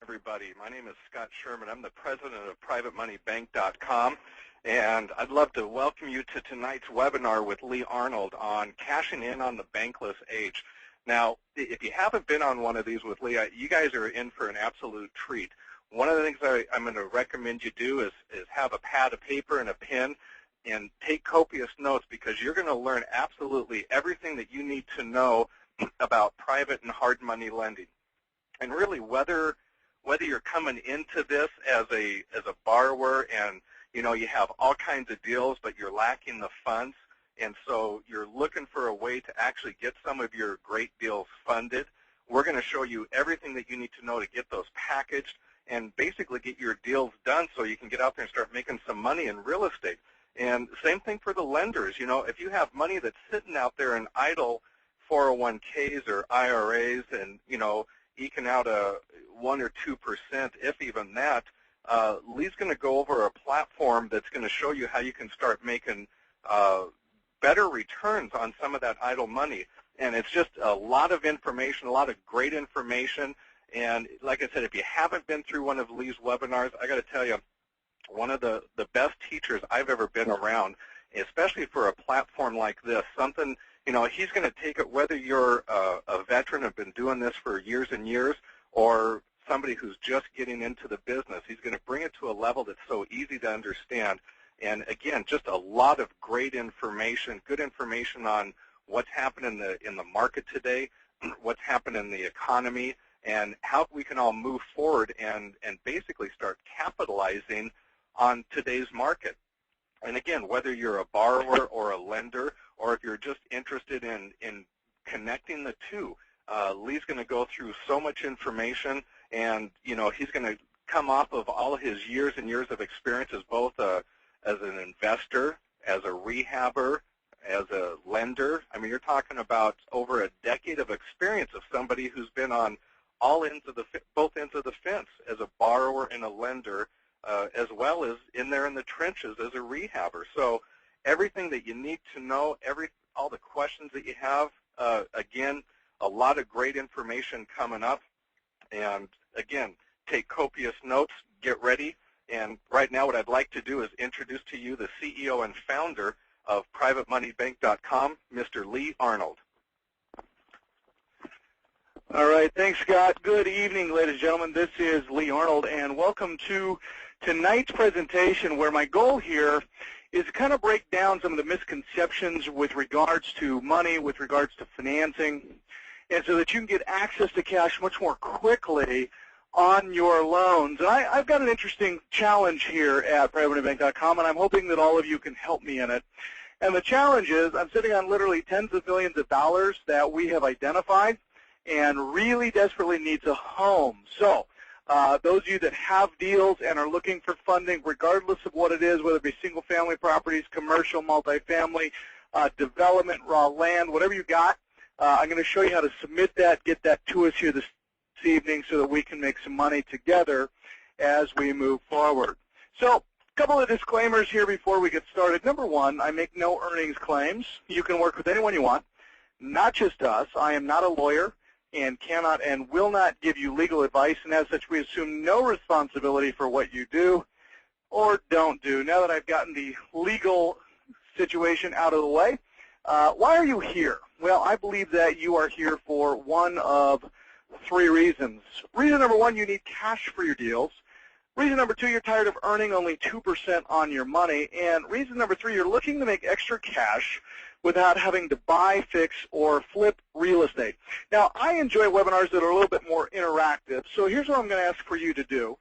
everybody. My name is Scott Sherman. I'm the president of PrivateMoneyBank.com, and I'd love to welcome you to tonight's webinar with Lee Arnold on cashing in on the bankless age. Now, if you haven't been on one of these with Lee, you guys are in for an absolute treat. One of the things I'm going to recommend you do is have a pad of paper and a pen and take copious notes, because you're going to learn absolutely everything that you need to know about private and hard money lending. And really, whether you're coming into this as a borrower and you have all kinds of deals, but you're lacking the funds, and so you're looking for a way to actually get some of your great deals funded, we're going to show you everything that you need to know to get those packaged and basically get your deals done so you can get out there and start making some money in real estate. And same thing for the lenders. If you have money that's sitting out there in idle 401ks or IRAs and, eking out a 1 or 2%, if even that, Lee's going to go over a platform that's going to show you how you can start making better returns on some of that idle money. And it's just a lot of information, a lot of great information. And like I said, if you haven't been through one of Lee's webinars, I got to tell you, one of the best teachers I've ever been around, especially for a platform like this. Something, he's going to take it, whether you're a veteran, have been doing this for years and years, or somebody who's just getting into the business. He's going to bring it to a level that's so easy to understand. And again, just a lot of great information, good information on what's happening in the market today, what's happening in the economy, and how we can all move forward and basically start capitalizing on today's market. And again, whether you're a borrower or a lender, or if you're just interested in connecting the two, Lee's going to go through so much information, and he's going to come off of all his years and years of experience as both as an investor, as a rehabber, as a lender. I mean, you're talking about over a decade of experience of somebody who's been on all ends of both ends of the fence as a borrower and a lender, as well as in there in the trenches as a rehabber. So everything that you need to know, all the questions that you have, again, a lot of great information coming up. And again, take copious notes, get ready. And right now what I'd like to do is introduce to you the CEO and founder of PrivateMoneyBank.com, Mr. Lee Arnold. All right, thanks, Scott. Good evening, ladies and gentlemen. This is Lee Arnold, and welcome to tonight's presentation, where my goal here is to kind of break down some of the misconceptions with regards to money, with regards to financing, and so that you can get access to cash much more quickly on your loans. And I've got an interesting challenge here at PrivateMoneyBank.com, and I'm hoping that all of you can help me in it. And the challenge is I'm sitting on literally tens of millions of dollars that we have identified and really desperately needs a home. So those of you that have deals and are looking for funding, regardless of what it is, whether it be single-family properties, commercial, multifamily, development, raw land, whatever you got, I'm going to show you how to submit that, get that to us here this evening so that we can make some money together as we move forward. So a couple of disclaimers here before we get started. Number one, I make no earnings claims. You can work with anyone you want, not just us. I am not a lawyer and cannot and will not give you legal advice, and as such we assume no responsibility for what you do or don't do. Now that I've gotten the legal situation out of the way, why are you here? Well, I believe that you are here for one of three reasons. Reason number one, you need cash for your deals. Reason number two, you're tired of earning only 2% on your money. And reason number three, you're looking to make extra cash without having to buy, fix, or flip real estate. Now, I enjoy webinars that are a little bit more interactive, so here's what I'm going to ask for you to do.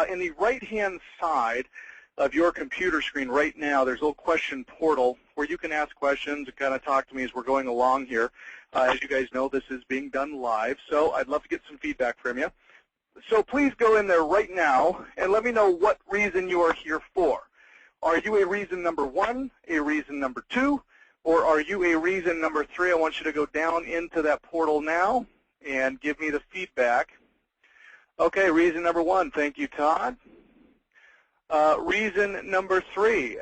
In the right-hand side of your computer screen right now, there's a little question portal where you can ask questions and kind of talk to me as we're going along here. As you guys know, this is being done live, so I'd love to get some feedback from you. So please go in there right now and let me know what reason you are here for. Are you a reason number one, a reason number two, or are you a reason number three? I want you to go down into that portal now and give me the feedback. Okay, reason number one. Thank you, Todd. Reason number three.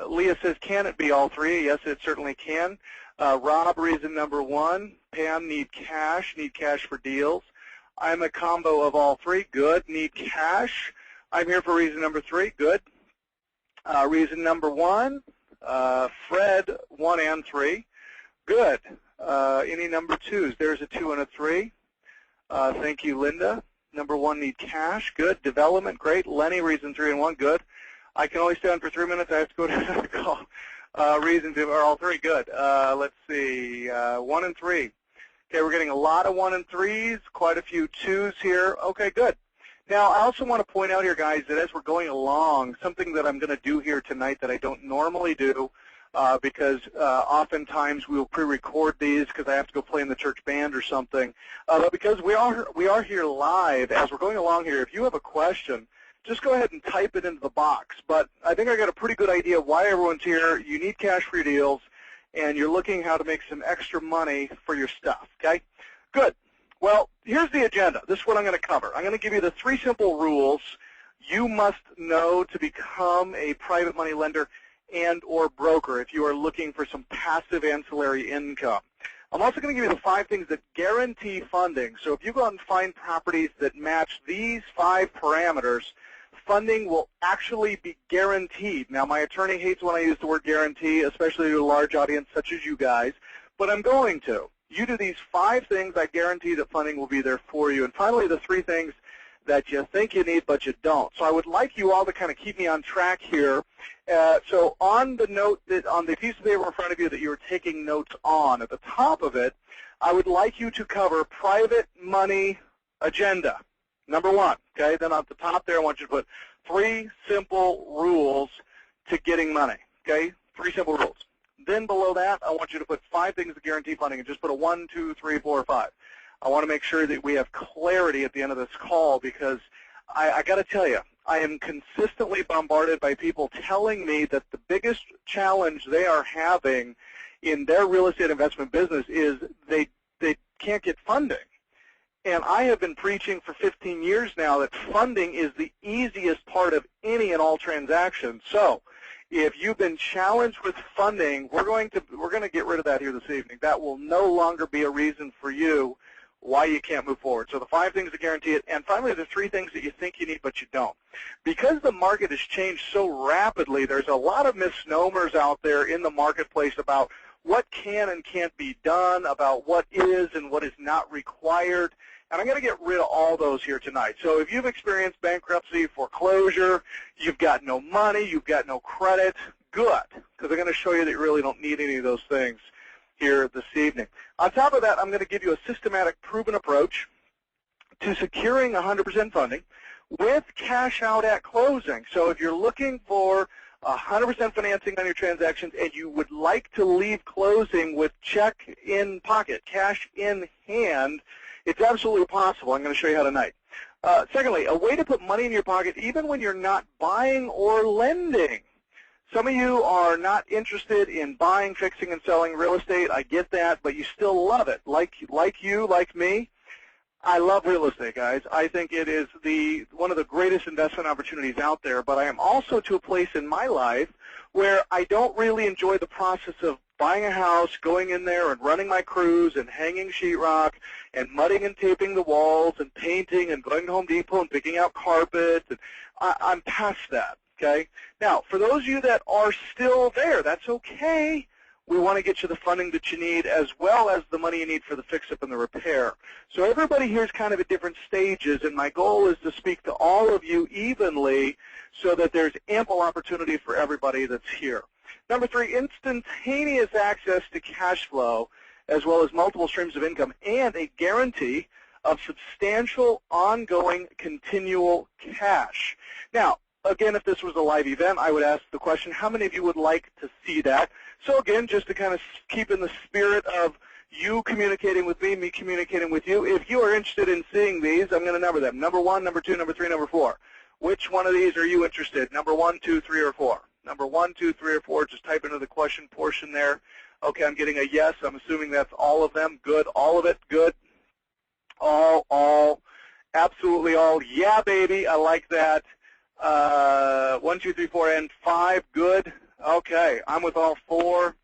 Leah says, can it be all three? Yes, it certainly can. Rob, reason number one. Pam, need cash for deals. I'm a combo of all three. Good. Need cash. I'm here for reason number 3. Good. Reason number 1, Fred, 1 and 3. Good. Any number 2s? There's a 2 and a 3. Thank you, Linda. Number 1, need cash. Good. Development, great. Lenny, reason 3 and 1, good. I can only stay on for 3 minutes. I have to go to another call. Reasons are all 3, good. Let's see, 1 and 3. Okay, we're getting a lot of 1 and 3s, quite a few 2s here. Okay, good. Now, I also want to point out here, guys, that as we're going along, something that I'm going to do here tonight that I don't normally do, because oftentimes we will pre-record these because I have to go play in the church band or something. But because we are here live, as we're going along here, if you have a question, just go ahead and type it into the box. But I think I got a pretty good idea why everyone's here. You need cash for your deals, and you're looking how to make some extra money for your stuff, okay? Good. Well, here's the agenda. This is what I'm going to cover. I'm going to give you the 3 simple rules you must know to become a private money lender and or broker if you are looking for some passive ancillary income. I'm also going to give you the 5 things that guarantee funding. So if you go out and find properties that match these 5 parameters, funding will actually be guaranteed. Now, my attorney hates when I use the word guarantee, especially to a large audience such as you guys, but I'm going to. You do these 5 things, I guarantee that funding will be there for you. And finally, the 3 things that you think you need but you don't. So I would like you all to kind of keep me on track here. So on the note, on the piece of paper in front of you that you are taking notes on, at the top of it, I would like you to cover private money agenda, number 1. Okay, then at the top there, I want you to put 3 simple rules to getting money. Okay, 3 simple rules. Then below that, I want you to put 5 things that guarantee funding, and just put a 1, 2, 3, 4, 5. I want to make sure that we have clarity at the end of this call because I got to tell you, I am consistently bombarded by people telling me that the biggest challenge they are having in their real estate investment business is they can't get funding. And I have been preaching for 15 years now that funding is the easiest part of any and all transactions. So if you've been challenged with funding, we're going to get rid of that here this evening. That will no longer be a reason for you why you can't move forward. So the 5 things that guarantee it, and finally the 3 things that you think you need but you don't. Because the market has changed so rapidly, there's a lot of misnomers out there in the marketplace about what can and can't be done, about what is and what is not required. And I'm going to get rid of all those here tonight. So if you've experienced bankruptcy, foreclosure, you've got no money, you've got no credit, good, because I'm going to show you that you really don't need any of those things here this evening. On top of that, I'm going to give you a systematic, proven approach to securing 100% funding with cash out at closing. So if you're looking for 100% financing on your transactions and you would like to leave closing with check in pocket, cash in hand, it's absolutely possible. I'm going to show you how tonight. Secondly, a way to put money in your pocket even when you're not buying or lending. Some of you are not interested in buying, fixing, and selling real estate. I get that, but you still love it. Like you, like me, I love real estate, guys. I think it is one of the greatest investment opportunities out there, but I am also to a place in my life where I don't really enjoy the process of buying a house, going in there and running my crews and hanging sheetrock and mudding and taping the walls and painting and going to Home Depot and picking out carpet. And I'm past that. Okay. Now, for those of you that are still there, that's okay. We want to get you the funding that you need as well as the money you need for the fix-up and the repair. So everybody here is kind of at different stages, and my goal is to speak to all of you evenly so that there's ample opportunity for everybody that's here. Number 3, instantaneous access to cash flow as well as multiple streams of income and a guarantee of substantial, ongoing, continual cash. Now, again, if this was a live event, I would ask the question, how many of you would like to see that? So again, just to kind of keep in the spirit of you communicating with me communicating with you, if you are interested in seeing these, I'm going to number them. Number 1, number 2, number 3, number 4. Which one of these are you interested? Number 1, 2, 3, or 4? Number 1, 2, 3, or 4, just type into the question portion there. Okay, I'm getting a yes. I'm assuming that's all of them. Good. All of it. Good. All. Absolutely all. Yeah, baby. I like that. 1, 2, 3, 4, and 5. Good. Okay, I'm with all 4.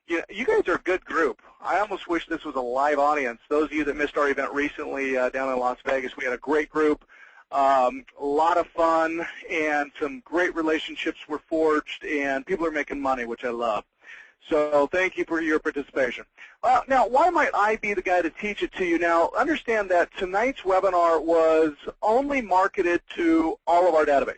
You guys are a good group. I almost wish this was a live audience. Those of you that missed our event recently down in Las Vegas, we had a great group, a lot of fun, and some great relationships were forged, and people are making money, which I love. So thank you for your participation. Now, why might I be the guy to teach it to you? Now, understand that tonight's webinar was only marketed to all of our database,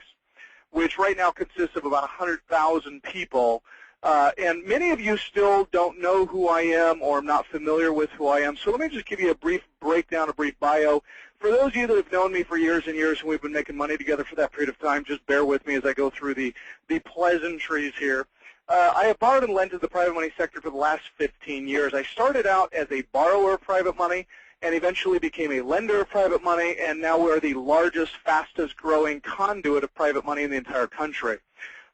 which right now consists of about 100,000 people. And many of you still don't know who I am or are not familiar with who I am. So let me just give you a brief breakdown, a brief bio. For those of you that have known me for years and years and we've been making money together for that period of time, just bear with me as I go through the pleasantries here. I have borrowed and lent to the private money sector for the last 15 years. I started out as a borrower of private money and eventually became a lender of private money, and now we're the largest, fastest growing conduit of private money in the entire country.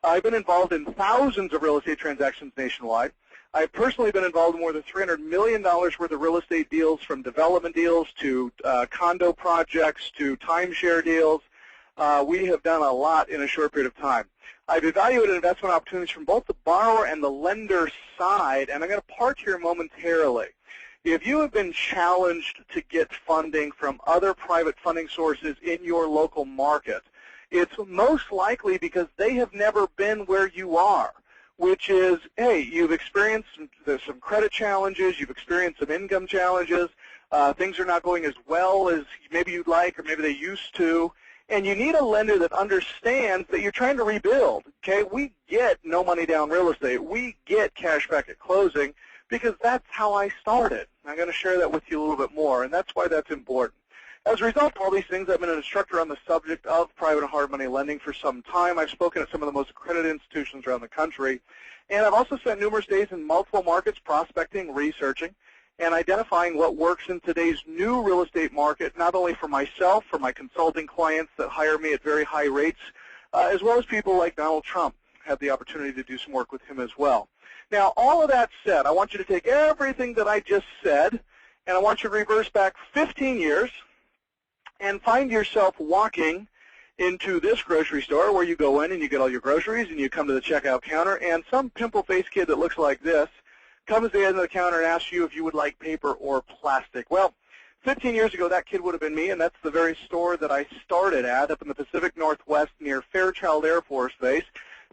I've been involved in thousands of real estate transactions nationwide. I've personally been involved in more than $300 million worth of real estate deals, from development deals to condo projects to timeshare deals. We have done a lot in a short period of time. I've evaluated investment opportunities from both the borrower and the lender side, and I'm going to park here momentarily. If you have been challenged to get funding from other private funding sources in your local market, it's most likely because they have never been where you are, which is, hey, you've experienced some credit challenges, you've experienced some income challenges, things are not going as well as maybe you'd like or maybe they used to, and you need a lender that understands that you're trying to rebuild. Okay, we get no money down real estate. We get cash back at closing because that's how I started. I'm going to share that with you a little bit more, and that's why that's important. As a result of all these things, I've been an instructor on the subject of private and hard money lending for some time. I've spoken at some of the most accredited institutions around the country, and I've also spent numerous days in multiple markets prospecting, researching, and identifying what works in today's new real estate market, not only for myself, for my consulting clients that hire me at very high rates, as well as people like Donald Trump. Had the opportunity to do some work with him as well. Now, all of that said, I want you to take everything that I just said, and I want you to reverse back 15 years and find yourself walking into this grocery store where you go in and you get all your groceries and you come to the checkout counter, and some pimple-faced kid that looks like this comes to the end of the counter and asks you if you would like paper or plastic. Well, 15 years ago, that kid would have been me, and that's the very store that I started at up in the Pacific Northwest near Fairchild Air Force Base.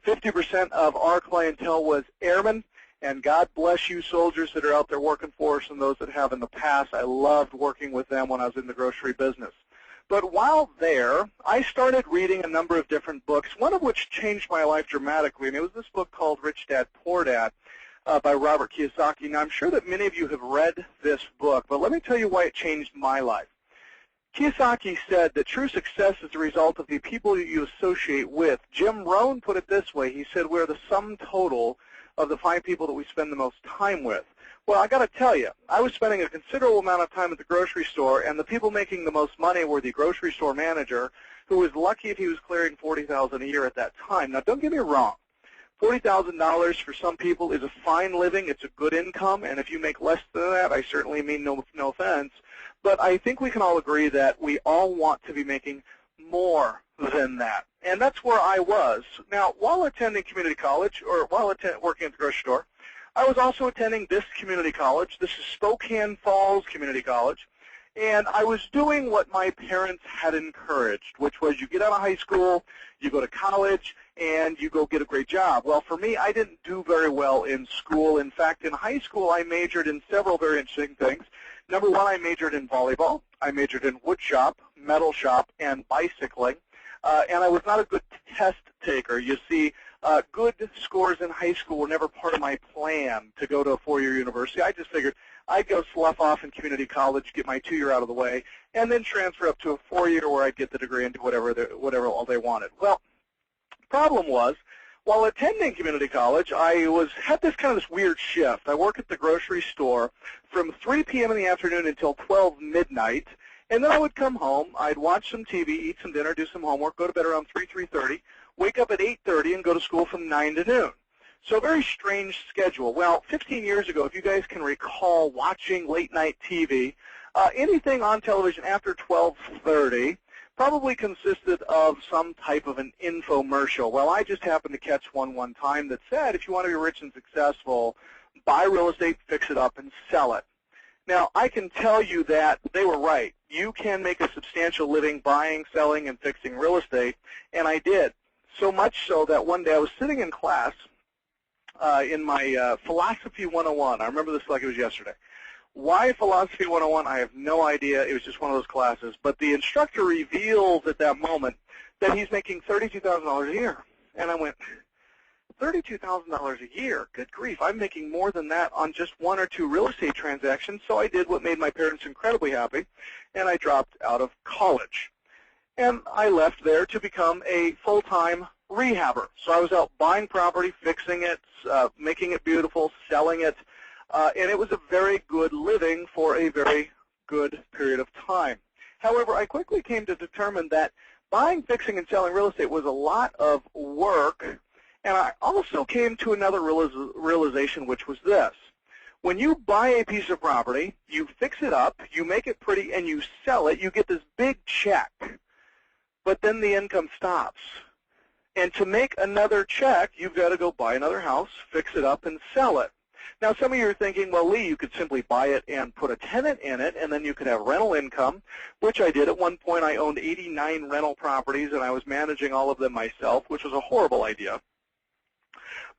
50% of our clientele was airmen, and God bless you soldiers that are out there working for us and those that have in the past. I loved working with them when I was in the grocery business. But while there, I started reading a number of different books, one of which changed my life dramatically, and it was this book called Rich Dad, Poor Dad by Robert Kiyosaki. Now, I'm sure that many of you have read this book, but let me tell you why it changed my life. Kiyosaki said that true success is the result of the people that you associate with. Jim Rohn put it this way. He said, we're the sum total of the 5 people that we spend the most time with. Well, I got to tell you, I was spending a considerable amount of time at the grocery store, and the people making the most money were the grocery store manager, who was lucky if he was clearing $40,000 a year at that time. Now, don't get me wrong. $40,000 for some people is a fine living. It's a good income, and if you make less than that, I certainly mean no offense. But I think we can all agree that we all want to be making more than that, and that's where I was. Now, while attending community college, or while working at the grocery store, I was also attending this community college. This is Spokane Falls Community College, and I was doing what my parents had encouraged, which was you get out of high school, you go to college, and you go get a great job. Well, for me, I didn't do very well in school. In fact, in high school, I majored in several very interesting things. Number one, I majored in volleyball. I majored in wood shop, metal shop, and bicycling. And I was not a good test taker. You see, good scores in high school were never part of my plan to go to a 4-year university. I just figured I'd go slough off in community college, get my 2-year out of the way, and then transfer up to a 4-year where I'd get the degree and do whatever all they wanted. Well, the problem was, while attending community college, I had this weird shift. I work at the grocery store from 3 p.m. in the afternoon until 12 midnight, and then I would come home, I'd watch some TV, eat some dinner, do some homework, go to bed around 3:30, wake up at 8:30, and go to school from 9 to noon. So a very strange schedule. Well, 15 years ago, if you guys can recall watching late-night TV, anything on television after 12:30 probably consisted of some type of an infomercial. Well, I just happened to catch one time that said, if you want to be rich and successful, buy real estate, fix it up, and sell it. Now, I can tell you that they were right. You can make a substantial living buying, selling, and fixing real estate, and I did. So much so that one day I was sitting in class in my Philosophy 101. I remember this like it was yesterday. Why Philosophy 101? I have no idea. It was just one of those classes. But the instructor reveals at that moment that he's making $32,000 a year. And I went, $32,000 a year? Good grief. I'm making more than that on just one or two real estate transactions. So I did what made my parents incredibly happy, and I dropped out of college. And I left there to become a full-time rehabber. So I was out buying property, fixing it, making it beautiful, selling it, and it was a very good living for a very good period of time. However, I quickly came to determine that buying, fixing, and selling real estate was a lot of work, and I also came to another realization, which was this. When you buy a piece of property, you fix it up, you make it pretty, and you sell it, you get this big check. But then the income stops. And to make another check, you've got to go buy another house, fix it up, and sell it. Now, some of you are thinking, well, Lee, you could simply buy it and put a tenant in it, and then you could have rental income, which I did. At one point, I owned 89 rental properties, and I was managing all of them myself, which was a horrible idea.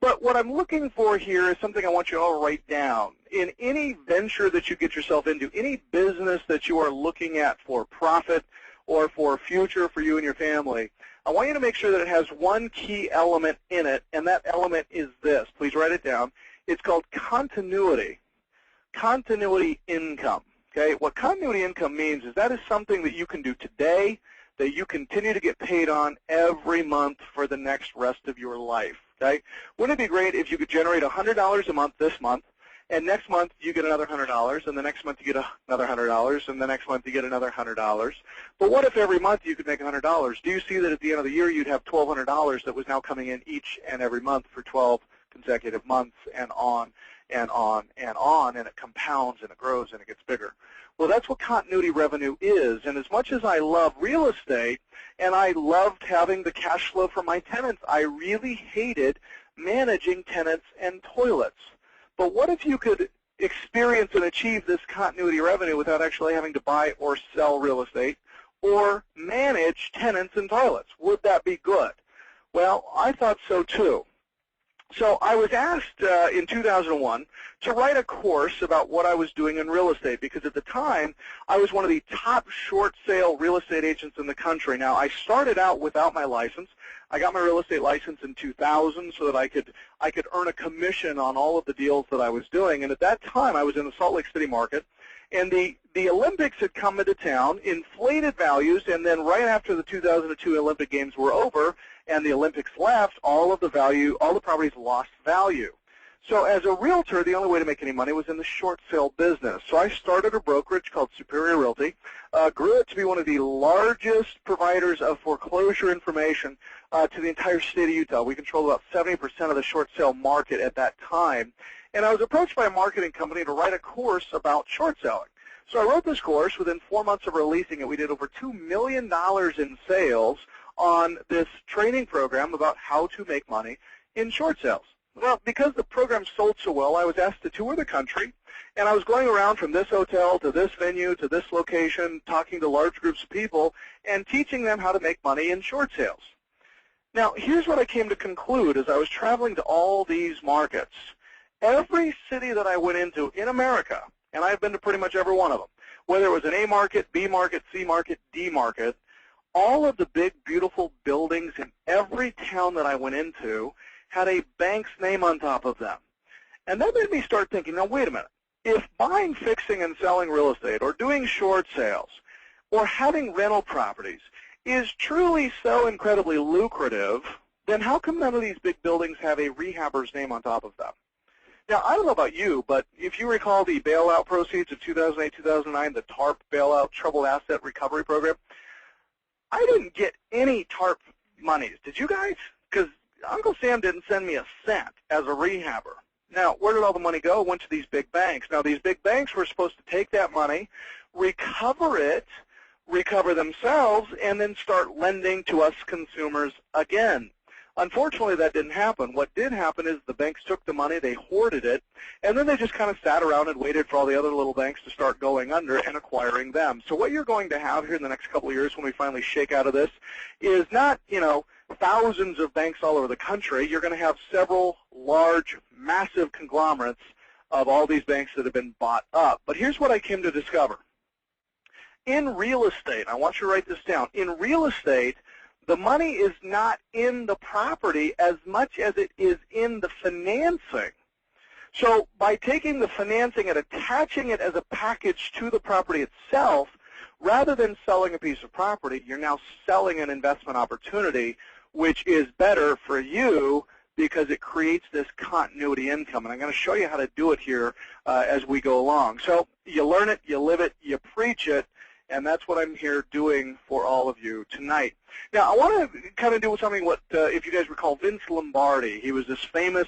But what I'm looking for here is something I want you all to write down. In any venture that you get yourself into, any business that you are looking at for profit or for future for you and your family, I want you to make sure that it has one key element in it, and that element is this. Please write it down. It's called continuity. Continuity income. Okay? What continuity income means is that is something that you can do today, that you continue to get paid on every month for the next rest of your life. Okay? Wouldn't it be great if you could generate $100 a month this month, and next month you get another $100, and the next month you get another $100, and the next month you get another $100. But what if every month you could make $100? Do you see that at the end of the year you'd have $1,200 that was now coming in each and every month for 12 consecutive months, and on and on and on, and it compounds and it grows and it gets bigger? Well, that's what continuity revenue is. And as much as I love real estate and I loved having the cash flow from my tenants, I really hated managing tenants and toilets. But what if you could experience and achieve this continuity revenue without actually having to buy or sell real estate or manage tenants and toilets? Would that be good? Well, I thought so too. So I was asked in 2001 to write a course about what I was doing in real estate, because at the time I was one of the top short sale real estate agents in the country. Now, I started out without my license. I got my real estate license in 2000 so that I could earn a commission on all of the deals that I was doing. And at that time I was in the Salt Lake City market, and the Olympics had come into town, inflated values, and then right after the 2002 Olympic Games were over and the Olympics left, all of the value, all the properties lost value. So as a realtor, the only way to make any money was in the short sale business. So I started a brokerage called Superior Realty, grew it to be one of the largest providers of foreclosure information to the entire state of Utah. We controlled about 70% of the short sale market at that time. And I was approached by a marketing company to write a course about short selling. So I wrote this course. Within 4 months of releasing it, we did over $2 million in sales on this training program about how to make money in short sales. Well, because the program sold so well, I was asked to tour the country, and I was going around from this hotel to this venue to this location, talking to large groups of people and teaching them how to make money in short sales. Now, here's what I came to conclude as I was traveling to all these markets. Every city that I went into in America, and I've been to pretty much every one of them, whether it was an A market, B market, C market, D market, all of the big, beautiful buildings in every town that I went into had a bank's name on top of them. And that made me start thinking, now wait a minute. If buying, fixing, and selling real estate, or doing short sales, or having rental properties is truly so incredibly lucrative, then how come none of these big buildings have a rehabber's name on top of them? Now, I don't know about you, but if you recall the bailout proceeds of 2008-2009, the TARP bailout, Troubled Asset Recovery Program, I didn't get any TARP monies. Did you guys? Because Uncle Sam didn't send me a cent as a rehabber. Now, where did all the money go? It went to these big banks. Now, these big banks were supposed to take that money, recover it, recover themselves, and then start lending to us consumers again. Unfortunately, that didn't happen. What did happen is the banks took the money, they hoarded it, and then they just kind of sat around and waited for all the other little banks to start going under and acquiring them. So what you're going to have here in the next couple of years when we finally shake out of this is not, thousands of banks all over the country. You're going to have several large, massive conglomerates of all these banks that have been bought up. But here's what I came to discover. In real estate, I want you to write this down, in real estate, the money is not in the property as much as it is in the financing. So by taking the financing and attaching it as a package to the property itself, rather than selling a piece of property, you're now selling an investment opportunity, which is better for you because it creates this continuity income. And I'm going to show you how to do it here as we go along. So you learn it, you live it, you preach it, and that's what I'm here doing for all of you tonight. Now, I want to kind of do something what, if you guys recall, Vince Lombardi. He was this famous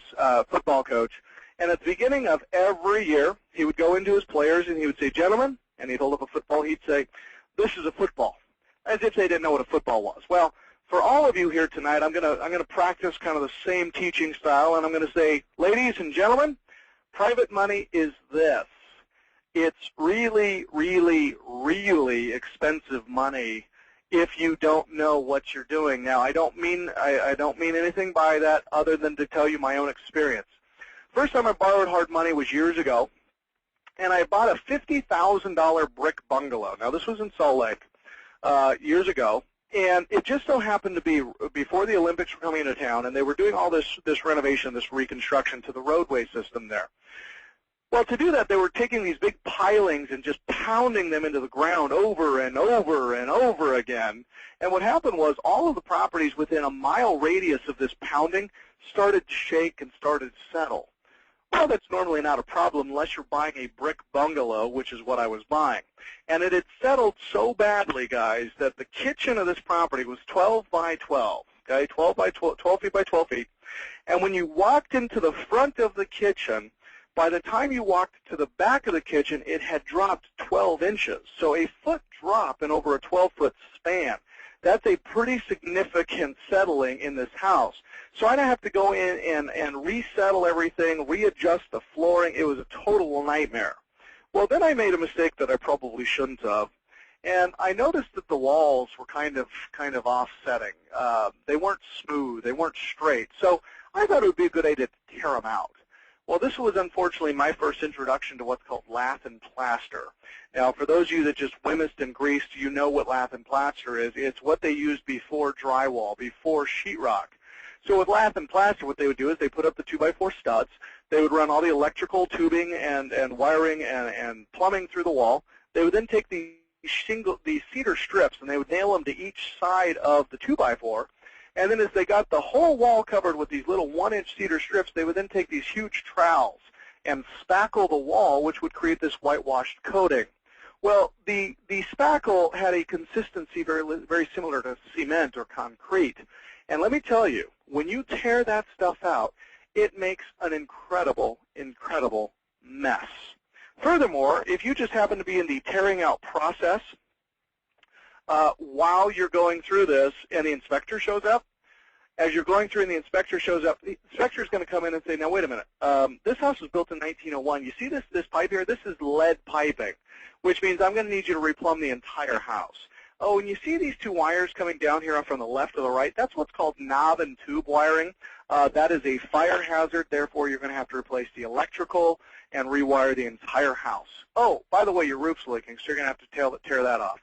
football coach, and at the beginning of every year, he would go into his players and he would say, "Gentlemen," and he'd hold up a football, he'd say, "This is a football," as if they didn't know what a football was. Well, for all of you here tonight, I'm going to practice kind of the same teaching style, and I'm going to say, ladies and gentlemen, private money is this. It's really, really, really expensive money if you don't know what you're doing. Now, I don't mean anything by that other than to tell you my own experience. First time I borrowed hard money was years ago, and I bought a $50,000 brick bungalow. Now, this was in Salt Lake years ago, and it just so happened to be before the Olympics were coming into town, and they were doing all this renovation, this reconstruction to the roadway system there. Well, to do that, they were taking these big pilings and just pounding them into the ground over and over and over again. And what happened was all of the properties within a mile radius of this pounding started to shake and started to settle. Well, that's normally not a problem unless you're buying a brick bungalow, which is what I was buying. And it had settled so badly, guys, that the kitchen of this property was 12 by 12, okay, 12 feet by 12 feet. And when you walked into the front of the kitchen, by the time you walked to the back of the kitchen, it had dropped 12 inches. So a foot drop in over a 12-foot span. That's a pretty significant settling in this house. So I'd have to go in and resettle everything, readjust the flooring. It was a total nightmare. Well, then I made a mistake that I probably shouldn't have, and I noticed that the walls were kind of offsetting. They weren't smooth. They weren't straight. So I thought it would be a good idea to tear them out. Well, this was unfortunately my first introduction to what's called lath and plaster. Now, for those of you that just winced and greased, you know what lath and plaster is. It's what they used before drywall, before sheetrock. So with lath and plaster, what they would do is they put up the 2x4 studs. They would run all the electrical tubing and wiring and plumbing through the wall. They would then take these cedar strips and they would nail them to each side of the 2x4. And then as they got the whole wall covered with these little 1-inch cedar strips, they would then take these huge trowels and spackle the wall, which would create this whitewashed coating. Well, the spackle had a consistency very similar to cement or concrete. And let me tell you, when you tear that stuff out, it makes an incredible, incredible mess. Furthermore, if you just happen to be in the tearing out process, while you're going through this and the inspector shows up, as you're going through and the inspector shows up, the inspector is going to come in and say, now wait a minute, this house was built in 1901. You see this pipe here? This is lead piping, which means I'm going to need you to replumb the entire house. Oh, and you see these two wires coming down here from the left to the right? That's what's called knob and tube wiring. That is a fire hazard. Therefore, you're going to have to replace the electrical and rewire the entire house. Oh, by the way, your roof's leaking, so you're going to have to tear that off.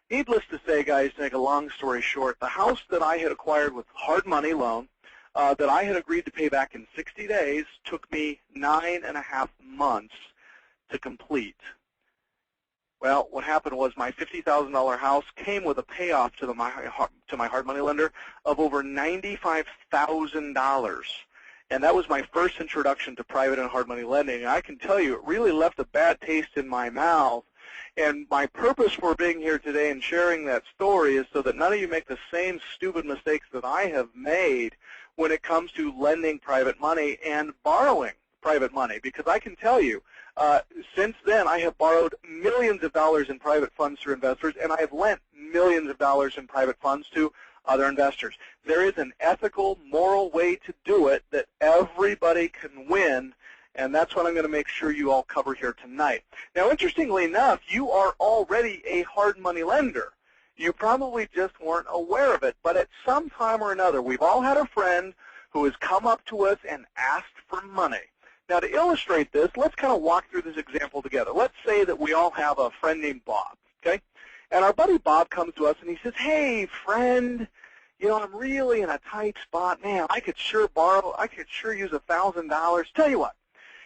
Needless to say, guys, to make a long story short, the house that I had acquired with hard money loan that I had agreed to pay back in 60 days took me 9.5 months to complete. Well, what happened was my $50,000 house came with a payoff to my hard money lender of over $95,000. And that was my first introduction to private and hard money lending. And I can tell you, it really left a bad taste in my mouth. And my purpose for being here today and sharing that story is so that none of you make the same stupid mistakes that I have made when it comes to lending private money and borrowing private money. Because I can tell you, since then I have borrowed millions of dollars in private funds through investors, and I have lent millions of dollars in private funds to other investors. There is an ethical, moral way to do it that everybody can win, and that's what I'm going to make sure you all cover here tonight. Now, interestingly enough, you are already a hard money lender. You probably just weren't aware of it, but at some time or another, we've all had a friend who has come up to us and asked for money. Now, to illustrate this, let's kind of walk through this example together. Let's say that we all have a friend named Bob, okay? And our buddy Bob comes to us and he says, hey, friend, you know, I'm really in a tight spot. Man, I could sure use $1,000. Tell you what,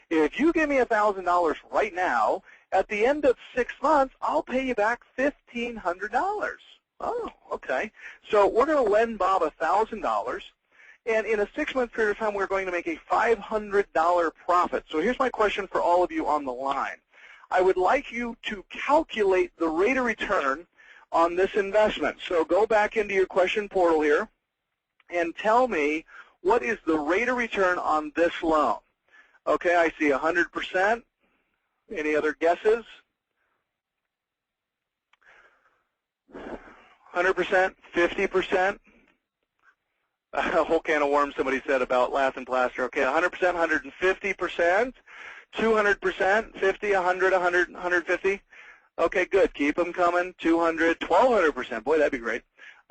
if you give me $1,000 right now, at the end of 6 months, I'll pay you back $1,500. Oh, okay. So we're going to lend Bob $1,000. And in a 6-month period of time, we're going to make a $500 profit. So here's my question for all of you on the line. I would like you to calculate the rate of return on this investment. So go back into your question portal here and tell me what is the rate of return on this loan. Okay, I see 100%. Any other guesses? 100%, 50%. A whole can of worms somebody said about lath and plaster. Okay, 100%, 150%, 200%, 50, 100, 150. Okay, good. Keep them coming. 200, 1,200%. Boy, that'd be great.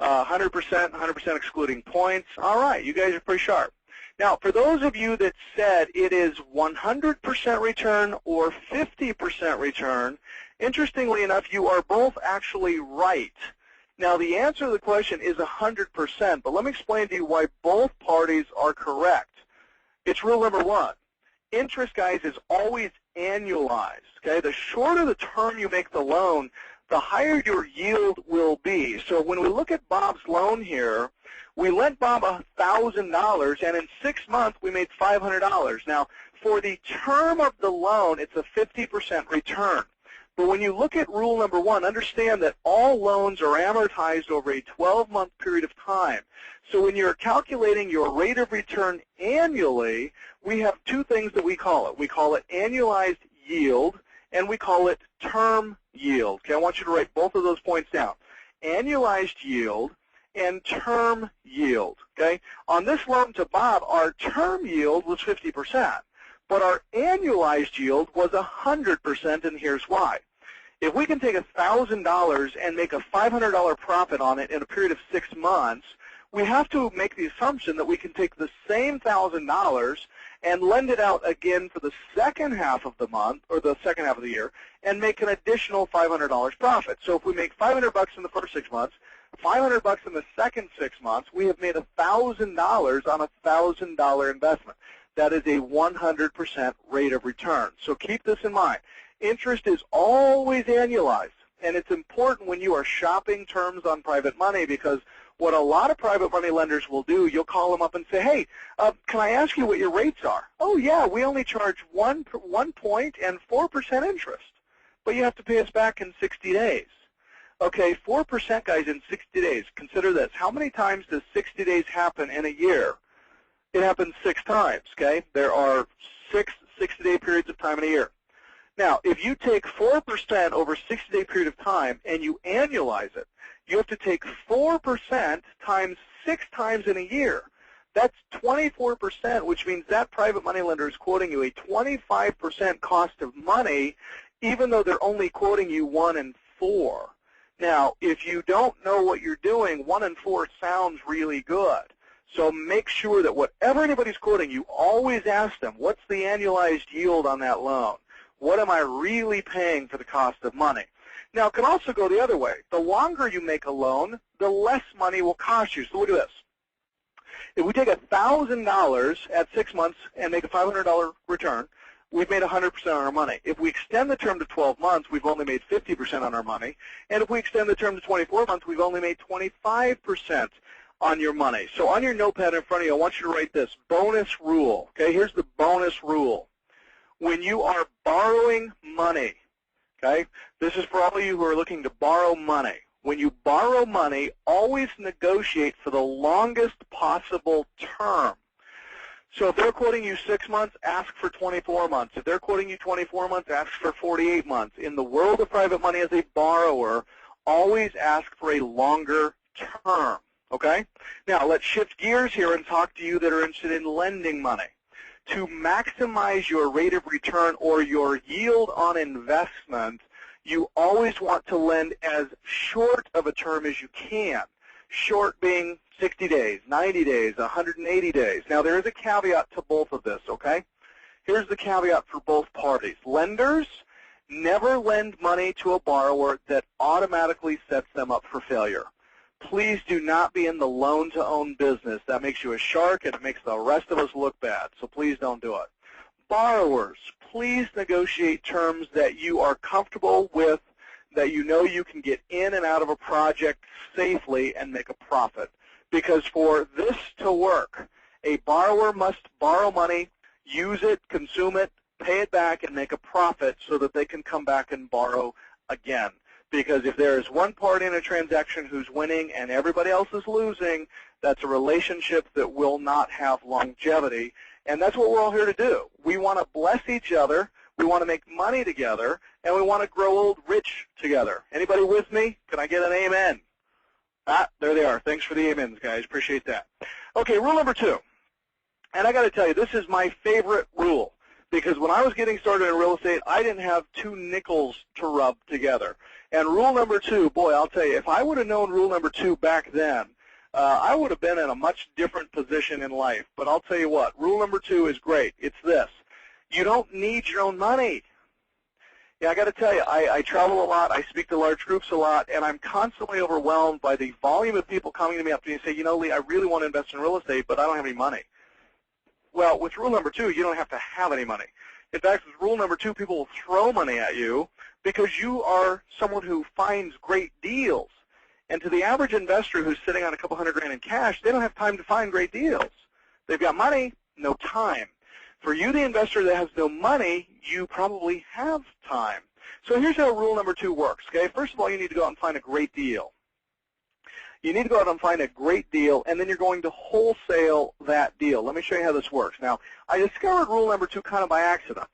100%, 100% excluding points. All right, you guys are pretty sharp. Now, for those of you that said it is 100% return or 50% return, interestingly enough, you are both actually right. Now, the answer to the question is 100%, but let me explain to you why both parties are correct. It's rule number one. Interest, guys, is always annualized. Okay? The shorter the term you make the loan, the higher your yield will be. So when we look at Bob's loan here, we lent Bob $1,000, and in 6 months we made $500. Now, for the term of the loan, it's a 50% return. But when you look at rule number one, understand that all loans are amortized over a 12-month period of time. So when you're calculating your rate of return annually, we have two things that we call it. We call it annualized yield, and we call it term yield. Okay, I want you to write both of those points down. Annualized yield and term yield. Okay, on this loan to Bob, our term yield was 50%. But our annualized yield was 100%, and here's why. If we can take $1,000 and make a $500 profit on it in a period of 6 months, we have to make the assumption that we can take the same $1,000 and lend it out again for the second half of the month or the second half of the year and make an additional $500 profit. So if we make $500 in the first 6 months, $500 in the second 6 months, we have made $1,000 on a $1,000 investment. That is a 100% rate of return. So keep this in mind. Interest is always annualized, and it's important when you are shopping terms on private money because what a lot of private money lenders will do, you'll call them up and say, hey, can I ask you what your rates are? Oh, yeah, we only charge 1 point and 4% interest, but you have to pay us back in 60 days. Okay, 4%, guys, in 60 days. Consider this. How many times does 60 days happen in a year? It happens 6 times, okay? There are 6 60-day periods of time in a year. Now, if you take 4% over a 60-day period of time and you annualize it, you have to take 4% times 6 times in a year. That's 24%, which means that private money lender is quoting you a 25% cost of money, even though they're only quoting you 1 and 4. Now, if you don't know what you're doing, 1 and 4 sounds really good. So make sure that whatever anybody's quoting, you always ask them, what's the annualized yield on that loan? What am I really paying for the cost of money? Now, it can also go the other way. The longer you make a loan, the less money will cost you. So look at this. If we take $1,000 at 6 months and make a $500 return, we've made 100% on our money. If we extend the term to 12 months, we've only made 50% on our money. And if we extend the term to 24 months, we've only made 25% on your money. So on your notepad in front of you, I want you to write this bonus rule. Okay, here's the bonus rule. When you are borrowing money, okay, this is for all of you who are looking to borrow money. When you borrow money, always negotiate for the longest possible term. So if they're quoting you 6 months, ask for 24 months. If they're quoting you 24 months, ask for 48 months. In the world of private money as a borrower, always ask for a longer term, okay? Now, let's shift gears here and talk to you that are interested in lending money. To maximize your rate of return or your yield on investment, you always want to lend as short of a term as you can. Short being 60 days, 90 days, 180 days. Now, there is a caveat to both of this, okay? Here's the caveat for both parties. Lenders never lend money to a borrower that automatically sets them up for failure. Please do not be in the loan-to-own business. That makes you a shark, and it makes the rest of us look bad, so please don't do it. Borrowers, please negotiate terms that you are comfortable with, that you know you can get in and out of a project safely and make a profit. Because for this to work, a borrower must borrow money, use it, consume it, pay it back, and make a profit so that they can come back and borrow again. Because if there is one party in a transaction who's winning and everybody else is losing, that's a relationship that will not have longevity. And that's what we're all here to do. We want to bless each other, we want to make money together, and we want to grow old rich together. Anybody with me? Can I get an amen? Ah, there they are. Thanks for the amens, guys. Appreciate that. Okay, rule number 2. And I got to tell you, this is my favorite rule. Because when I was getting started in real estate, I didn't have 2 nickels to rub together. And rule number 2, boy, I'll tell you, if I would have known rule number 2 back then, I would have been in a much different position in life. But I'll tell you what, rule number 2 is great. It's this. You don't need your own money. Yeah, I got to tell you, I travel a lot, I speak to large groups a lot, and I'm constantly overwhelmed by the volume of people coming to me up to me and say, you know, Lee, I really want to invest in real estate, but I don't have any money. Well, with rule number 2, you don't have to have any money. In fact, with rule number 2, people will throw money at you because you are someone who finds great deals. And to the average investor who's sitting on a couple $100 grand in cash, they don't have time to find great deals. They've got money, no time. For you, the investor that has no money, you probably have time. So here's how rule number 2 works, okay? First of all, you need to go out and find a great deal. You need to go out and find a great deal, and then you're going to wholesale that deal. Let me show you how this works. Now, I discovered rule number 2 kind of by accident.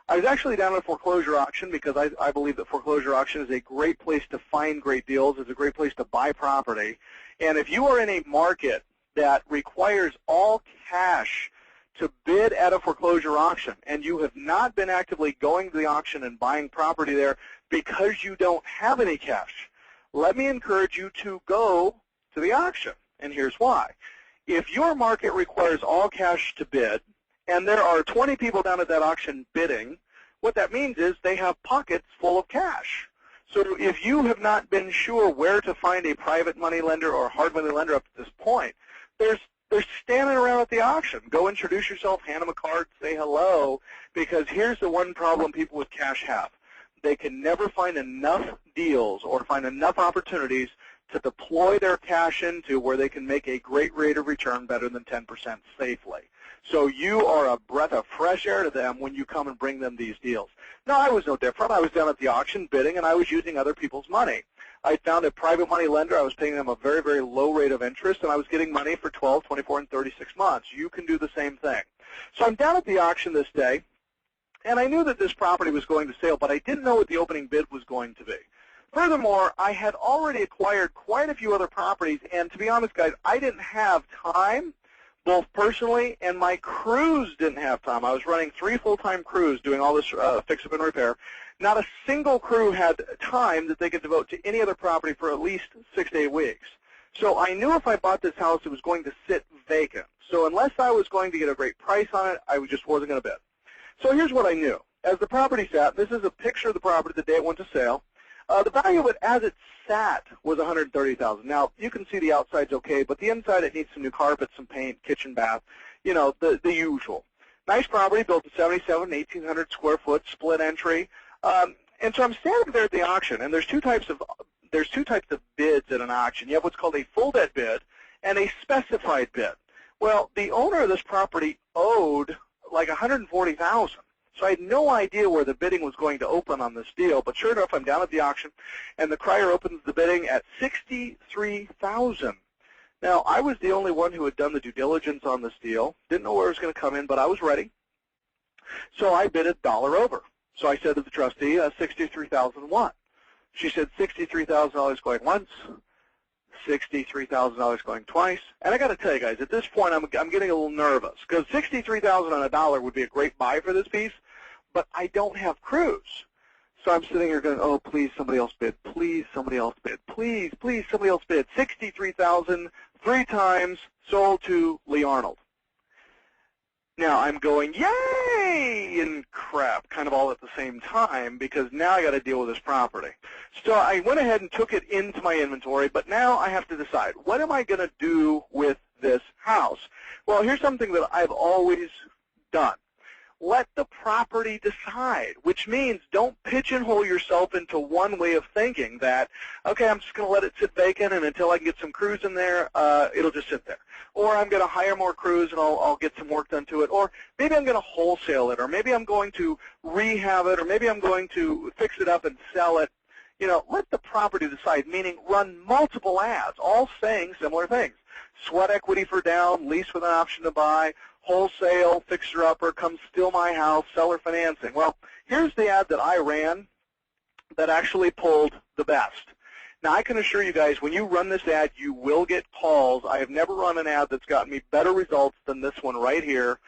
I was actually down at a foreclosure auction because I believe that foreclosure auction is a great place to find great deals. It's a great place to buy property. And if you are in a market that requires all cash to bid at a foreclosure auction, and you have not been actively going to the auction and buying property there because you don't have any cash, let me encourage you to go to the auction, and here's why. If your market requires all cash to bid, and there are 20 people down at that auction bidding, what that means is they have pockets full of cash. So if you have not been sure where to find a private money lender or a hard money lender up to this point, they're standing around at the auction. Go introduce yourself, hand them a card, say hello, because here's the one problem people with cash have. They can never find enough deals or find enough opportunities to deploy their cash into where they can make a great rate of return better than 10% safely. So you are a breath of fresh air to them when you come and bring them these deals. Now, I was no different. I was down at the auction bidding, and I was using other people's money. I found a private money lender. I was paying them a very, very low rate of interest, and I was getting money for 12, 24, and 36 months. You can do the same thing. So I'm down at the auction this day, and I knew that this property was going to sale, but I didn't know what the opening bid was going to be. Furthermore, I had already acquired quite a few other properties, and to be honest, guys, I didn't have time, both personally, and my crews didn't have time. I was running 3 full-time crews doing all this fix-up and repair. Not a single crew had time that they could devote to any other property for at least 6 to 8 weeks. So I knew if I bought this house, it was going to sit vacant. So unless I was going to get a great price on it, I just wasn't going to bid. So here's what I knew. As the property sat, this is a picture of the property the day it went to sale. The value of it as it sat was $130,000. Now, you can see the outside's okay, but the inside, it needs some new carpet, some paint, kitchen, bath, you know, the usual. Nice property, built in 77, 1,800 square foot, split entry. And so I'm standing there at the auction, and there's two types of bids at an auction. You have what's called a full debt bid and a specified bid. Well, the owner of this property owed like $140,000. So I had no idea where the bidding was going to open on this deal, but sure enough, I'm down at the auction, and the crier opens the bidding at $63,000. Now, I was the only one who had done the due diligence on this deal. Didn't know where it was going to come in, but I was ready. So I bid $1 over. So I said to the trustee, $63,001. She said $63,000 going once, $63,000 going twice. And I got to tell you guys, at this point, I'm getting a little nervous because $63,000 on a dollar would be a great buy for this piece, but I don't have crews. So I'm sitting here going, oh, please, somebody else bid. Please, somebody else bid. Please, please, somebody else bid. $63,000, 3 times, sold to Lee Arnold. Now I'm going, yay, and crap, kind of all at the same time, because now I got to deal with this property. So I went ahead and took it into my inventory, but now I have to decide, what am I going to do with this house? Well, here's something that I've always done. Let the property decide, which means don't pigeonhole yourself into one way of thinking that, okay, I'm just going to let it sit vacant, and until I can get some crews in there, it'll just sit there. Or I'm going to hire more crews, and I'll get some work done to it. Or maybe I'm going to wholesale it, or maybe I'm going to rehab it, or maybe I'm going to fix it up and sell it. You know, let the property decide, meaning run multiple ads, all saying similar things. Sweat equity for down, lease with an option to buy, wholesale, fixer-upper, come steal my house, seller financing. Well, here's the ad that I ran that actually pulled the best. Now, I can assure you guys, when you run this ad, you will get calls. I have never run an ad that's gotten me better results than this one right here,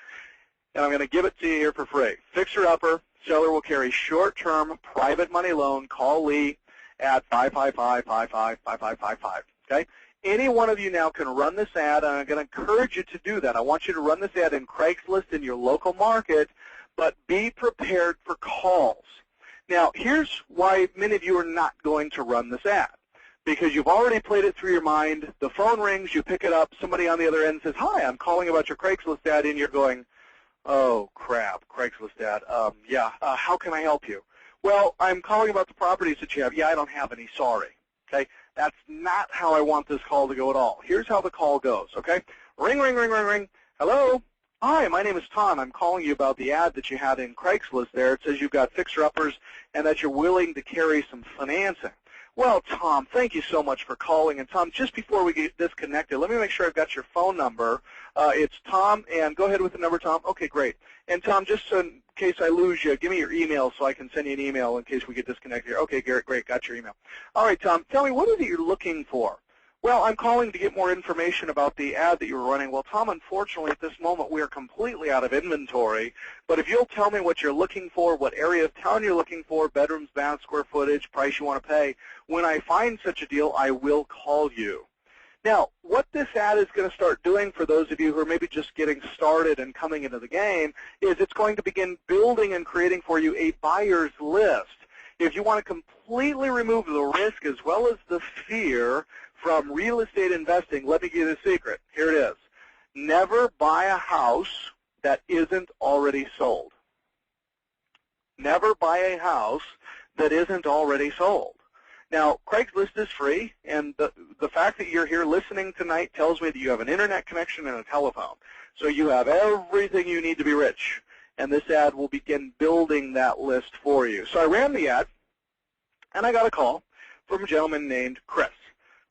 and I'm going to give it to you here for free. Fixer-upper, seller will carry short-term private money loan. Call Lee at 555-55-5555, okay? Any one of you now can run this ad, and I'm going to encourage you to do that. I want you to run this ad in Craigslist in your local market, but be prepared for calls. Now, here's why many of you are not going to run this ad, because you've already played it through your mind. The phone rings, you pick it up, somebody on the other end says, hi, I'm calling about your Craigslist ad, and you're going, oh, crap, Craigslist ad. How can I help you? Well, I'm calling about the properties that you have. Yeah, I don't have any, sorry. Okay? That's not how I want this call to go at all. Here's how the call goes, okay? Ring, ring, ring, ring, ring. Hello? Hi, my name is Tom. I'm calling you about the ad that you had in Craigslist there. It says you've got fixer-uppers and that you're willing to carry some financing. Well, Tom, thank you so much for calling. And, Tom, just before we get disconnected, let me make sure I've got your phone number. It's Tom, and go ahead with the number, Tom. Okay, great. And, Tom, just in case I lose you, give me your email so I can send you an email in case we get disconnected here. Okay, Garrett, great. Got your email. All right, Tom, tell me, what is it you're looking for? Well, I'm calling to get more information about the ad that you were running. Well, Tom, unfortunately, at this moment, we are completely out of inventory. But if you'll tell me what you're looking for, what area of town you're looking for, bedrooms, baths, square footage, price you want to pay, when I find such a deal, I will call you. Now, what this ad is going to start doing for those of you who are maybe just getting started and coming into the game is it's going to begin building and creating for you a buyer's list. If you want to completely remove the risk as well as the fear from real estate investing, let me give you the secret. Here it is. Never buy a house that isn't already sold. Never buy a house that isn't already sold. Now, Craigslist is free, and the fact that you're here listening tonight tells me that you have an internet connection and a telephone. So you have everything you need to be rich, and this ad will begin building that list for you. So I ran the ad, and I got a call from a gentleman named Chris.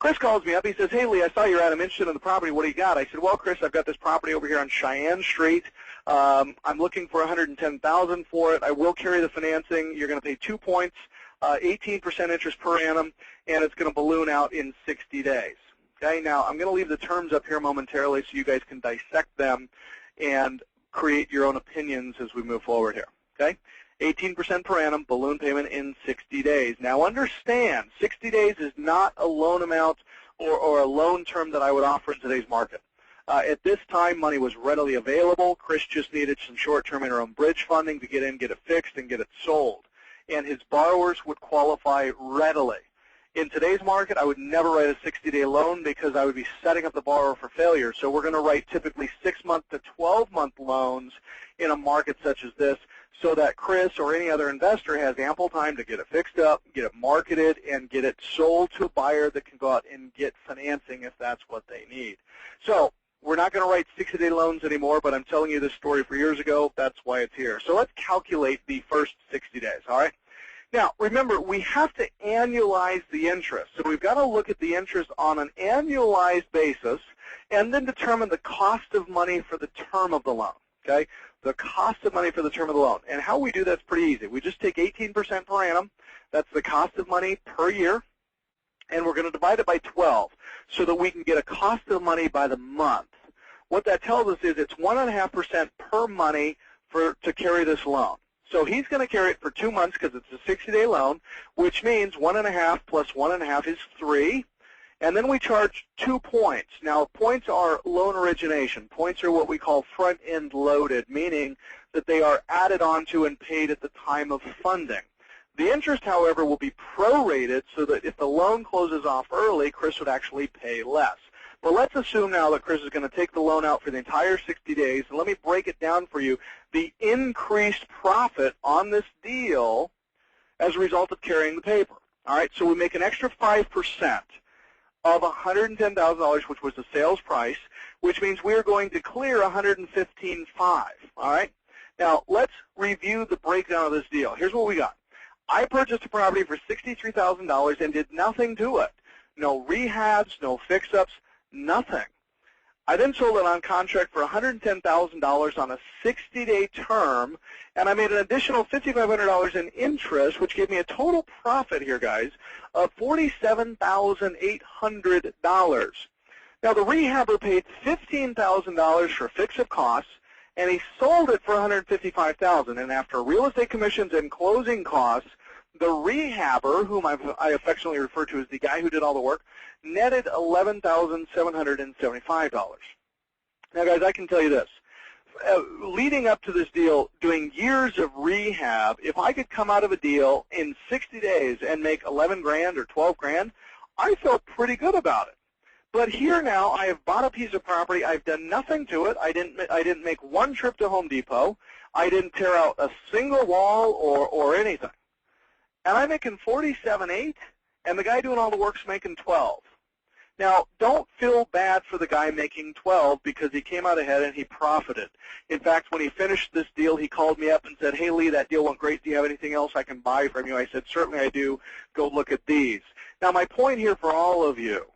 Chris calls me up. He says, hey, Lee, I saw your ad. I'm interested in the property. What do you got? I said, well, Chris, I've got this property over here on Cheyenne Street. I'm looking for $110,000 for it. I will carry the financing. You're going to pay 2 points. 18% interest per annum, and it's going to balloon out in 60 days. Okay, now I'm going to leave the terms up here momentarily so you guys can dissect them and create your own opinions as we move forward here. Okay, 18% per annum, balloon payment in 60 days. Now understand, 60 days is not a loan amount or a loan term that I would offer in today's market. At this time, money was readily available. Chris just needed some short-term interim bridge funding to get in, get it fixed, and get it sold. And his borrowers would qualify readily. In today's market, I would never write a 60-day loan because I would be setting up the borrower for failure. So we're going to write typically 6-month to 12-month loans in a market such as this so that Chris or any other investor has ample time to get it fixed up, get it marketed, and get it sold to a buyer that can go out and get financing if that's what they need. So we're not going to write 60-day loans anymore, but I'm telling you this story for years ago. That's why it's here. So let's calculate the first 60 days, all right? Now, remember, we have to annualize the interest. So we've got to look at the interest on an annualized basis and then determine the cost of money for the term of the loan, okay? the cost of money for the term of the loan. And how we do that's pretty easy. We just take 18% per annum. That's the cost of money per year. And we're going to divide it by 12 so that we can get a cost of money by the month. What that tells us is it's 1.5% per money to carry this loan. So he's going to carry it for 2 months because it's a 60-day loan, which means 1.5 plus 1.5 is 3. And then we charge 2 points. Now, points are loan origination. Points are what we call front-end loaded, meaning that they are added onto and paid at the time of funding. The interest, however, will be prorated so that if the loan closes off early, Chris would actually pay less. But let's assume now that Chris is going to take the loan out for the entire 60 days. And let me break it down for you. The increased profit on this deal as a result of carrying the paper. All right, so we make an extra 5% of $110,000, which was the sales price, which means we're going to clear $115,500. All right? Now, let's review the breakdown of this deal. Here's what we got. I purchased a property for $63,000 and did nothing to it. No rehabs, no fix-ups, nothing. I then sold it on contract for $110,000 on a 60-day term, and I made an additional $5,500 in interest, which gave me a total profit here, guys, of $47,800. Now, the rehabber paid $15,000 for fix-up costs, and he sold it for $155,000. And after real estate commissions and closing costs, the rehabber, whom I affectionately refer to as the guy who did all the work, netted $11,775. Now, guys, I can tell you this. Leading up to this deal, doing years of rehab, if I could come out of a deal in 60 days and make 11 grand or 12 grand, I felt pretty good about it. But here now, I have bought a piece of property. I've done nothing to it. I didn't make one trip to Home Depot. I didn't tear out a single wall or anything. And I'm making $47,800, and the guy doing all the work's making $12,000. Now, don't feel bad for the guy making $12,000 because he came out ahead and he profited. In fact, when he finished this deal, he called me up and said, "Hey, Lee, that deal went great. Do you have anything else I can buy from you?" I said, "Certainly I do. Go look at these." Now, my point here for all of you,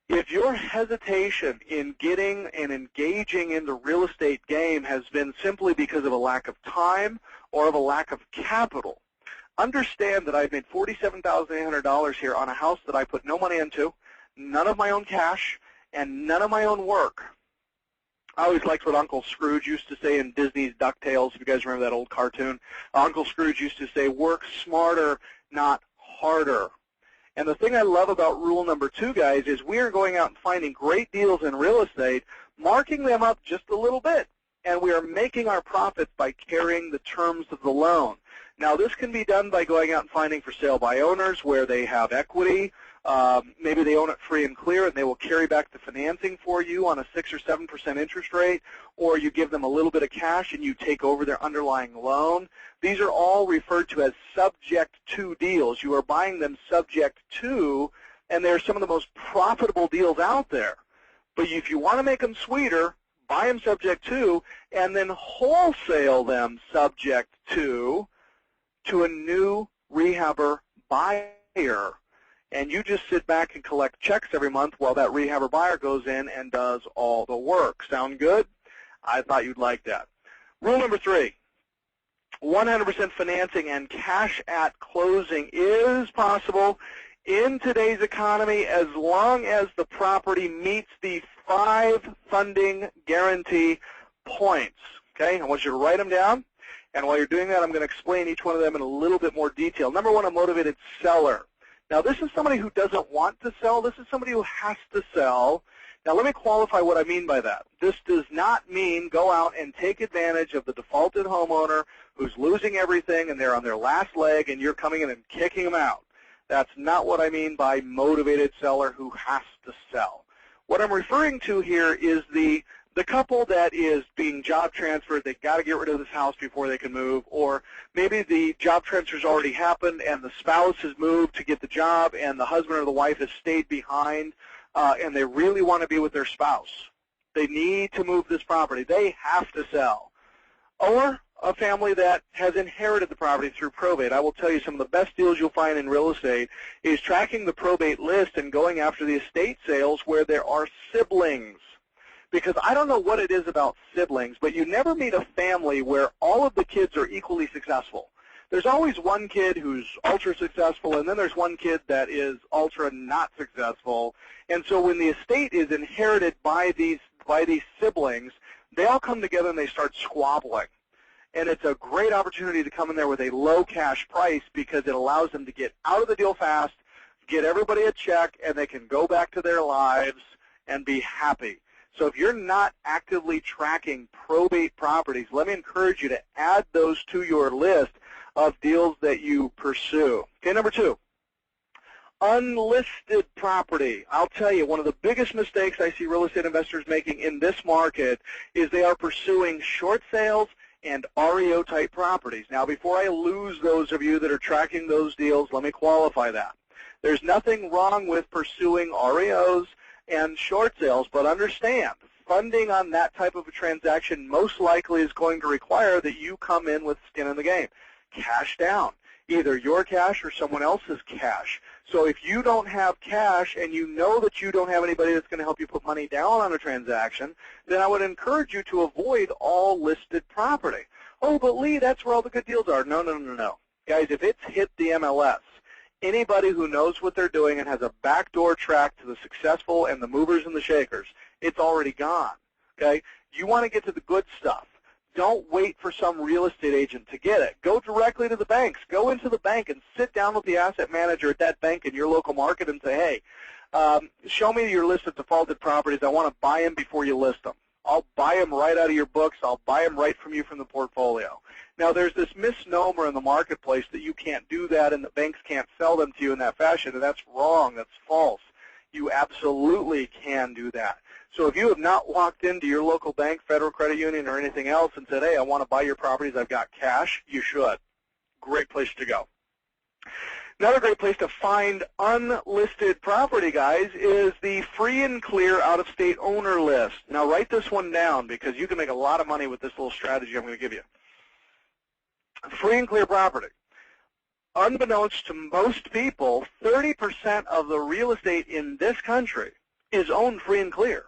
if your hesitation in getting and engaging in the real estate game has been simply because of a lack of time or of a lack of capital, understand that I've made $47,800 here on a house that I put no money into, none of my own cash, and none of my own work. I always liked what Uncle Scrooge used to say in Disney's DuckTales, if you guys remember that old cartoon. Uncle Scrooge used to say, "Work smarter, not harder." And the thing I love about rule number 2, guys, is we are going out and finding great deals in real estate, marking them up just a little bit, and we are making our profits by carrying the terms of the loan. Now, this can be done by going out and finding for sale by owners where they have equity. Maybe they own it free and clear, and they will carry back the financing for you on a 6 or 7% interest rate, or you give them a little bit of cash and you take over their underlying loan. These are all referred to as subject to deals. You are buying them subject to, and they're some of the most profitable deals out there. But if you want to make them sweeter, buy them subject to, and then wholesale them subject to a new rehabber buyer. And you just sit back and collect checks every month while that rehabber buyer goes in and does all the work. Sound good? I thought you'd like that. Rule number 3, 100% financing and cash at closing is possible in today's economy as long as the property meets the 5 funding guarantee points. Okay, I want you to write them down. And while you're doing that, I'm going to explain each one of them in a little bit more detail. Number 1, a motivated seller. Now, this is somebody who doesn't want to sell. This is somebody who has to sell. Now, let me qualify what I mean by that. This does not mean go out and take advantage of the defaulted homeowner who's losing everything and they're on their last leg and you're coming in and kicking them out. That's not what I mean by motivated seller who has to sell. What I'm referring to here is the couple that is being job transferred. They've got to get rid of this house before they can move, or maybe the job transfer's already happened and the spouse has moved to get the job and the husband or the wife has stayed behind and they really want to be with their spouse. They need to move this property. They have to sell. Or a family that has inherited the property through probate. I will tell you some of the best deals you'll find in real estate is tracking the probate list and going after the estate sales where there are siblings. because I don't know what it is about siblings, but you never meet a family where all of the kids are equally successful. There's always one kid who's ultra successful, and then there's one kid that is ultra not successful. And so when the estate is inherited by these siblings, they all come together and they start squabbling. And it's a great opportunity to come in there with a low cash price because it allows them to get out of the deal fast, get everybody a check, and they can go back to their lives and be happy. So if you're not actively tracking probate properties, let me encourage you to add those to your list of deals that you pursue. Okay, number 2, unlisted property. I'll tell you, one of the biggest mistakes I see real estate investors making in this market is they are pursuing short sales and REO-type properties. Now, before I lose those of you that are tracking those deals, let me qualify that. There's nothing wrong with pursuing REOs and short sales, but understand, funding on that type of a transaction most likely is going to require that you come in with skin in the game. Cash down, either your cash or someone else's cash. So if you don't have cash and you know that you don't have anybody that's going to help you put money down on a transaction, then I would encourage you to avoid all listed property. Oh, but Lee, that's where all the good deals are. No, no, no, no. Guys, if it's hit the MLS, anybody who knows what they're doing and has a backdoor track to the successful and the movers and the shakers, it's already gone. Okay? You want to get to the good stuff. Don't wait for some real estate agent to get it. Go directly to the banks. Go into the bank and sit down with the asset manager at that bank in your local market and say, hey, show me your list of defaulted properties. I want to buy them before you list them. I'll buy them right out of your books. I'll buy them right from you from the portfolio. Now, there's this misnomer in the marketplace that you can't do that and the banks can't sell them to you in that fashion, and that's wrong. That's false. You absolutely can do that. So if you have not walked into your local bank, Federal Credit Union, or anything else and said, hey, I want to buy your properties, I've got cash, you should. Great place to go. Another great place to find unlisted property, guys, is the free and clear out-of-state owner list. Now, write this one down because you can make a lot of money with this little strategy I'm going to give you. Free and clear property. Unbeknownst to most people, 30% of the real estate in this country is owned free and clear.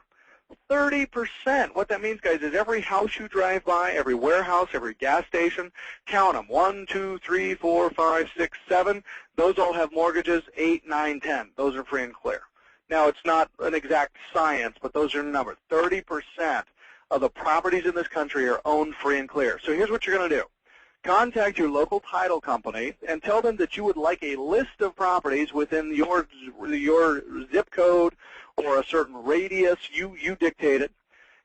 30%. What that means, guys, is every house you drive by, every warehouse, every gas station, count them. 1, 2, 3, 4, 5, 6, 7. Those all have mortgages. 8, 9, 10. Those are free and clear. Now, it's not an exact science, but those are numbers. 30% of the properties in this country are owned free and clear. So here's what you're going to do. Contact your local title company and tell them that you would like a list of properties within your zip code or a certain radius. You dictate it.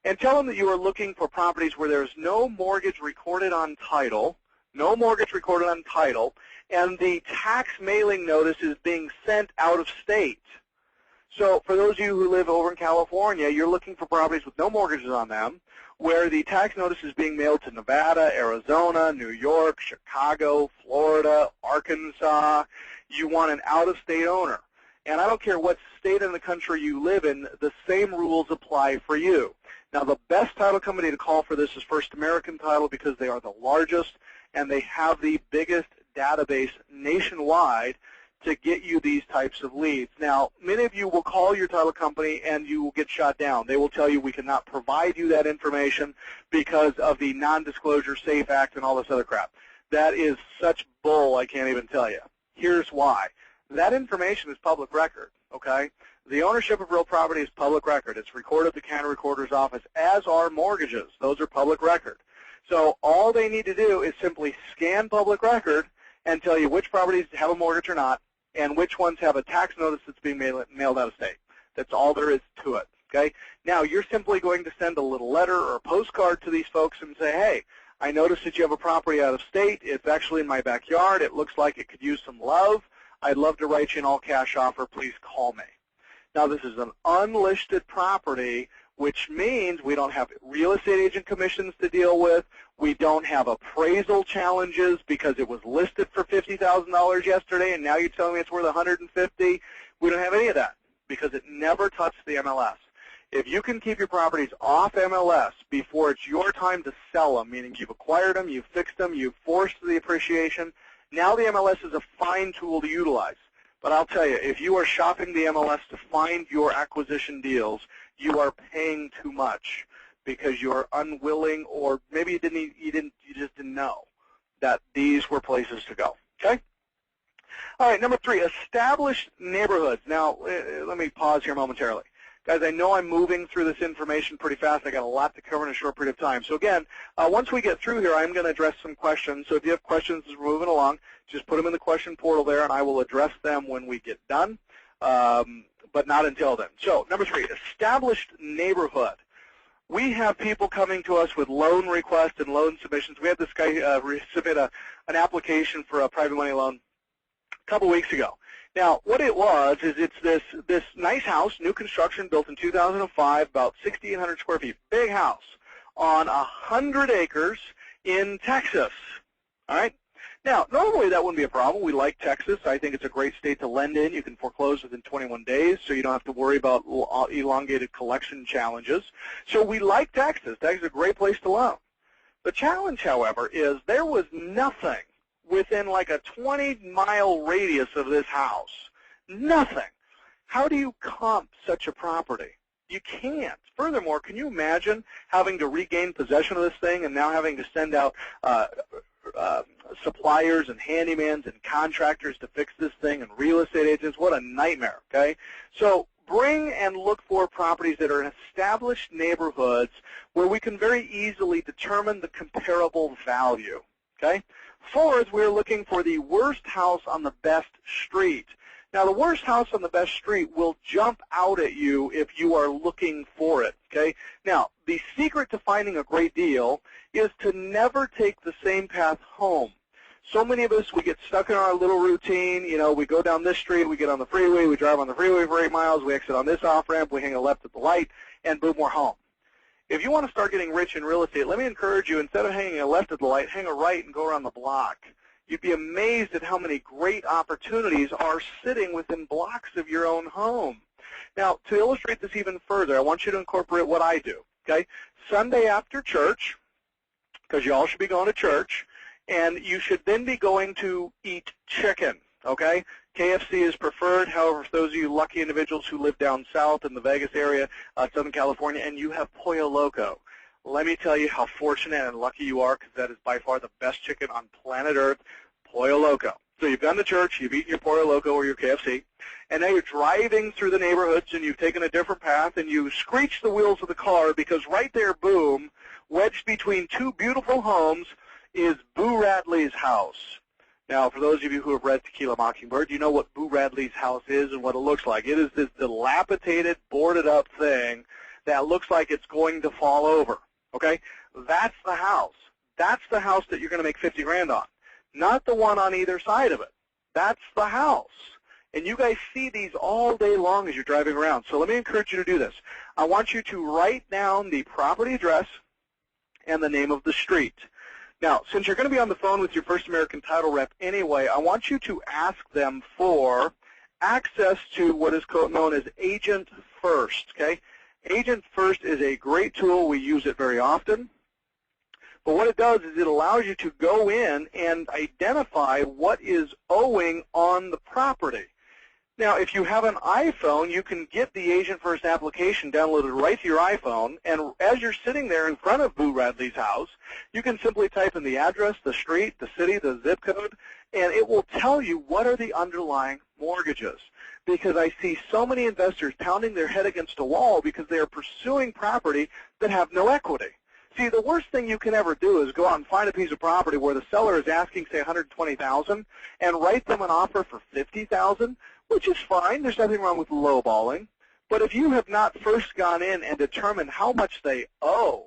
And tell them that you are looking for properties where there's no mortgage recorded on title, and the tax mailing notice is being sent out of state. So for those of you who live over in California, you're looking for properties with no mortgages on them, where the tax notice is being mailed to Nevada, Arizona, New York, Chicago, Florida, Arkansas. You want an out-of-state owner. And I don't care what state in the country you live in, the same rules apply for you. Now, the best title company to call for this is First American Title because they are the largest and they have the biggest database nationwide to get you these types of leads. Now, many of you will call your title company and you will get shot down. They will tell you we cannot provide you that information because of the Non-Disclosure SAFE Act and all this other crap. That is such bull, I can't even tell you. Here's why. That information is public record, okay? The ownership of real property is public record. It's recorded at the county recorder's office, as are mortgages. Those are public record. So all they need to do is simply scan public record and tell you which properties have a mortgage or not, and which ones have a tax notice that's being mailed out of state. That's all there is to it, okay? Now, you're simply going to send a little letter or a postcard to these folks and say, hey, I noticed that you have a property out of state. It's actually in my backyard. It looks like it could use some love. I'd love to write you an all-cash offer. Please call me. Now, this is an unlisted property, which means we don't have real estate agent commissions to deal with. We don't have appraisal challenges because it was listed for $50,000 yesterday, and now you're telling me it's worth $150,000. We don't have any of that because it never touched the MLS. If you can keep your properties off MLS before it's your time to sell them, meaning you've acquired them, you've fixed them, you've forced the appreciation, now the MLS is a fine tool to utilize. But I'll tell you, if you are shopping the MLS to find your acquisition deals, you are paying too much because you are unwilling, or maybe you just didn't know that these were places to go. Okay? All right, number 3, established neighborhoods. Now, let me pause here momentarily. Guys, I know I'm moving through this information pretty fast. I got a lot to cover in a short period of time. So again, once we get through here, I'm going to address some questions. So if you have questions as we're moving along, just put them in the question portal there, and I will address them when we get done, but not until then. So number 3, established neighborhood. We have people coming to us with loan requests and loan submissions. We had this guy submit an application for a private money loan a couple weeks ago. Now, what it was is it's this nice house, new construction, built in 2005, about 6,800 square feet, big house on 100 acres in Texas. All right? Now, normally that wouldn't be a problem. We like Texas. I think it's a great state to lend in. You can foreclose within 21 days, so you don't have to worry about elongated collection challenges. So we like Texas. Texas is a great place to loan. The challenge, however, is there was nothing within like a 20-mile radius of this house. Nothing. How do you comp such a property? You can't. Furthermore, can you imagine having to regain possession of this thing and now having to send out suppliers and handymans and contractors to fix this thing and real estate agents? What a nightmare, okay? So bring and look for properties that are in established neighborhoods where we can very easily determine the comparable value, okay? 4th, we're looking for the worst house on the best street. Now, the worst house on the best street will jump out at you if you are looking for it, okay? Now, the secret to finding a great deal is to never take the same path home. So many of us, we get stuck in our little routine. You know, we go down this street, we get on the freeway, we drive on the freeway for 8 miles, we exit on this off-ramp, we hang a left at the light, and boom, we're home. If you want to start getting rich in real estate, let me encourage you, instead of hanging a left at the light, hang a right and go around the block. You'd be amazed at how many great opportunities are sitting within blocks of your own home. Now, to illustrate this even further, I want you to incorporate what I do, okay? Sunday after church, because you all should be going to church, and you should then be going to eat chicken, okay? KFC is preferred. However, for those of you lucky individuals who live down south in the Vegas area, Southern California, and you have Pollo Loco, let me tell you how fortunate and lucky you are, because that is by far the best chicken on planet Earth, Pollo Loco. So you've gone to church, you've eaten your Pollo Loco or your KFC, and now you're driving through the neighborhoods and you've taken a different path and you screech the wheels of the car because right there, boom, wedged between 2 beautiful homes is Boo Radley's house. Now, for those of you who have read To Kill a Mockingbird, you know what Boo Radley's house is and what it looks like. It is this dilapidated, boarded-up thing that looks like it's going to fall over, okay? That's the house. That's the house that you're going to make 50 grand on, not the one on either side of it. That's the house. And you guys see these all day long as you're driving around. So let me encourage you to do this. I want you to write down the property address and the name of the street. Now, since you're going to be on the phone with your First American Title rep anyway, I want you to ask them for access to what is known as Agent First, okay? Agent First is a great tool. We use it very often. But what it does is it allows you to go in and identify what is owing on the property. Now, if you have an iPhone, you can get the Agent First application downloaded right to your iPhone, and as you're sitting there in front of Boo Radley's house, you can simply type in the address, the street, the city, the zip code, and it will tell you what are the underlying mortgages. Because I see so many investors pounding their head against a wall because they are pursuing property that have no equity. See, the worst thing you can ever do is go out and find a piece of property where the seller is asking, say, $120,000, and write them an offer for $50,000. Which is fine. There's nothing wrong with lowballing. But if you have not first gone in and determined how much they owe,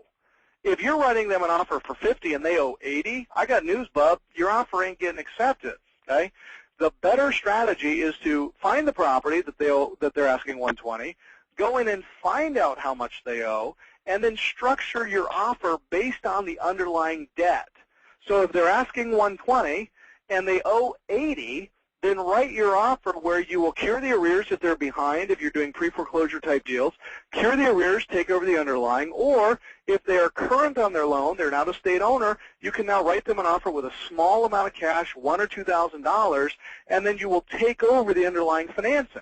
if you're writing them an offer for $50 and they owe $80, I got news, bub. Your offer ain't getting accepted. Okay? The better strategy is to find the property that they owe, that they're asking $120, go in and find out how much they owe, and then structure your offer based on the underlying debt. So if they're asking $120 and they owe $80, then write your offer where you will cure the arrears if they're behind, if you're doing pre-foreclosure type deals, cure the arrears, take over the underlying, or if they are current on their loan, they're an out-of-state owner, you can now write them an offer with a small amount of cash, $1,000 or $2,000, and then you will take over the underlying financing.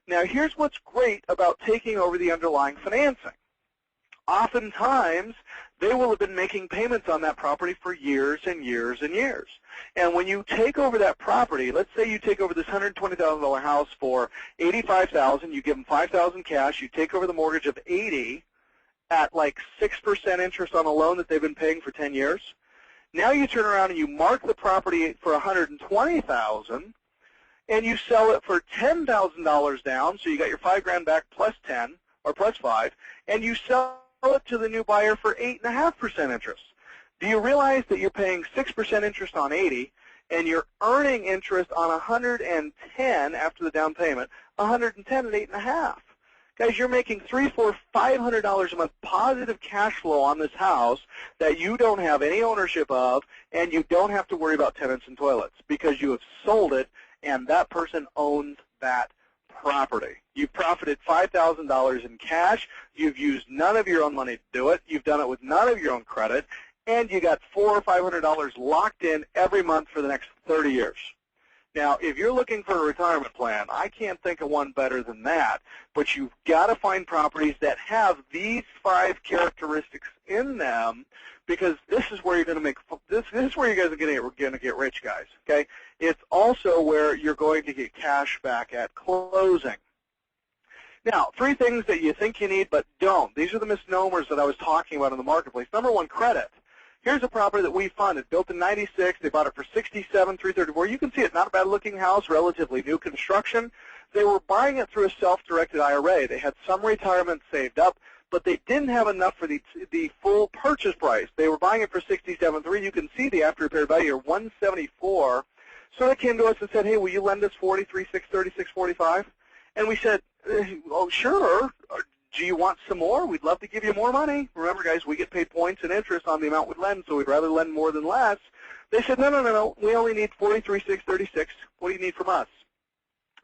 Now, here's what's great about taking over the underlying financing. Oftentimes, they will have been making payments on that property for years and years and years. And when you take over that property, let's say you take over this $120,000 house for $85,000, you give them $5,000 cash, you take over the mortgage of $80,000 at like 6% interest on a loan that they've been paying for 10 years. Now you turn around and you mark the property for $120,000 and you sell it for $10,000 down, so you got your $5,000 back plus 10 or plus 5, and you sell it to the new buyer for 8.5% interest. Do you realize that you're paying 6% interest on 80 and you're earning interest on 110 after the down payment, 110 at 8.5? Guys, you're making $300, $400, $500 a month positive cash flow on this house that you don't have any ownership of, and you don't have to worry about tenants and toilets because you have sold it and that person owns that property. You've profited $5,000 in cash. You've used none of your own money to do it. You've done it with none of your own credit, and you got $400 or $500 locked in every month for the next 30 years. Now, if you're looking for a retirement plan, I can't think of one better than that, but you've got to find properties that have these 5 characteristics in them, because this is where you're going to make this is where you guys are going to get rich, guys. Okay, it's also where you're going to get cash back at closing. Now, 3 things that you think you need but don't. These are the misnomers that I was talking about in the marketplace. Number 1, credit. Here's a property that we funded, built in '96. They bought it for $67,334. You can see it, not a bad-looking house, relatively new construction. They were buying it through a self-directed IRA. They had some retirement saved up, but they didn't have enough for the full purchase price. They were buying it for $67,334. You can see the after-repair value of $174. So they came to us and said, hey, will you lend us $43,636.45? And we said, oh, sure. Do you want some more? We'd love to give you more money. Remember, guys, we get paid points and interest on the amount we lend, so we'd rather lend more than less. They said, no. We only need $43,636. What do you need from us?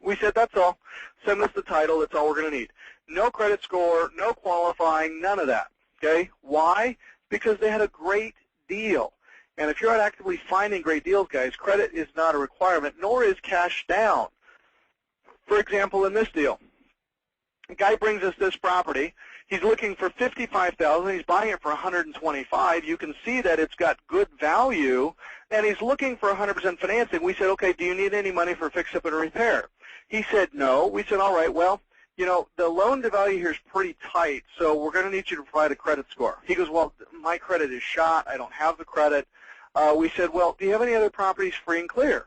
We said, that's all. Send us the title. That's all we're going to need. No credit score, no qualifying, none of that. Okay? Why? Because they had a great deal. And if you're not actively finding great deals, guys, credit is not a requirement, nor is cash down. For example, in this deal, a guy brings us this property. He's looking for $55,000. He's buying it for $125,000. You can see that it's got good value, and he's looking for 100% financing. We said, okay, do you need any money for fix-up and repair? He said no. We said, all right, well, you know, the loan-to-value here is pretty tight, so we're going to need you to provide a credit score. He goes, well, my credit is shot. I don't have the credit. We said, well, do you have any other properties free and clear?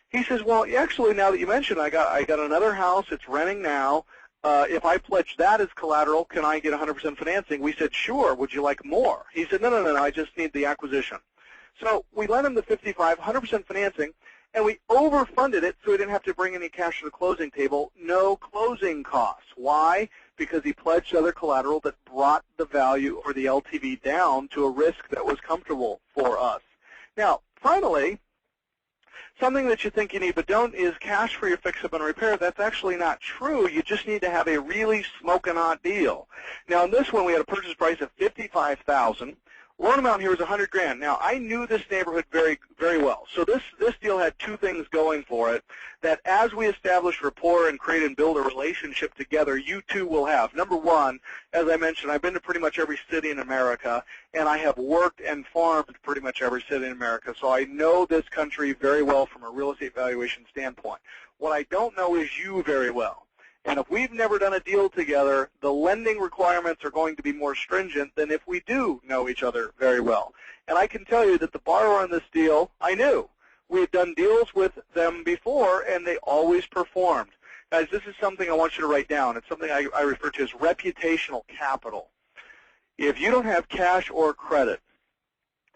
He says, well, actually, now that you mentioned, I got another house. It's renting now. If I pledge that as collateral, can I get 100% financing? We said, sure. Would you like more? He said, no, I just need the acquisition. So we lent him the $55,000, 100% financing, and we overfunded it so he didn't have to bring any cash to the closing table. No closing costs. Why? Because he pledged other collateral that brought the value or the LTV down to a risk that was comfortable for us. Now, finally, something that you think you need but don't is cash for your fix-up and repair. That's actually not true. You just need to have a really smoking hot deal. Now, in this one, we had a purchase price of $55,000. Loan amount here was $100,000. Now, I knew this neighborhood very, very well. So this deal had 2 things going for it that as we establish rapport and create and build a relationship together, you too will have. Number 1, as I mentioned, I've been to pretty much every city in America, and I have worked and farmed pretty much every city in America. So I know this country very well from a real estate valuation standpoint. What I don't know is you very well. And if we've never done a deal together, the lending requirements are going to be more stringent than if we do know each other very well. And I can tell you that the borrower on this deal, I knew. We had done deals with them before, and they always performed. Guys, this is something I want you to write down. It's something I refer to as reputational capital. If you don't have cash or credit,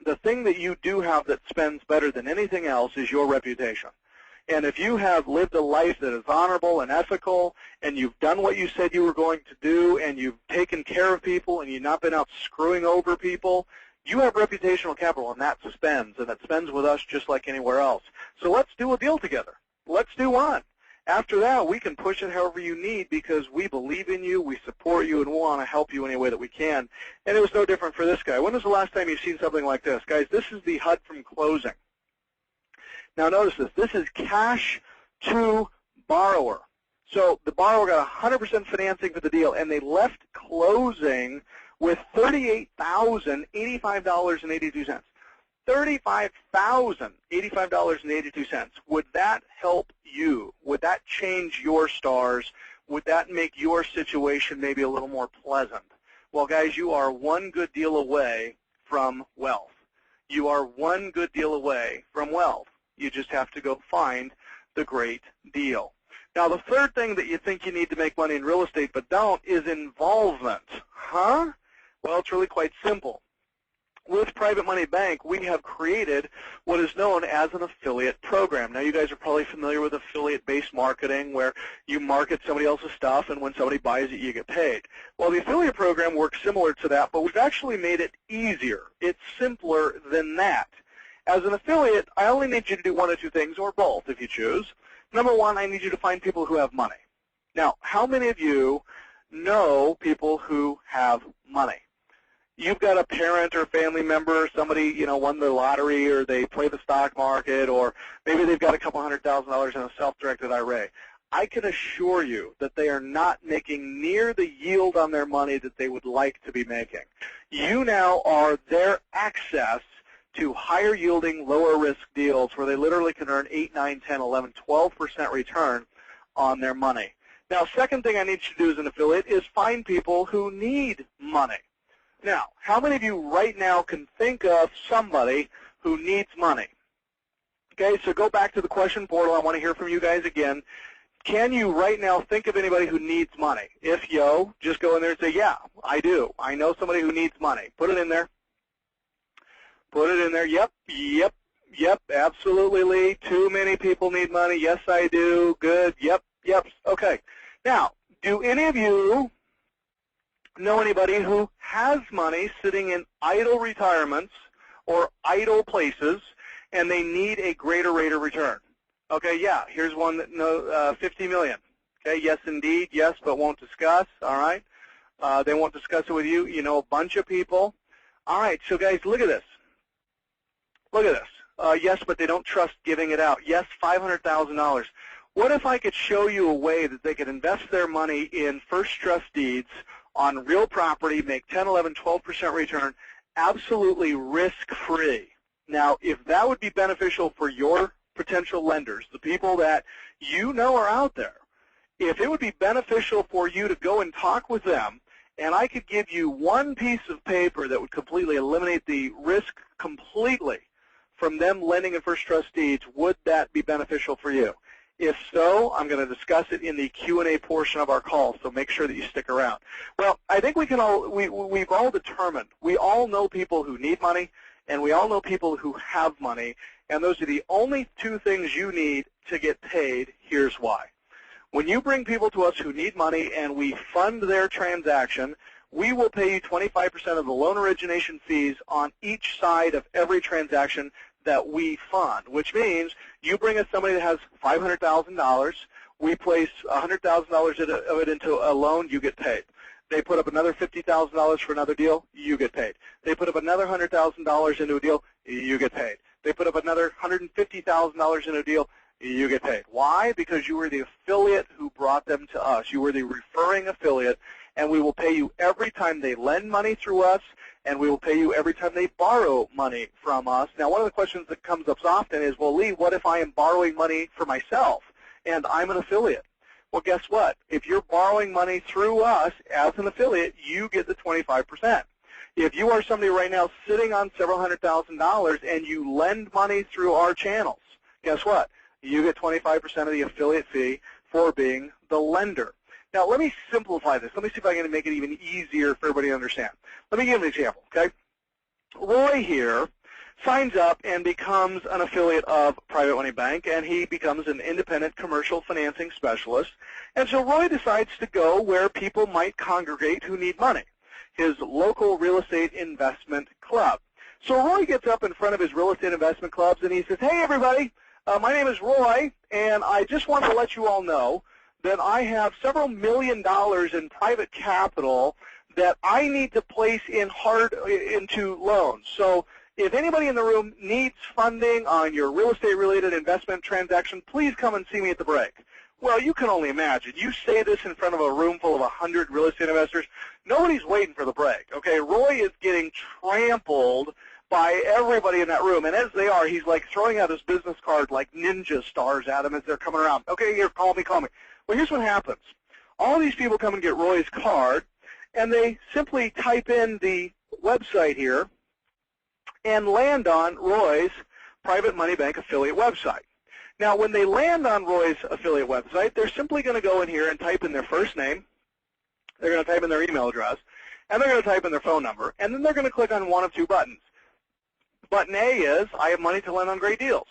the thing that you do have that spends better than anything else is your reputation. And if you have lived a life that is honorable and ethical, and you've done what you said you were going to do, and you've taken care of people, and you've not been out screwing over people, you have reputational capital, and that spends with us just like anywhere else. So let's do a deal together. let's do one. After that, we can push it however you need because we believe in you, we support you, and we want to help you any way that we can. And it was no different for this guy. When was the last time you've seen something like this? Guys, this is the HUD from closing. Now notice this. This is cash to borrower. So the borrower got 100% financing for the deal, and they left closing with $38,085.82. $35,085.82. Would that help you? Would that change your stars? Would that make your situation maybe a little more pleasant? Well, guys, you are one good deal away from wealth. You are one good deal away from wealth. You just have to go find the great deal. Now, the third thing that you think you need to make money in real estate but don't is involvement. Huh? Well, it's really quite simple. With Private Money Bank, we have created what is known as an affiliate program. Now, you guys are probably familiar with affiliate-based marketing where you market somebody else's stuff, and when somebody buys it, you get paid. Well, the affiliate program works similar to that, but we've actually made it easier. It's simpler than that. As an affiliate, I only need you to do one of two things, or both if you choose. Number one, I need you to find people who have money. Now, how many of you know people who have money? You've got a parent or family member, somebody, won the lottery, or they play the stock market, or maybe they've got a couple $100,000 in a self-directed IRA. I can assure you that they are not making near the yield on their money that they would like to be making. You now are their access to higher yielding, lower risk deals where they literally can earn 8, 9, 10, 11, 12% return on their money. Now, second thing I need you to do as an affiliate is find people who need money. Now, how many of you right now can think of somebody who needs money? Okay, so go back to the question portal. I want to hear from you guys again. Can you right now think of anybody who needs money? If yo, just go in there and say, yeah, I do. I know somebody who needs money. Put it in there. Put it in there. Yep, absolutely, Lee. Too many people need money. Yes, I do. Good. Yep. Okay. Now, do any of you know anybody who has money sitting in idle retirements or idle places, and they need a greater rate of return? Okay, yeah, here's one that knows $50 million. Okay, yes, indeed, yes, but won't discuss. All right, they won't discuss it with you. You know a bunch of people. All right, so guys, look at this. Look at this. Yes, but they don't trust giving it out. Yes, $500,000. What if I could show you a way that they could invest their money in first trust deeds on real property, make 10, 11, 12% return, absolutely risk-free? Now, if that would be beneficial for your potential lenders, the people that you know are out there, if it would be beneficial for you to go and talk with them, and I could give you one piece of paper that would completely eliminate the risk completely from them lending in first trust deeds, would that be beneficial for you? If so, I'm going to discuss it in the Q&A portion of our call, so make sure that you stick around. Well, I think we've all determined, we all know people who need money, and we all know people who have money, and those are the only two things you need to get paid. Here's why. When you bring people to us who need money and we fund their transaction, we will pay you 25% of the loan origination fees on each side of every transaction that we fund, which means you bring us somebody that has $500,000, we place $100,000 of it into a loan, you get paid. They put up another $50,000 for another deal, you get paid. They put up another $100,000 into a deal, you get paid. They put up another $150,000 in a deal, you get paid. Why? Because you were the affiliate who brought them to us. You were the referring affiliate, and we will pay you every time they lend money through us, and we will pay you every time they borrow money from us. Now, one of the questions that comes up often is, well, Lee, what if I am borrowing money for myself and I'm an affiliate? Well, guess what? If you're borrowing money through us as an affiliate, you get the 25%. If you are somebody right now sitting on several $100,000 and you lend money through our channels, guess what? You get 25% of the affiliate fee for being the lender. Now, let me simplify this. Let me see if I can make it even easier for everybody to understand. Let me give an example, okay? Roy here signs up and becomes an affiliate of Private Money Bank, and he becomes an independent commercial financing specialist. And so Roy decides to go where people might congregate who need money, his local real estate investment club. So Roy gets up in front of his real estate investment clubs, and he says, hey, everybody, My name is Roy, and I just wanted to let you all know that I have several $1 million in private capital that I need to place into loans. So if anybody in the room needs funding on your real estate-related investment transaction, please come and see me at the break. Well, you can only imagine. You say this in front of a room full of 100 real estate investors. Nobody's waiting for the break, okay? Roy is getting trampled by everybody in that room, and as they are, he's like throwing out his business card like ninja stars at them as they're coming around. Okay, here, call me. Well, here's what happens. All these people come and get Roy's card, and they simply type in the website here and land on Roy's Private Money Bank affiliate website. Now, when they land on Roy's affiliate website, they're simply going to go in here and type in their first name, they're going to type in their email address, and they're going to type in their phone number, and then they're going to click on one of two buttons. Button A is, I have money to lend on great deals.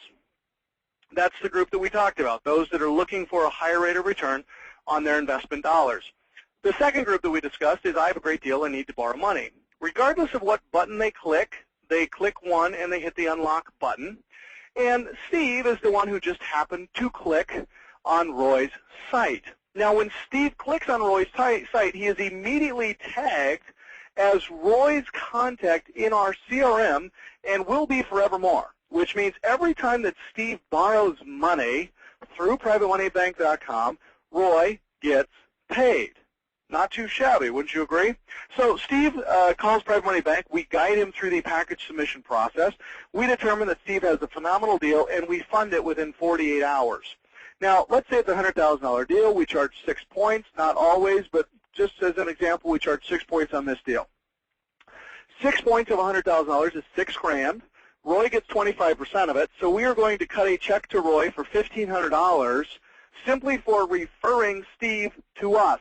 That's the group that we talked about, those that are looking for a higher rate of return on their investment dollars. The second group that we discussed is, I have a great deal and need to borrow money. Regardless of what button they click one and they hit the unlock button. And Steve is the one who just happened to click on Roy's site. Now, when Steve clicks on Roy's site, he is immediately tagged as Roy's contact in our CRM and will be forevermore, which means every time that Steve borrows money through PrivateMoneyBank.com, Roy gets paid. Not too shabby, wouldn't you agree? So Steve calls Private Money Bank. We guide him through the package submission process. We determine that Steve has a phenomenal deal, and we fund it within 48 hours. Now, let's say it's a $100,000 deal. We charge 6 points, not always, but just as an example, we charge 6 points on this deal. 6 points of $100,000 is $6,000. Roy gets 25% of it, so we are going to cut a check to Roy for $1,500 simply for referring Steve to us.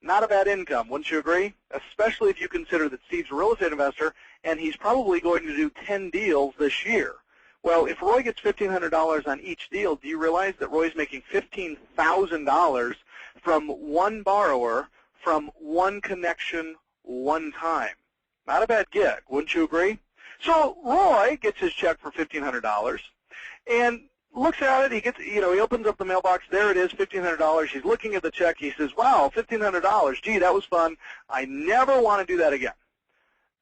Not a bad income, wouldn't you agree? Especially if you consider that Steve's a real estate investor and he's probably going to do 10 deals this year. Well, if Roy gets $1,500 on each deal, do you realize that Roy's making $15,000 from one borrower, from one connection, one time? Not a bad gig, wouldn't you agree? So Roy gets his check for $1,500 and looks at it. He opens up the mailbox. There it is, $1,500. He's looking at the check. He says, wow, $1,500. Gee, that was fun. I never want to do that again.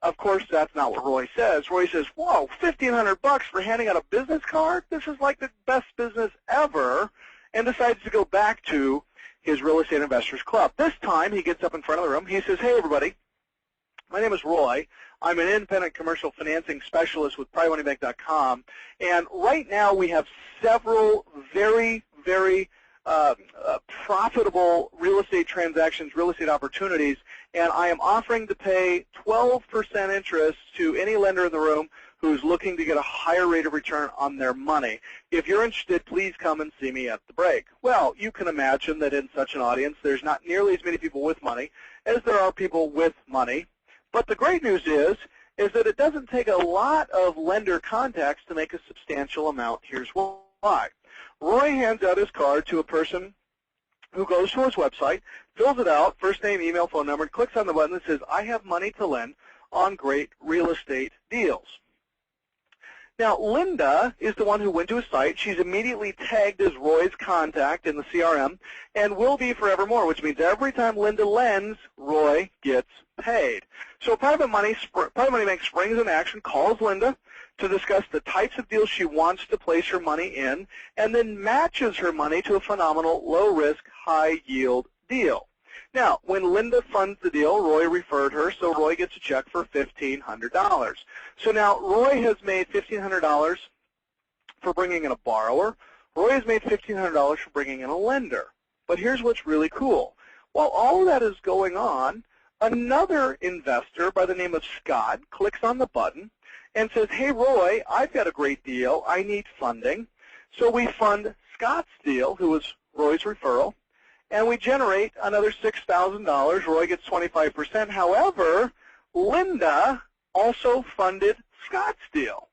Of course, that's not what Roy says. Roy says, whoa, $1,500 for handing out a business card? This is like the best business ever, and decides to go back to his Real Estate Investors Club. This time, he gets up in front of the room. He says, hey, everybody, my name is Roy. I'm an independent commercial financing specialist with PrivateMoneyBank.com, and right now we have several very, very profitable real estate transactions, real estate opportunities, and I am offering to pay 12% interest to any lender in the room who's looking to get a higher rate of return on their money. If you're interested, please come and see me at the break. Well, you can imagine that in such an audience, there's not nearly as many people with money as there are people with money. But the great news is that it doesn't take a lot of lender contacts to make a substantial amount. Here's why. Roy hands out his card to a person who goes to his website, fills it out, first name, email, phone number, and clicks on the button that says, I have money to lend on great real estate deals. Now, Linda is the one who went to his site. She's immediately tagged as Roy's contact in the CRM and will be forevermore, which means every time Linda lends, Roy gets paid. So Private Money Bank springs in action, calls Linda to discuss the types of deals she wants to place her money in, and then matches her money to a phenomenal low-risk, high-yield deal. Now, when Linda funds the deal, Roy referred her, so Roy gets a check for $1,500. So now Roy has made $1,500 for bringing in a borrower. Roy has made $1,500 for bringing in a lender. But here's what's really cool. While all of that is going on, another investor by the name of Scott clicks on the button and says, hey, Roy, I've got a great deal. I need funding. So we fund Scott's deal, who was Roy's referral, and we generate another $6,000. Roy gets 25%. However, Linda also funded Scott's deal.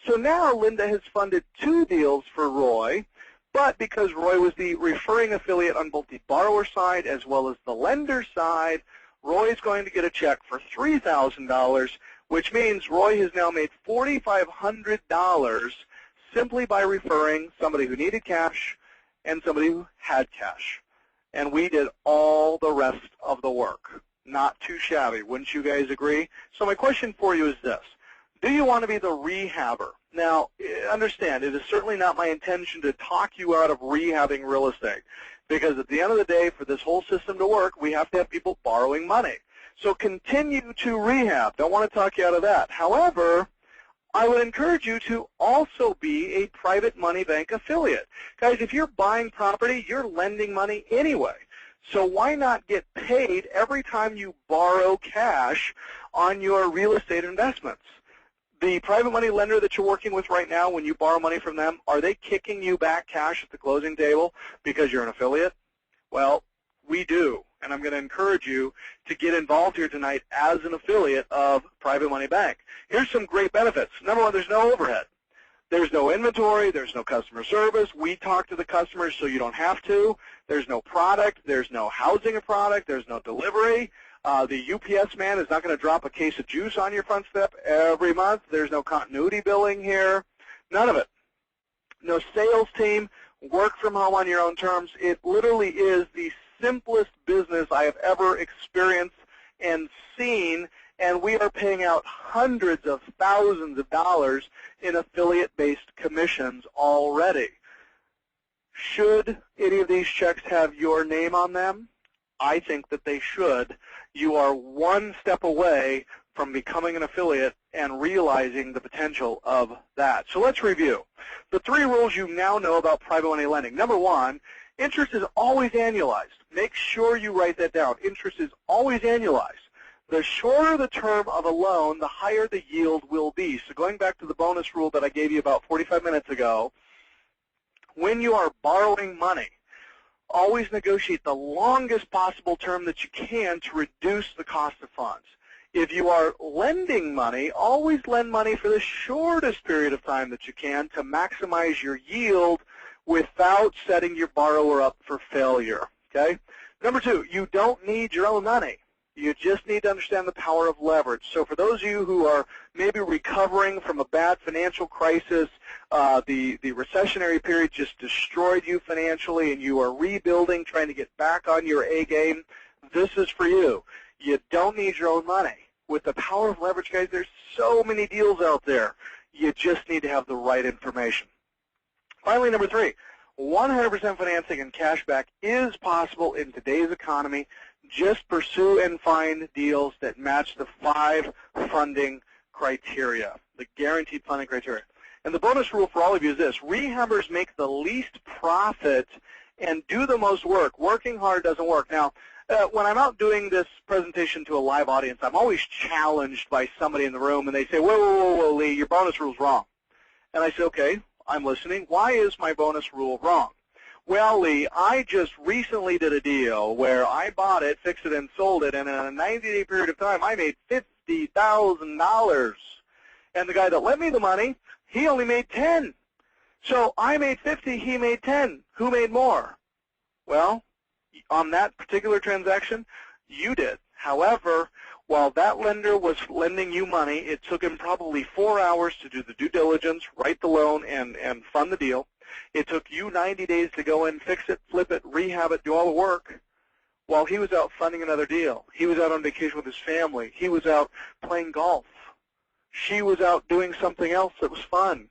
So now Linda has funded 2 deals for Roy, but because Roy was the referring affiliate on both the borrower side as well as the lender side, Roy is going to get a check for $3,000, which means Roy has now made $4,500 simply by referring somebody who needed cash and somebody who had cash. And we did all the rest of the work. Not too shabby, wouldn't you guys agree? So my question for you is this. Do you want to be the rehabber? Now, understand, it is certainly not my intention to talk you out of rehabbing real estate, because at the end of the day, for this whole system to work, we have to have people borrowing money. So continue to rehab. Don't want to talk you out of that. However, I would encourage you to also be a private money bank affiliate. Guys, if you're buying property, you're lending money anyway. So why not get paid every time you borrow cash on your real estate investments? The private money lender that you're working with right now, when you borrow money from them, are they kicking you back cash at the closing table because you're an affiliate? Well, we do, and I'm going to encourage you to get involved here tonight as an affiliate of Private Money Bank. Here's some great benefits. Number one, there's no overhead. There's no inventory. There's no customer service. We talk to the customers so you don't have to. There's no product. There's no housing a product. There's no delivery. The UPS man is not going to drop a case of juice on your front step every month. There's no continuity billing here. None of it. No sales team. Work from home on your own terms. It literally is the simplest business I have ever experienced and seen, and we are paying out hundreds of thousands of dollars in affiliate-based commissions already. Should any of these checks have your name on them? I think that they should. You are one step away from becoming an affiliate and realizing the potential of that. So let's review. The 3 rules you now know about private money lending. Number one, interest is always annualized. Make sure you write that down. Interest is always annualized. The shorter the term of a loan, the higher the yield will be. So going back to the bonus rule that I gave you about 45 minutes ago, when you are borrowing money, always negotiate the longest possible term that you can to reduce the cost of funds. If you are lending money, always lend money for the shortest period of time that you can to maximize your yield without setting your borrower up for failure. Okay? Number 2, you don't need your own money. You just need to understand the power of leverage. So for those of you who are maybe recovering from a bad financial crisis, the recessionary period just destroyed you financially, and you are rebuilding, trying to get back on your A game, this is for you. You don't need your own money. With the power of leverage, guys, there's so many deals out there. You just need to have the right information. Finally, number 3, 100% financing and cashback is possible in today's economy. Just pursue and find deals that match the 5 funding criteria, the guaranteed funding criteria. And the bonus rule for all of you is this: rehabbers make the least profit and do the most work. Working hard doesn't work. Now, when I'm out doing this presentation to a live audience, I'm always challenged by somebody in the room, and they say, whoa, Lee, your bonus rule's wrong. And I say, okay, I'm listening. Why is my bonus rule wrong? Well, Lee, I just recently did a deal where I bought it, fixed it, and sold it, and in a 90-day period of time, I made $50,000. And the guy that lent me the money, he only made 10. So I made 50, he made 10. Who made more? Well, on that particular transaction, you did. However, while that lender was lending you money, it took him probably 4 hours to do the due diligence, write the loan, and fund the deal. It took you 90 days to go in, fix it, flip it, rehab it, do all the work, while he was out funding another deal. He was out on vacation with his family. He was out playing golf. She was out doing something else that was fun.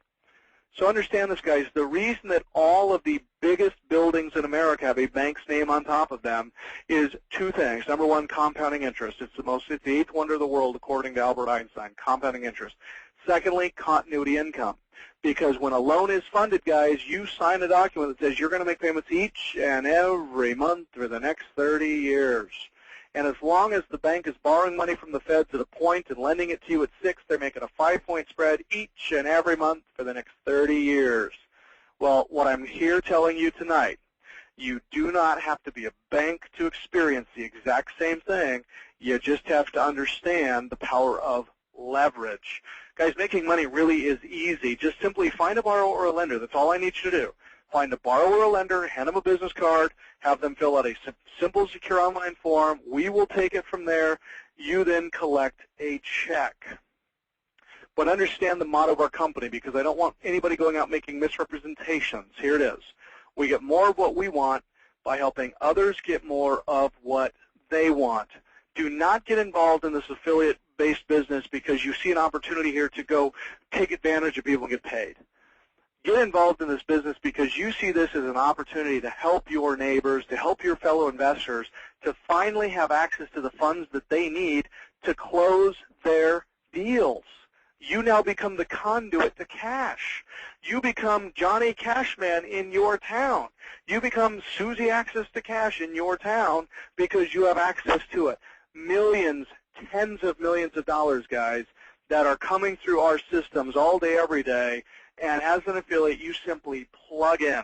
So understand this, guys. The reason that all of the biggest buildings in America have a bank's name on top of them is 2 things. Number 1, compounding interest. It's the 8th wonder of the world, according to Albert Einstein, compounding interest. Secondly, continuity income. Because when a loan is funded, guys, you sign a document that says you're going to make payments each and every month for the next 30 years. And as long as the bank is borrowing money from the Feds at a point and lending it to you at 6, they're making a 5-point spread each and every month for the next 30 years. Well, what I'm here telling you tonight, you do not have to be a bank to experience the exact same thing. You just have to understand the power of leverage. Guys, making money really is easy. Just simply find a borrower or a lender. That's all I need you to do. Find a borrower or a lender, hand them a business card, have them fill out a simple, secure online form. We will take it from there. You then collect a check. But understand the motto of our company, because I don't want anybody going out making misrepresentations. Here it is. We get more of what we want by helping others get more of what they want. Do not get involved in this affiliate-based business because you see an opportunity here to go take advantage of people and get paid. Get involved in this business because you see this as an opportunity to help your neighbors, to help your fellow investors, to finally have access to the funds that they need to close their deals. You now become the conduit to cash. You become Johnny Cashman in your town. You become Susie Access to Cash in your town because you have access to it. Millions, tens of millions of dollars, guys, that are coming through our systems all day, every day. And as an affiliate, you simply plug in.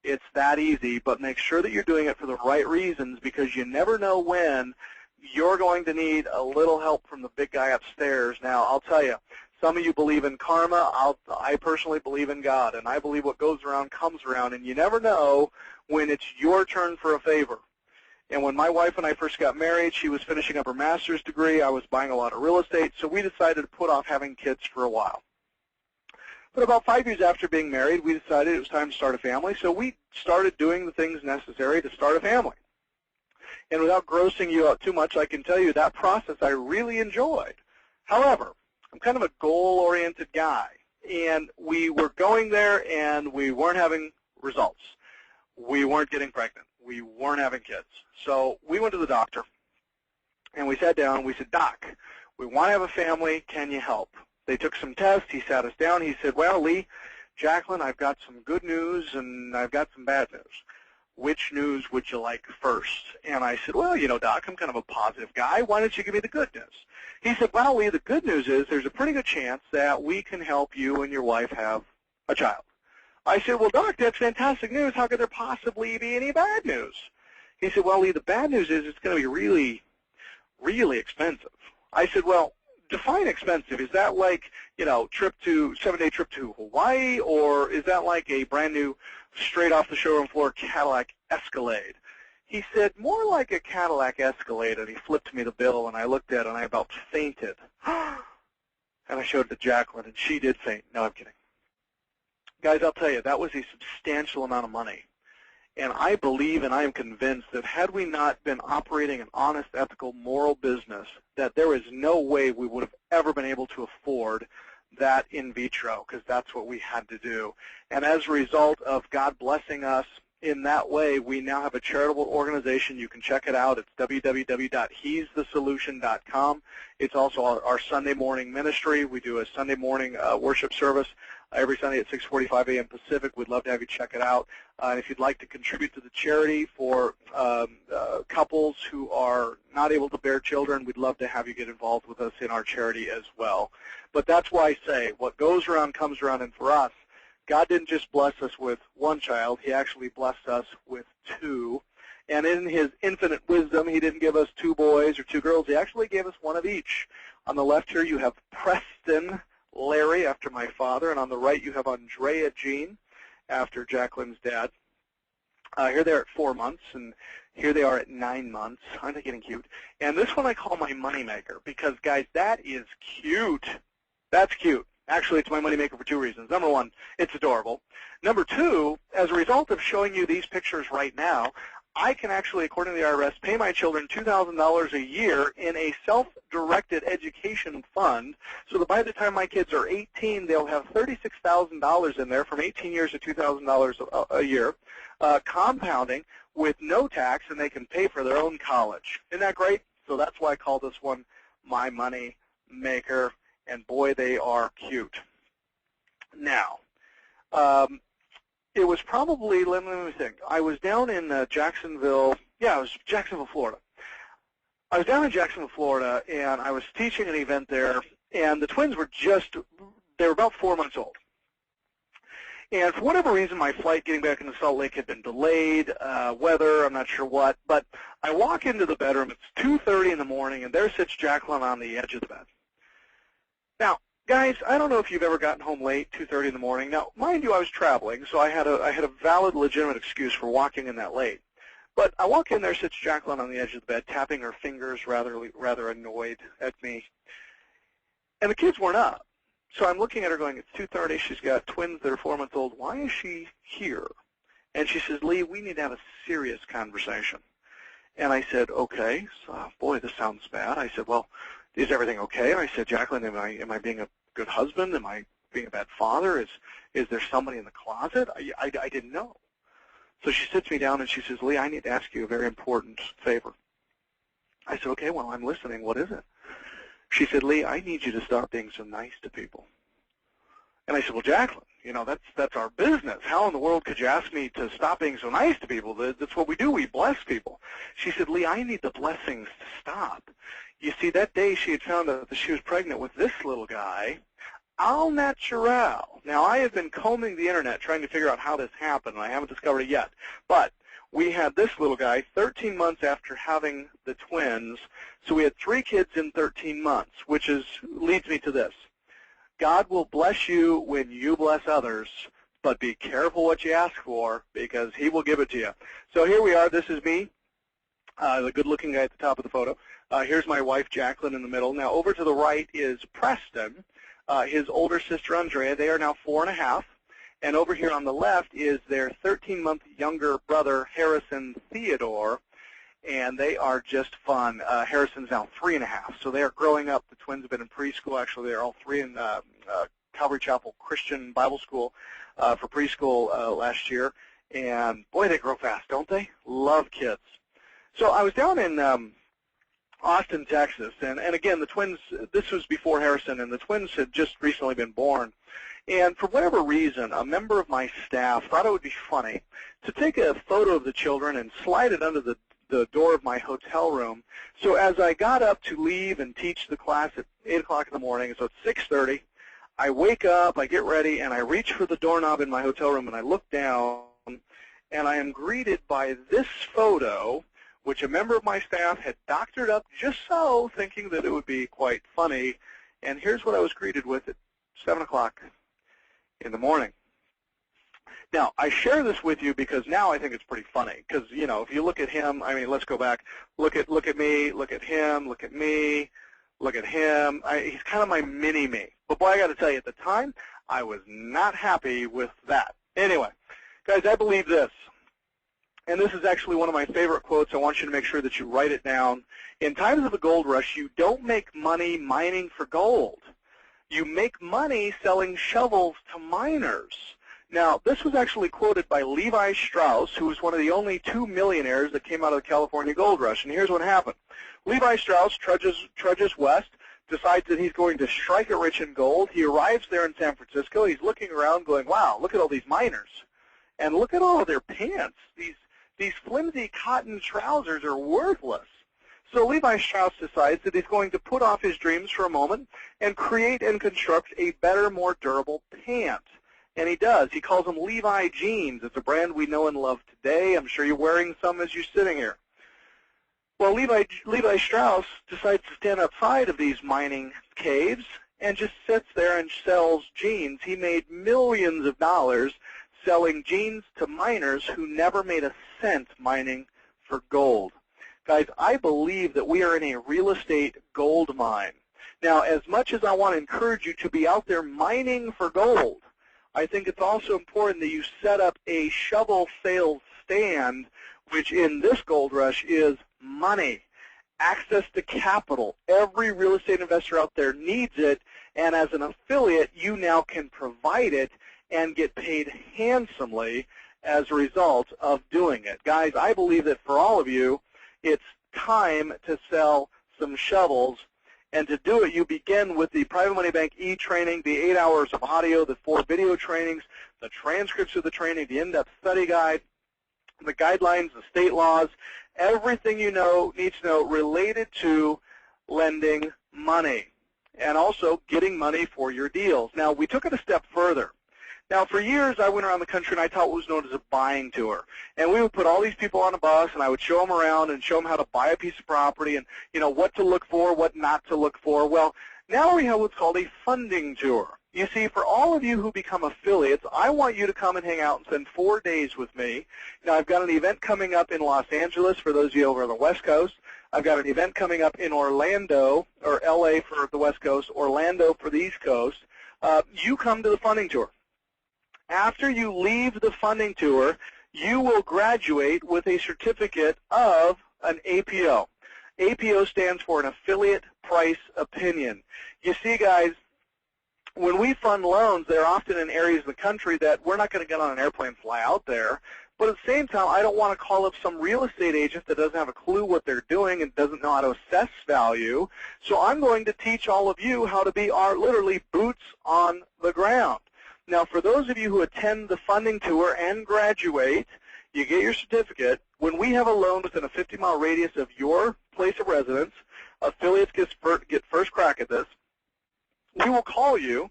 It's that easy, but make sure that you're doing it for the right reasons, because you never know when you're going to need a little help from the big guy upstairs. Now, I'll tell you, some of you believe in karma. I personally believe in God, and I believe what goes around comes around, and you never know when it's your turn for a favor. And when my wife and I first got married, she was finishing up her master's degree. I was buying a lot of real estate, so we decided to put off having kids for a while. But about 5 years after being married, we decided it was time to start a family, so we started doing the things necessary to start a family. And without grossing you out too much, I can tell you that process I really enjoyed. However, I'm kind of a goal-oriented guy, and we were going there and we weren't having results. We weren't getting pregnant. We weren't having kids. So we went to the doctor, and we sat down and we said, Doc, we want to have a family. Can you help? They took some tests. He sat us down. He said, well, Lee, Jacqueline, I've got some good news and I've got some bad news. Which news would you like first? And I said, well, you know, Doc, I'm kind of a positive guy. Why don't you give me the good news? He said, well, Lee, the good news is there's a pretty good chance that we can help you and your wife have a child. I said, well, Doc, that's fantastic news. How could there possibly be any bad news? He said, well, Lee, the bad news is it's going to be really, really expensive. I said, well, define expensive. Is that like, you know, 7-day trip to Hawaii, or is that like a brand new, straight off the showroom floor Cadillac Escalade? He said, more like a Cadillac Escalade, and he flipped me the bill, and I looked at it, and I about fainted. And I showed it to Jacqueline, and she did faint. No, I'm kidding. Guys, I'll tell you, that was a substantial amount of money. And I believe and I am convinced that had we not been operating an honest, ethical, moral business, that there is no way we would have ever been able to afford that in vitro, because that's what we had to do. And as a result of God blessing us in that way, we now have a charitable organization. You can check it out. It's www.he'sthesolution.com. It's also our Sunday morning ministry. We do a Sunday morning worship service every Sunday at 6:45 a.m. Pacific. We'd love to have you check it out. And if you'd like to contribute to the charity for couples who are not able to bear children, we'd love to have you get involved with us in our charity as well. But that's why I say what goes around comes around, and for us, God didn't just bless us with one child. He actually blessed us with two. And in his infinite wisdom, he didn't give us 2 boys or 2 girls. He actually gave us one of each. On the left here, you have Preston Larry, after my father, and on the right you have Andrea Jean, after Jacqueline's dad. Here they are at 4 months, and here they are at 9 months. Aren't they getting cute? And this one I call my moneymaker, because, guys, that is cute. That's cute. Actually, it's my moneymaker for 2 reasons. Number 1, it's adorable. Number 2, as a result of showing you these pictures right now, I can actually, according to the IRS, pay my children $2,000 a year in a self-directed education fund, so that by the time my kids are 18, they'll have $36,000 in there from 18 years to $2,000 a year, compounding with no tax, and they can pay for their own college. Isn't that great? So that's why I call this one my money maker, and boy, they are cute. Now, it was probably, let me think, I was down in Jacksonville, it was Jacksonville, Florida. I was down in Jacksonville, Florida, and I was teaching an event there, and the twins were they were about 4 months old. And for whatever reason, my flight getting back into Salt Lake had been delayed, weather, I'm not sure what, but I walk into the bedroom, it's 2:30 in the morning, and there sits Jacqueline on the edge of the bed. Now, guys, I don't know if you've ever gotten home late, 2:30 in the morning. Now, mind you, I was traveling, so I had a valid, legitimate excuse for walking in that late. But I walk in there, sits Jacqueline on the edge of the bed, tapping her fingers, rather annoyed at me. And the kids weren't up. So I'm looking at her going, it's 2:30. She's got twins that are 4 months old. Why is she here? And she says, Lee, we need to have a serious conversation. And I said, okay. So, boy, this sounds bad. I said, well, is everything okay? I said, Jacqueline, am I being a good husband? Am I being a bad father? Is there somebody in the closet? I didn't know. So she sits me down and she says, Lee, I need to ask you a very important favor. I said, okay, well, I'm listening. What is it? She said, Lee, I need you to stop being so nice to people. And I said, well, Jacqueline, you know, that's our business. How in the world could you ask me to stop being so nice to people? That's what we do. We bless people. She said, Lee, I need the blessings to stop. You see, that day she had found out that she was pregnant with this little guy, au naturel. Now, I have been combing the Internet trying to figure out how this happened, and I haven't discovered it yet. But we had this little guy 13 months after having the twins, so we had 3 kids in 13 months, which leads me to this. God will bless you when you bless others, but be careful what you ask for because he will give it to you. So here we are. This is me, the good-looking guy at the top of the photo. Here's my wife, Jacqueline, in the middle. Now, over to the right is Preston, his older sister, Andrea. They are now 4 and a half. And over here on the left is their 13-month younger brother, Harrison Theodore, and they are just fun. Harrison's now 3 and a half, so they are growing up. The twins have been in preschool. Actually, they're all 3 in Calvary Chapel Christian Bible School for preschool last year. And, boy, they grow fast, don't they? Love kids. So I was down in Austin, Texas, and again, the twins, this was before Harrison, and the twins had just recently been born. And for whatever reason, a member of my staff thought it would be funny to take a photo of the children and slide it under the door of my hotel room. So as I got up to leave and teach the class at 8 o'clock in the morning, so it's 6:30, I wake up, I get ready, and I reach for the doorknob in my hotel room, and I look down, and I am greeted by this photo, which a member of my staff had doctored up just so, thinking that it would be quite funny. And here's what I was greeted with at 7 o'clock in the morning. Now, I share this with you because now I think it's pretty funny. Because, you know, if you look at him, I mean, let's go back. Look at me, look at him, look at me, look at him. He's kind of my mini-me. But, boy, I got to tell you, at the time, I was not happy with that. Anyway, guys, I believe this. And this is actually one of my favorite quotes. I want you to make sure that you write it down. In times of a gold rush, you don't make money mining for gold. You make money selling shovels to miners. Now, this was actually quoted by Levi Strauss, who was one of the only 2 millionaires that came out of the California gold rush. And here's what happened. Levi Strauss trudges west, decides that he's going to strike it rich in gold. He arrives there in San Francisco. He's looking around going, wow, look at all these miners. And look at all of their pants. These flimsy cotton trousers are worthless. So Levi Strauss decides that he's going to put off his dreams for a moment and create and construct a better, more durable pant. And he does. He calls them Levi jeans. It's a brand we know and love today. I'm sure you're wearing some as you're sitting here. Well, Levi Strauss decides to stand outside of these mining caves and just sits there and sells jeans. He made millions of dollars selling jeans to miners who never made a cent mining for gold. Guys, I believe that we are in a real estate gold mine. Now, as much as I want to encourage you to be out there mining for gold, I think it's also important that you set up a shovel sales stand, which in this gold rush is money, access to capital. Every real estate investor out there needs it, and as an affiliate, you now can provide it and get paid handsomely as a result of doing it. Guys, I believe that for all of you, it's time to sell some shovels. And to do it, you begin with the Private Money Bank e-training, the 8 hours of audio, the 4 video trainings, the transcripts of the training, the in-depth study guide, the guidelines, the state laws, everything you need to know related to lending money and also getting money for your deals. Now, we took it a step further. Now, for years, I went around the country and I taught what was known as a buying tour. And we would put all these people on a bus and I would show them around and show them how to buy a piece of property and, you know, what to look for, what not to look for. Well, now we have what's called a funding tour. You see, for all of you who become affiliates, I want you to come and hang out and spend 4 days with me. Now, I've got an event coming up in Los Angeles for those of you over on the West Coast. I've got an event coming up in Orlando, or L.A. for the West Coast, Orlando for the East Coast. You come to the funding tour. After you leave the funding tour, you will graduate with a certificate of an APO. APO stands for an affiliate price opinion. You see, guys, when we fund loans, they're often in areas of the country that we're not going to get on an airplane and fly out there. But at the same time, I don't want to call up some real estate agent that doesn't have a clue what they're doing and doesn't know how to assess value. So I'm going to teach all of you how to be our literally boots on the ground. Now, for those of you who attend the funding tour and graduate, you get your certificate. When we have a loan within a 50-mile radius of your place of residence, affiliates get first crack at this. We will call you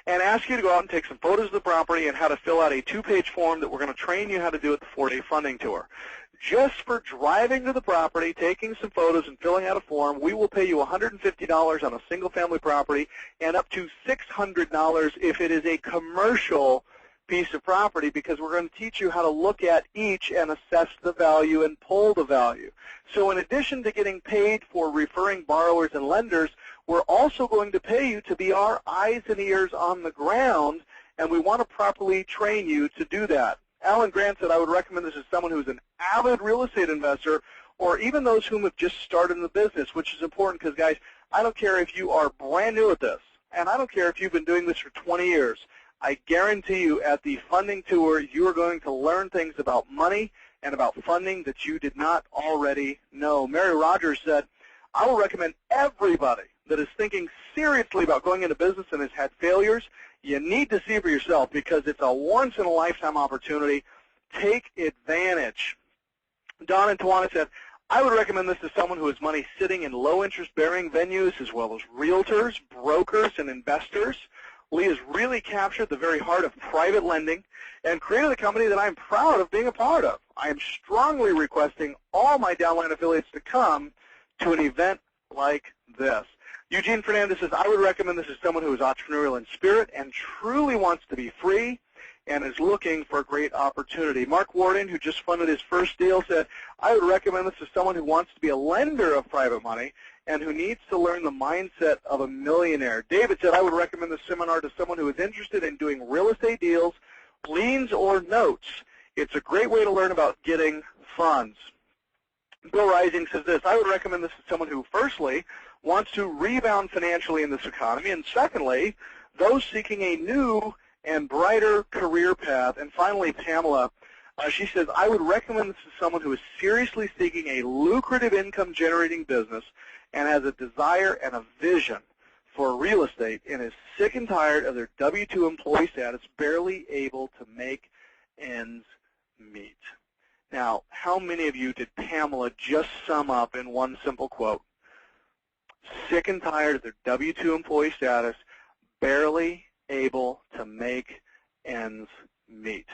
and ask you to go out and take some photos of the property and how to fill out a 2-page form that we're going to train you how to do at the 4-day funding tour. Just for driving to the property, taking some photos, and filling out a form, we will pay you $150 on a single-family property and up to $600 if it is a commercial piece of property, because we're going to teach you how to look at each and assess the value and pull the value. So in addition to getting paid for referring borrowers and lenders, we're also going to pay you to be our eyes and ears on the ground, and we want to properly train you to do that. Alan Grant said, I would recommend this to someone who's an avid real estate investor, or even those whom have just started in the business, which is important because, guys, I don't care if you are brand new at this, and I don't care if you've been doing this for 20 years. I guarantee you at the funding tour, you are going to learn things about money and about funding that you did not already know. Mary Rogers said, I will recommend everybody that is thinking seriously about going into business and has had failures, you need to see for yourself because it's a once-in-a-lifetime opportunity. Take advantage. Don and Tawana said, I would recommend this to someone who has money sitting in low-interest-bearing venues as well as realtors, brokers, and investors. Lee has really captured the very heart of private lending and created a company that I'm proud of being a part of. I am strongly requesting all my downline affiliates to come to an event like this. Eugene Fernandez says, I would recommend this to someone who is entrepreneurial in spirit and truly wants to be free and is looking for a great opportunity. Mark Warden, who just funded his first deal, said, I would recommend this to someone who wants to be a lender of private money and who needs to learn the mindset of a millionaire. David said, I would recommend this seminar to someone who is interested in doing real estate deals, liens, or notes. It's a great way to learn about getting funds. Bill Rising says this, I would recommend this to someone who, firstly, wants to rebound financially in this economy, and secondly, those seeking a new and brighter career path. And finally, Pamela, she says, I would recommend this to someone who is seriously seeking a lucrative income-generating business and has a desire and a vision for real estate and is sick and tired of their W-2 employee status, barely able to make ends meet. Now, how many of you did Pamela just sum up in one simple quote? Sick and tired of their W-2 employee status, barely able to make ends meet.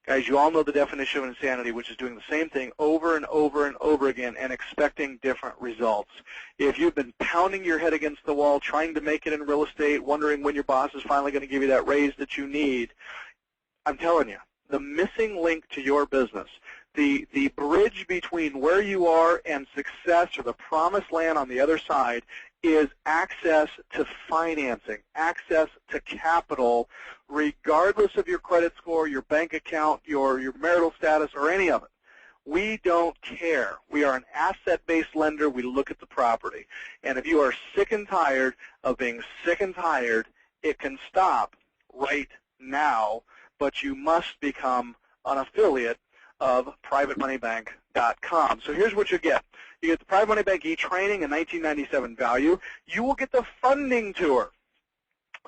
Guys, you all know the definition of insanity, which is doing the same thing over and over and over again and expecting different results. If you've been pounding your head against the wall, trying to make it in real estate, wondering when your boss is finally going to give you that raise that you need, I'm telling you, the missing link to your business, the bridge between where you are and success or the promised land on the other side is access to financing, access to capital, regardless of your credit score, your bank account, your marital status, or any of it. We don't care. We are an asset-based lender. We look at the property. And if you are sick and tired of being sick and tired, it can stop right now, but you must become an affiliate of PrivateMoneyBank.com. So here's what you get. You get the Private Money Bank e-training, a $1997 value. You will get the funding tour,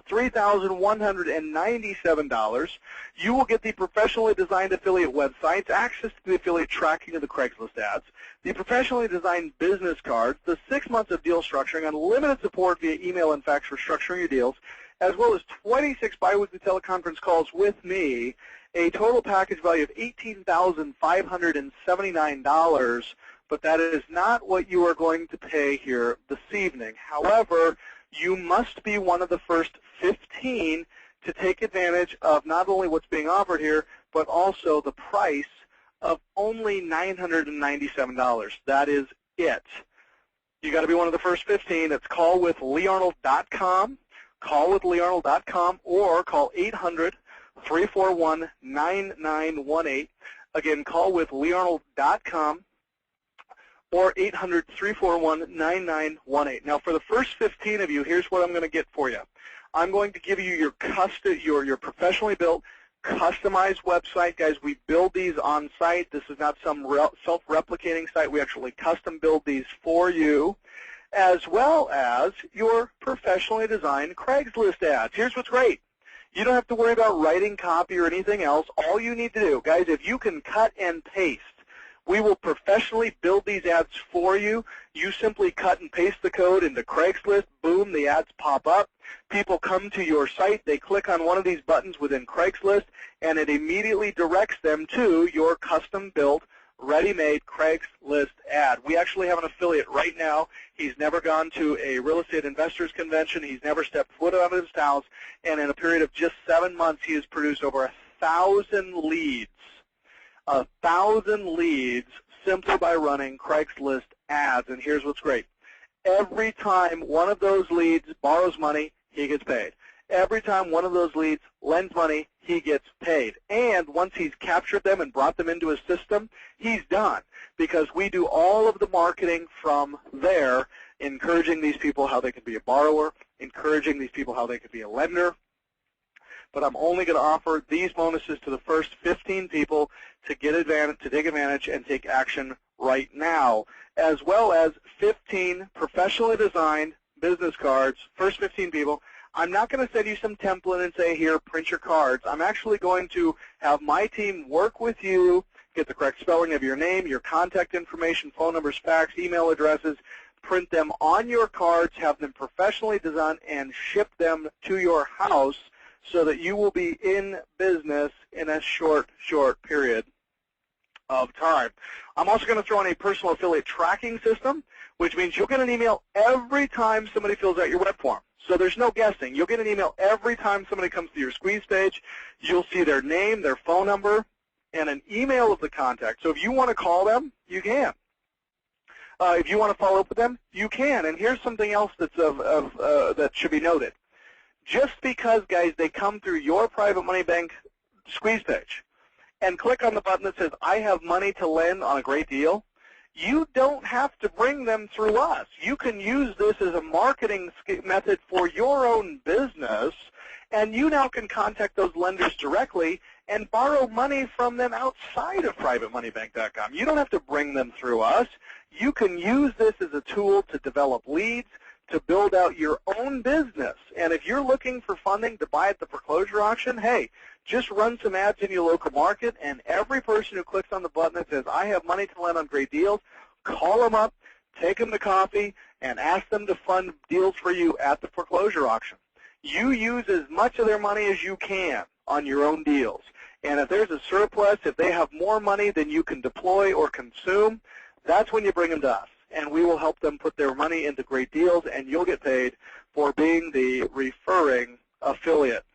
$3,197. You will get the professionally designed affiliate websites, access to the affiliate tracking of the Craigslist ads, the professionally designed business cards, the 6 months of deal structuring, unlimited support via email and fax for structuring your deals, as well as 26 biweekly teleconference calls with me, a total package value of $18,579, but that is not what you are going to pay here this evening. However, you must be one of the first 15 to take advantage of not only what's being offered here, but also the price of only $997. That is it. You got to be one of the first 15. It's callwithleearnold.com. callwithleearnold.com or call 800-341-9918. Again, callwithleearnold.com or 800-341-9918. Now, for the first 15 of you, here's what I'm going to get for you. I'm going to give you your professionally built, customized website. Guys, we build these on site. This is not some self-replicating site. We actually custom build these for you, as well as your professionally designed Craigslist ads. Here's what's great. You don't have to worry about writing copy or anything else. All you need to do, guys, if you can cut and paste, we will professionally build these ads for you. You simply cut and paste the code into Craigslist. Boom, the ads pop up. People come to your site. They click on one of these buttons within Craigslist, and it immediately directs them to your custom-built, ready-made Craigslist ad. We actually have an affiliate right now. He's never gone to a real estate investors convention. He's never stepped foot out of his house, and in a period of just 7 months, he has produced over 1,000 leads. 1,000 leads simply by running Craigslist ads. And here's what's great. Every time one of those leads borrows money, he gets paid. Every time one of those leads lends money, he gets paid. And once he's captured them and brought them into his system, he's done, because we do all of the marketing from there, encouraging these people how they can be a borrower, encouraging these people how they can be a lender. But I'm only going to offer these bonuses to the first 15 people to get advantage, to take advantage and take action right now, as well as 15 professionally designed business cards. First 15 people. I'm not going to send you some template and say, here, print your cards. I'm actually going to have my team work with you, get the correct spelling of your name, your contact information, phone numbers, fax, email addresses, print them on your cards, have them professionally designed, and ship them to your house so that you will be in business in a short period of time. I'm also going to throw in a personal affiliate tracking system, which means you'll get an email every time somebody fills out your web form. So there's no guessing. You'll get an email every time somebody comes to your squeeze page. You'll see their name, their phone number, and an email of the contact. So if you want to call them, you can. If you want to follow up with them, you can. And here's something else that's that should be noted. Just because, guys, they come through your private money bank squeeze page and click on the button that says, I have money to lend on a great deal, you don't have to bring them through us. You can use this as a marketing method for your own business, and you now can contact those lenders directly and borrow money from them outside of privatemoneybank.com. You don't have to bring them through us. You can use this as a tool to develop leads, to build out your own business. And if you're looking for funding to buy at the foreclosure auction, hey, just run some ads in your local market, and every person who clicks on the button that says, I have money to lend on great deals, call them up, take them to coffee, and ask them to fund deals for you at the foreclosure auction. You use as much of their money as you can on your own deals. And if there's a surplus, if they have more money than you can deploy or consume, that's when you bring them to us. And we will help them put their money into great deals, and you'll get paid for being the referring affiliate.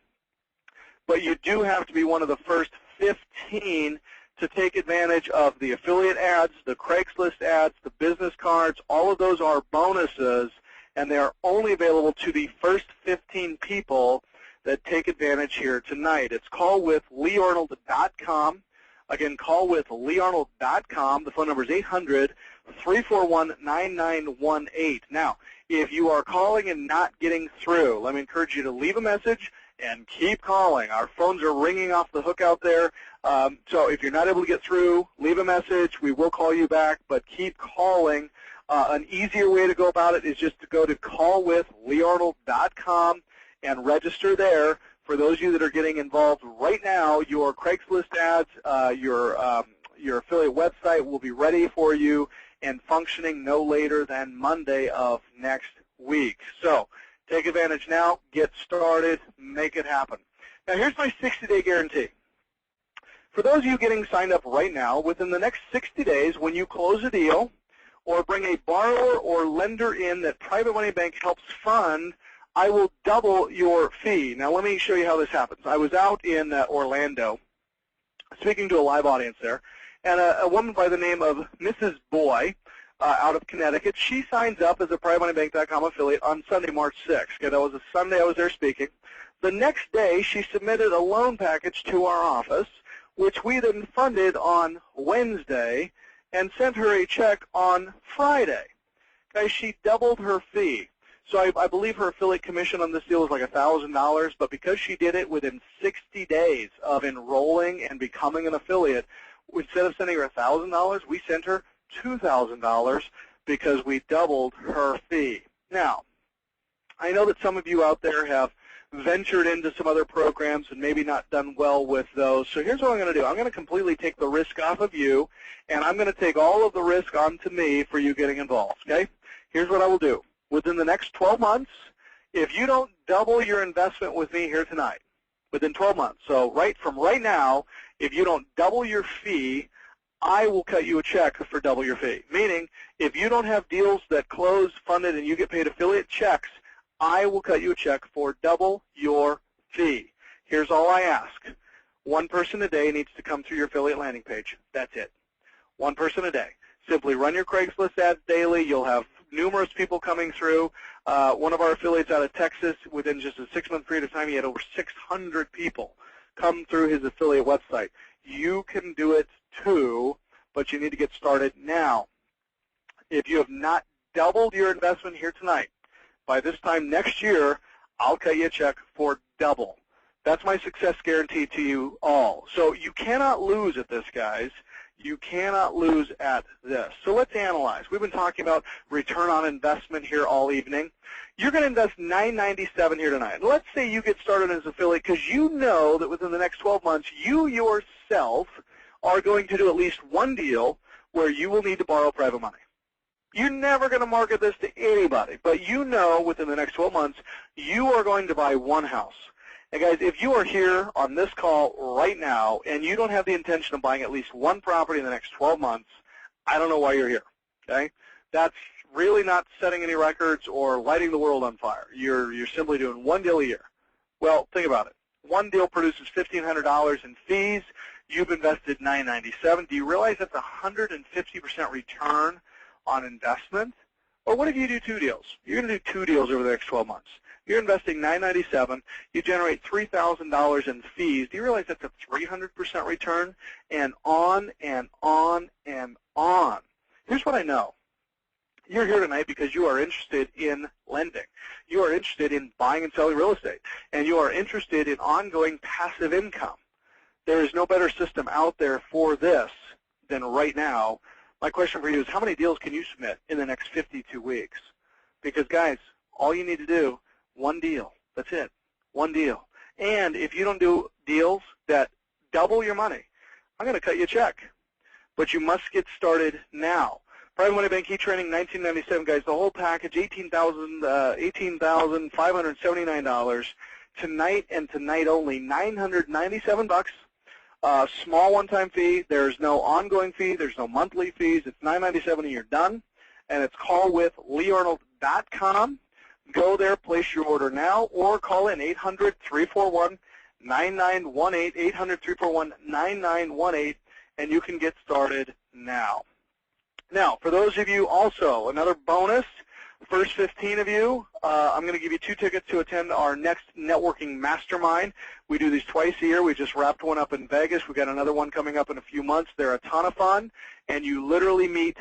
But you do have to be one of the first 15 to take advantage of the affiliate ads, the Craigslist ads, the business cards. All of those are bonuses, and they are only available to the first 15 people that take advantage here tonight. It's callwithleearnold.com. Again, callwithleearnold.com. The phone number is 800-341-9918. Now, if you are calling and not getting through, let me encourage you to leave a message and keep calling. Our phones are ringing off the hook out there. So if you're not able to get through, leave a message. We will call you back, but keep calling. An easier way to go about it is just to go to callwithleearnold.com and register there. For those of you that are getting involved right now, your Craigslist ads, your affiliate website will be ready for you and functioning no later than Monday of next week. So take advantage now, get started, make it happen. Now here's my 60-day guarantee. For those of you getting signed up right now, within the next 60 days when you close a deal or bring a borrower or lender in that Private Money Bank helps fund, I will double your fee. Now let me show you how this happens. I was out in Orlando speaking to a live audience there, and a woman by the name of Mrs. Boy out of Connecticut. She signs up as a PrivateMoneyBank.com affiliate on Sunday, March 6th. Okay, that was a Sunday I was there speaking. The next day, she submitted a loan package to our office, which we then funded on Wednesday and sent her a check on Friday. Guys, she doubled her fee. So I believe her affiliate commission on this deal was like $1,000, but because she did it within 60 days of enrolling and becoming an affiliate, instead of sending her $1,000, we sent her $2,000 because we doubled her fee. Now, I know that some of you out there have ventured into some other programs and maybe not done well with those. So here's what I'm going to do. I'm going to completely take the risk off of you, and I'm going to take all of the risk onto me for you getting involved, okay? Here's what I will do. Within the next 12 months, if you don't double your investment with me here tonight, within 12 months, so from right now, if you don't double your fee, I will cut you a check for double your fee. Meaning, if you don't have deals that close, funded, and you get paid affiliate checks, I will cut you a check for double your fee. Here's all I ask. One person a day needs to come through your affiliate landing page. That's it. One person a day. Simply run your Craigslist ads daily. You'll have numerous people coming through. One of our affiliates out of Texas, within just a 6-month period of time, he had over 600 people come through his affiliate website. You can do it too, but you need to get started now. If you have not doubled your investment here tonight, by this time next year, I'll cut you a check for double. That's my success guarantee to you all. So you cannot lose at this, guys. You cannot lose at this. So let's analyze. We've been talking about return on investment here all evening. You're going to invest $9.97 here tonight. Let's say you get started as an affiliate because you know that within the next 12 months, you yourself are going to do at least one deal where you will need to borrow private money. You're never going to market this to anybody, but you know within the next 12 months, you are going to buy one house. And guys, if you are here on this call right now and you don't have the intention of buying at least one property in the next 12 months, I don't know why you're here, okay? That's really not setting any records or lighting the world on fire. You're simply doing one deal a year. Well, think about it. One deal produces $1,500 in fees. You've invested $9.97. Do you realize that's a 150% return on investment? Or what if you do two deals? You're going to do two deals over the next 12 months. You're investing $9.97. You generate $3,000 in fees. Do you realize that's a 300% return? And on and on and on. Here's what I know. You're here tonight because you are interested in lending. You are interested in buying and selling real estate. And you are interested in ongoing passive income. There is no better system out there for this than right now. My question for you is, how many deals can you submit in the next 52 weeks? Because, guys, all you need to do, one deal. That's it. One deal. And if you don't do deals that double your money, I'm going to cut you a check. But you must get started now. Private Money Bank E-Training, $19.97, guys. The whole package, $18,579. Tonight and tonight only, $997. Small one-time fee. There's no ongoing fee. There's no monthly fees. It's $997 and you're done. And it's callwithleearnold.com. Go there, place your order now, or call in 800-341-9918, 800-341-9918, and you can get started now. Now, for those of you also, another bonus, first 15 of you, I'm going to give you 2 tickets to attend our next networking mastermind. We do these twice a year. We just wrapped one up in Vegas. We've got another one coming up in a few months. They're a ton of fun, and you literally meet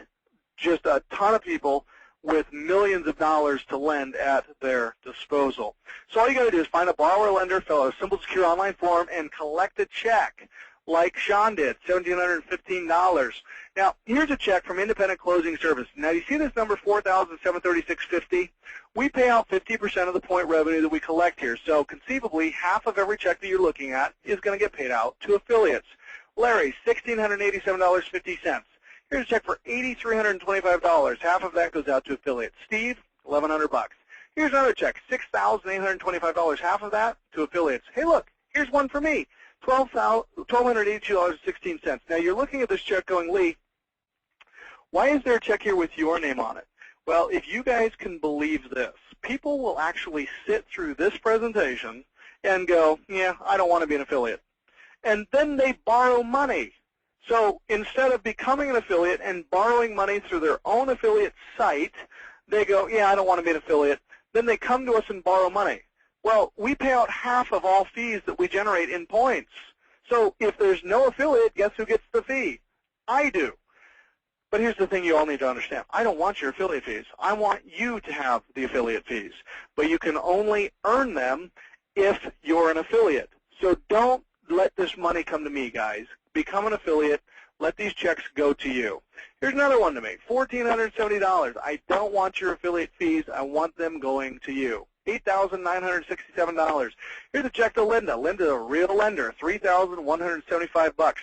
just a ton of people with millions of dollars to lend at their disposal. So all you got to do is find a borrower lender, fill out a simple, secure online form, and collect a check like Sean did, $1,715. Now, here's a check from Independent Closing Service. Now, you see this number, $4,736.50? We pay out 50% of the point revenue that we collect here. So conceivably, half of every check that you're looking at is going to get paid out to affiliates. Larry, $1,687.50. Here's a check for $8,325. Half of that goes out to affiliates. Steve, $1,100. Here's another check, $6,825. Half of that to affiliates. Hey, look, here's one for me, $1,282.16. Now, you're looking at this check going, Lee, why is there a check here with your name on it? Well, if you guys can believe this, people will actually sit through this presentation and go, yeah, I don't want to be an affiliate. And then they borrow money. So instead of becoming an affiliate and borrowing money through their own affiliate site, they go, yeah, I don't want to be an affiliate. Then they come to us and borrow money. Well, we pay out half of all fees that we generate in points. So if there's no affiliate, guess who gets the fee? I do. But here's the thing you all need to understand. I don't want your affiliate fees. I want you to have the affiliate fees. But you can only earn them if you're an affiliate. So don't let this money come to me, guys. Become an affiliate. Let these checks go to you. Here's another one to me, $1,470. I don't want your affiliate fees. I want them going to you. $8,967. Here's a check to Linda. Linda's a real lender, $3,175.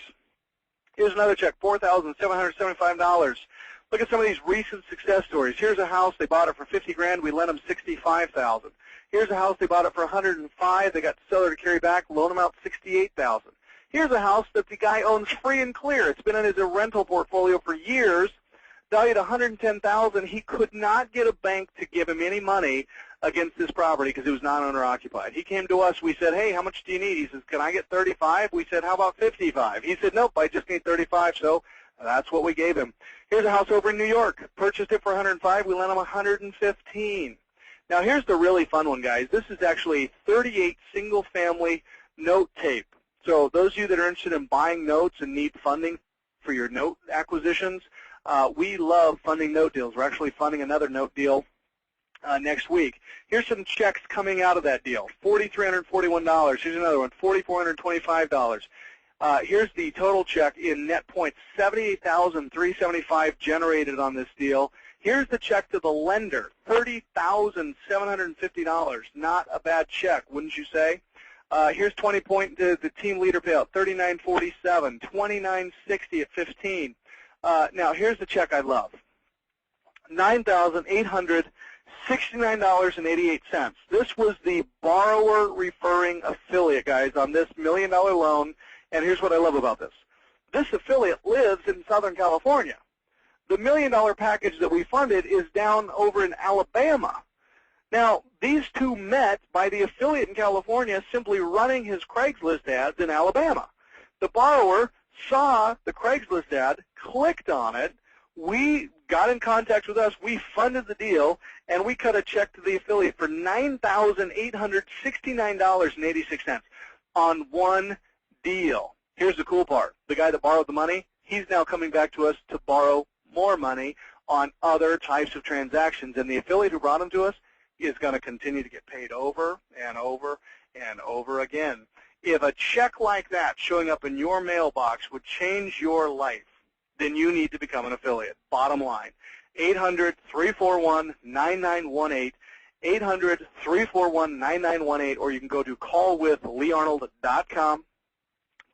Here's another check, $4,775. Look at some of these recent success stories. Here's a house, they bought it for $50,000. We lent them $65,000. Here's a house, they bought it for $105,000. They got the seller to carry back, loan them out $68,000. Here's a house that the guy owns free and clear. It's been in his rental portfolio for years, valued $110,000. He could not get a bank to give him any money against this property because it was non-owner occupied. He came to us. We said, hey, how much do you need? He says, can I get 35? We said, how about 55? He said, nope, I just need 35. So that's what we gave him. Here's a house over in New York. Purchased it for $105. We lent him $115. Now here's the really fun one, guys. This is actually 38 single-family note tape. So those of you that are interested in buying notes and need funding for your note acquisitions, we love funding note deals. We're actually funding another note deal next week. Here's some checks coming out of that deal. $4,341. Here's another one, $4,425. Here's the total check in net points, $78,375 generated on this deal. Here's the check to the lender, $30,750. Not a bad check, wouldn't you say? Here's 20 point to the team leader payout, $39.47, $29.60 at 15. Now here's the check I love, $9,869.88. This was the borrower referring affiliate, guys, on this $1 million loan. And here's what I love about this. This affiliate lives in Southern California. The $1 million package that we funded is down over in Alabama. Now, these two met by the affiliate in California simply running his Craigslist ads in Alabama. The borrower saw the Craigslist ad, clicked on it, we got in contact with us, we funded the deal, and we cut a check to the affiliate for $9,869.86 on one deal. Here's the cool part. The guy that borrowed the money, he's now coming back to us to borrow more money on other types of transactions, and the affiliate who brought him to us is going to continue to get paid over and over and over again. If a check like that showing up in your mailbox would change your life, then you need to become an affiliate. Bottom line, 800-341-9918, 800-341-9918, or you can go to callwithleearnold.com,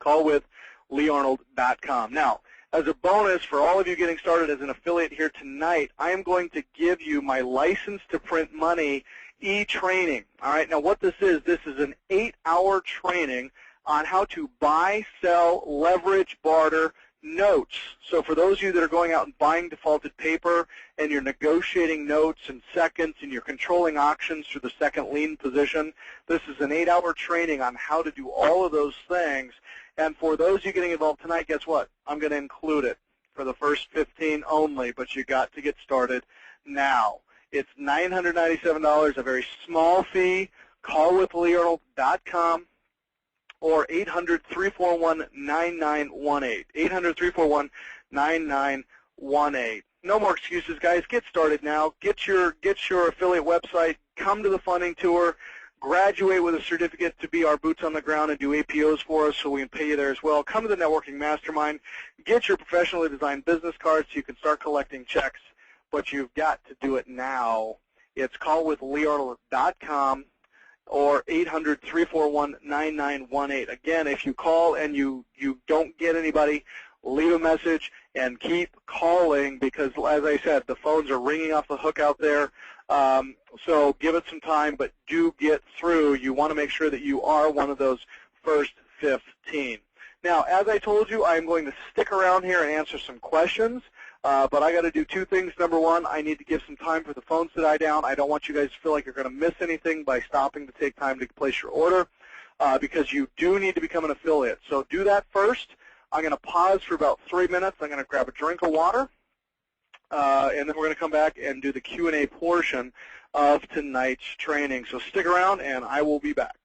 callwithleearnold.com. Now, as a bonus for all of you getting started as an affiliate here tonight, I am going to give you my License to Print Money e-training. All right, now what this is an 8-hour training on how to buy, sell, leverage, barter notes. So for those of you that are going out and buying defaulted paper and you're negotiating notes and seconds and you're controlling auctions through the second lien position, this is an 8-hour training on how to do all of those things. And for those of you getting involved tonight, guess what? I'm going to include it for the first 15 only, but you got to get started now. It's $997, a very small fee. Callwithleearnold.com or 800-341-9918. 800-341-9918. No more excuses, guys. Get started now. Get your affiliate website. Come to the funding tour. Graduate with a certificate to be our boots on the ground and do APOs for us so we can pay you there as well. Come to the Networking Mastermind. Get your professionally designed business cards so you can start collecting checks, but you've got to do it now. It's callwithleearnold.com or 800-341-9918. Again, if you call and you don't get anybody, leave a message and keep calling because, as I said, the phones are ringing off the hook out there. So give it some time, but do get through. You want to make sure that you are one of those first 15. Now, as I told you, I'm going to stick around here and answer some questions, but I got to do two things. Number one, I need to give some time for the phones to die down. I don't want you guys to feel like you're going to miss anything by stopping to take time to place your order because you do need to become an affiliate. So do that first. I'm going to pause for about 3 minutes. I'm going to grab a drink of water, and then we're going to come back and do the Q&A portion of tonight's training. So stick around, and I will be back.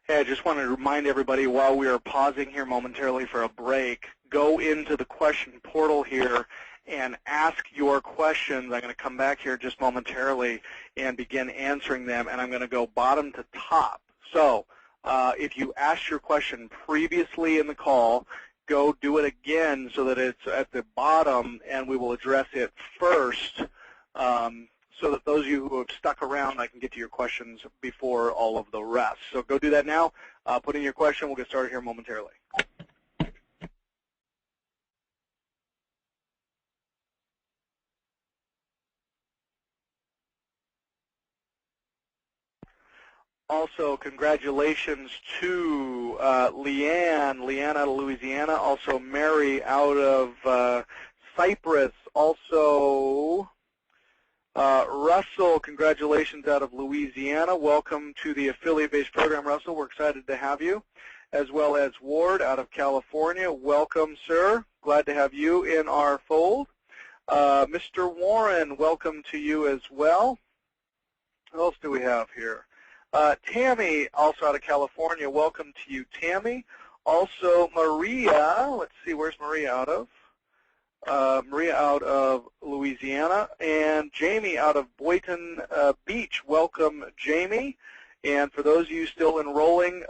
Hey, I just wanted to remind everybody while we are pausing here momentarily for a break, go into the question portal here and ask your questions. I'm going to come back here just momentarily and begin answering them, and I'm going to go bottom to top. So if you asked your question previously in the call, go do it again so that it's at the bottom, and we will address it first. So that those of you who have stuck around, I can get to your questions before all of the rest. So go do that now. Put in your question. We'll get started here momentarily. Also, congratulations to Leanne out of Louisiana, also Mary out of Cyprus, also Russell, congratulations out of Louisiana. Welcome to the affiliate-based program, Russell. We're excited to have you. As well as Ward out of California. Welcome, sir. Glad to have you in our fold. Mr. Warren, welcome to you as well. What else do we have here? Tammy, also out of California. Welcome to you, Tammy. Also, Maria. Let's see, where's Maria out of? Maria out of Louisiana, and Jamie out of Boynton Beach. Welcome, Jamie. And for those of you still enrolling,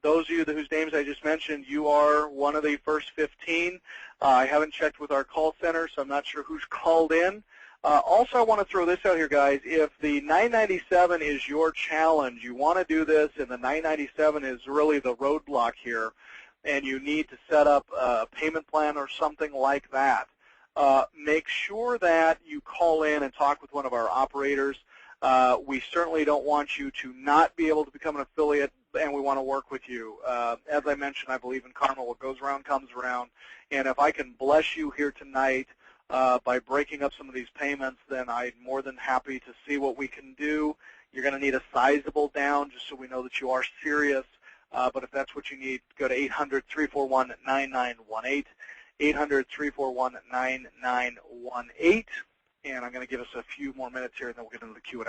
those of you whose names I just mentioned, you are one of the first 15. I haven't checked with our call center, so I'm not sure who's called in. Also, I want to throw this out here, guys. If the 997 is your challenge, you want to do this, and the 997 is really the roadblock here, and you need to set up a payment plan or something like that, make sure that you call in and talk with one of our operators. We certainly don't want you to not be able to become an affiliate, and we want to work with you. As I mentioned, I believe in karma. What goes around comes around. And if I can bless you here tonight by breaking up some of these payments, then I'm more than happy to see what we can do. You're going to need a sizable down just so we know that you are serious. But if that's what you need, go to 800-341-9918, 800-341-9918, and I'm going to give us a few more minutes here, and then we'll get into the Q&A.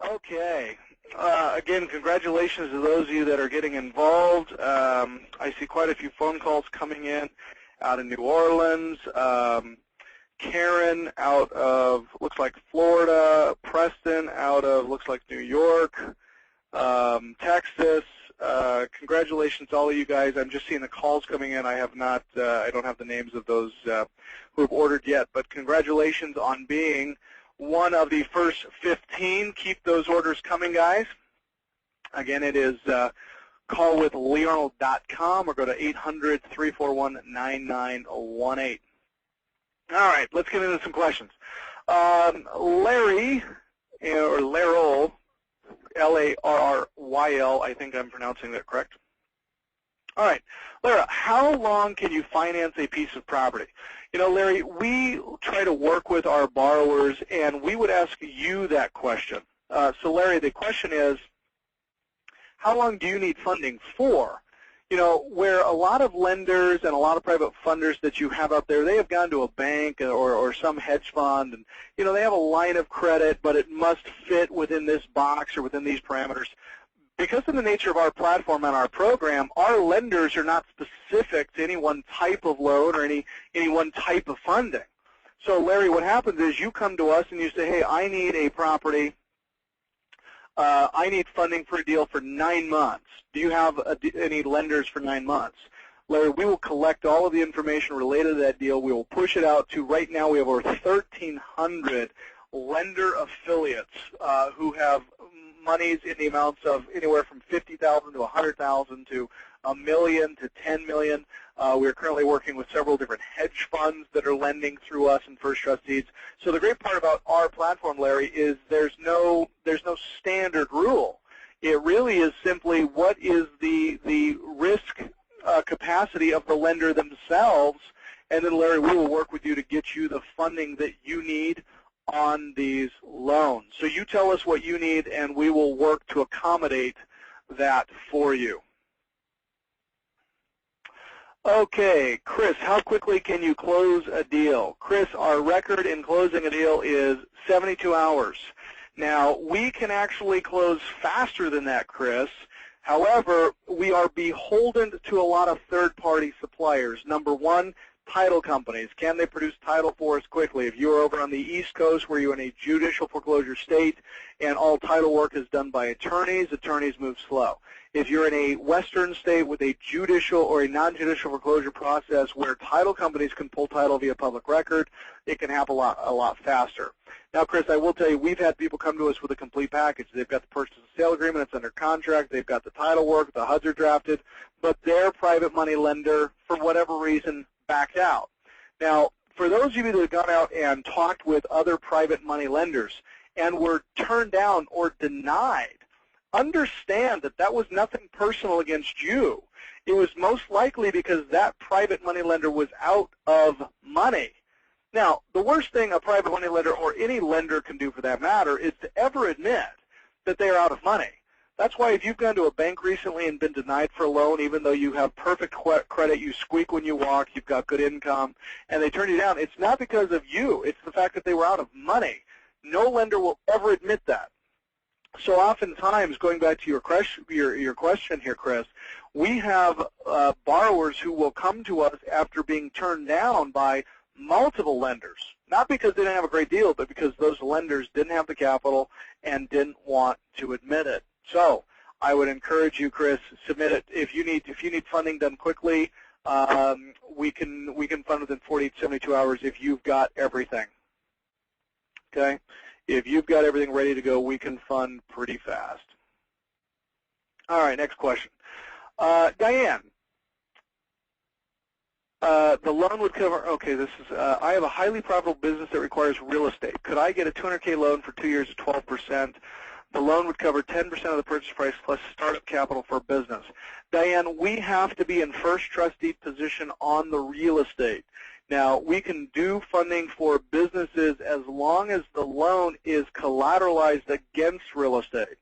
Okay. Again, congratulations to those of you that are getting involved. I see quite a few phone calls coming in out of New Orleans. Karen out of, looks like Florida. Preston out of, looks like New York. Texas. Congratulations to all of you guys. I'm just seeing the calls coming in. I have not, I don't have the names of those who have ordered yet, but congratulations on being one of the first 15. Keep those orders coming, guys. Again, it is callwithleearnold.com or go to 800-341-9918. All right, let's get into some questions. Larry, or Larryl, L-A-R-R-Y-L, I think I'm pronouncing that correct. All right, Lara, how long can you finance a piece of property? You know, Larry, we try to work with our borrowers, and we would ask you that question. So, Larry, the question is, how long do you need funding for? You know, where a lot of lenders and a lot of private funders that you have out there, they have gone to a bank or some hedge fund, and, you know, they have a line of credit, but it must fit within this box or within these parameters. Because of the nature of our platform and our program, our lenders are not specific to any one type of loan or any one type of funding. So, Larry, what happens is you come to us and you say, hey, I need a property. I need funding for a deal for 9 months. Do you have any lenders for 9 months? Larry, we will collect all of the information related to that deal. We will push it out to, right now we have over 1,300 lender affiliates who have monies in the amounts of anywhere from $50,000 to $100,000 to $1 million to $10 million. We're currently working with several different hedge funds that are lending through us and First Trust Deeds. So the great part about our platform, Larry, is there's no standard rule. It really is simply what is the risk capacity of the lender themselves, and then, Larry, we will work with you to get you the funding that you need on these loans. So you tell us what you need, and we will work to accommodate that for you. Okay, Chris, how quickly can you close a deal? Chris, our record in closing a deal is 72 hours. Now, we can actually close faster than that, Chris. However, we are beholden to a lot of third-party suppliers. Number one, title companies. Can they produce title for us quickly? If you're over on the East Coast where you're in a judicial foreclosure state and all title work is done by attorneys, attorneys move slow. If you're in a western state with a judicial or a non-judicial foreclosure process where title companies can pull title via public record, it can happen a lot faster. Now, Chris, I will tell you, we've had people come to us with a complete package. They've got the purchase and sale agreement, it's under contract, they've got the title work, the HUDs are drafted, but their private money lender, for whatever reason, backed out. Now, for those of you that have gone out and talked with other private money lenders and were turned down or denied, understand that that was nothing personal against you. It was most likely because that private money lender was out of money. Now, the worst thing a private money lender or any lender can do for that matter is to ever admit that they are out of money. That's why if you've gone to a bank recently and been denied for a loan, even though you have perfect credit, you squeak when you walk, you've got good income, and they turn you down, it's not because of you. It's the fact that they were out of money. No lender will ever admit that. So oftentimes, going back to your question here, Chris, we have borrowers who will come to us after being turned down by multiple lenders, not because they didn't have a great deal, but because those lenders didn't have the capital and didn't want to admit it. So I would encourage you, Chris, submit it. If you need funding done quickly, we can fund within 48 to 72 hours if you've got everything. Okay? If you've got everything ready to go, we can fund pretty fast. All right, next question. Diane, the loan would cover, okay, this is, I have a highly profitable business that requires real estate. Could I get a $200K loan for 2 years at 12%? The loan would cover 10% of the purchase price plus startup capital for business. Diane, we have to be in first trustee position on the real estate. Now, we can do funding for businesses as long as the loan is collateralized against real estate.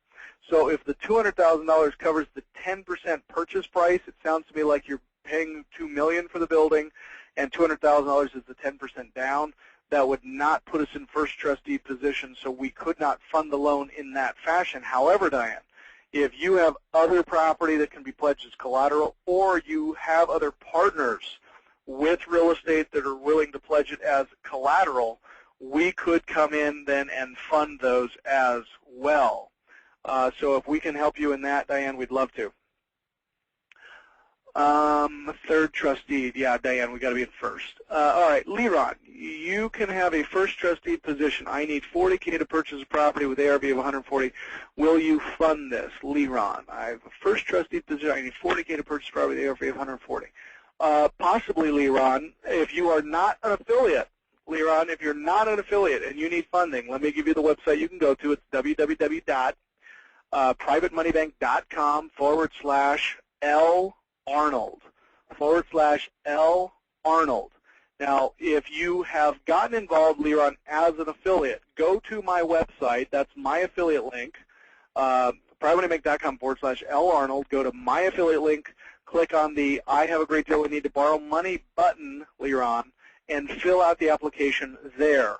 So if the $200,000 covers the 10% purchase price, it sounds to me like you're paying $2 million for the building and $200,000 is the 10% down. that would not put us in first trustee position, so we could not fund the loan in that fashion. However, Diane, if you have other property that can be pledged as collateral, or you have other partners with real estate that are willing to pledge it as collateral, we could come in then and fund those as well. So if we can help you in that, Diane, we'd love to. Third trustee, yeah, Diane, we got to be in first. All right, Leron, you can have a first trustee position. I need $40K to purchase a property with ARV of 140. Will you fund this? Leron, I have a first trustee position. I need $40K to purchase a property with ARV of 140. Possibly, Leron, if you are not an affiliate. Leron, if you're not an affiliate and you need funding, let me give you the website you can go to. It's www.privatemoneybank.com/L-Arnold. Now, if you have gotten involved, Leron, as an affiliate, go to my website. That's my affiliate link, privatemoneybank.com/L-Arnold. Go to my affiliate link, click on the I have a great deal, we need to borrow money button, Leron, and fill out the application there.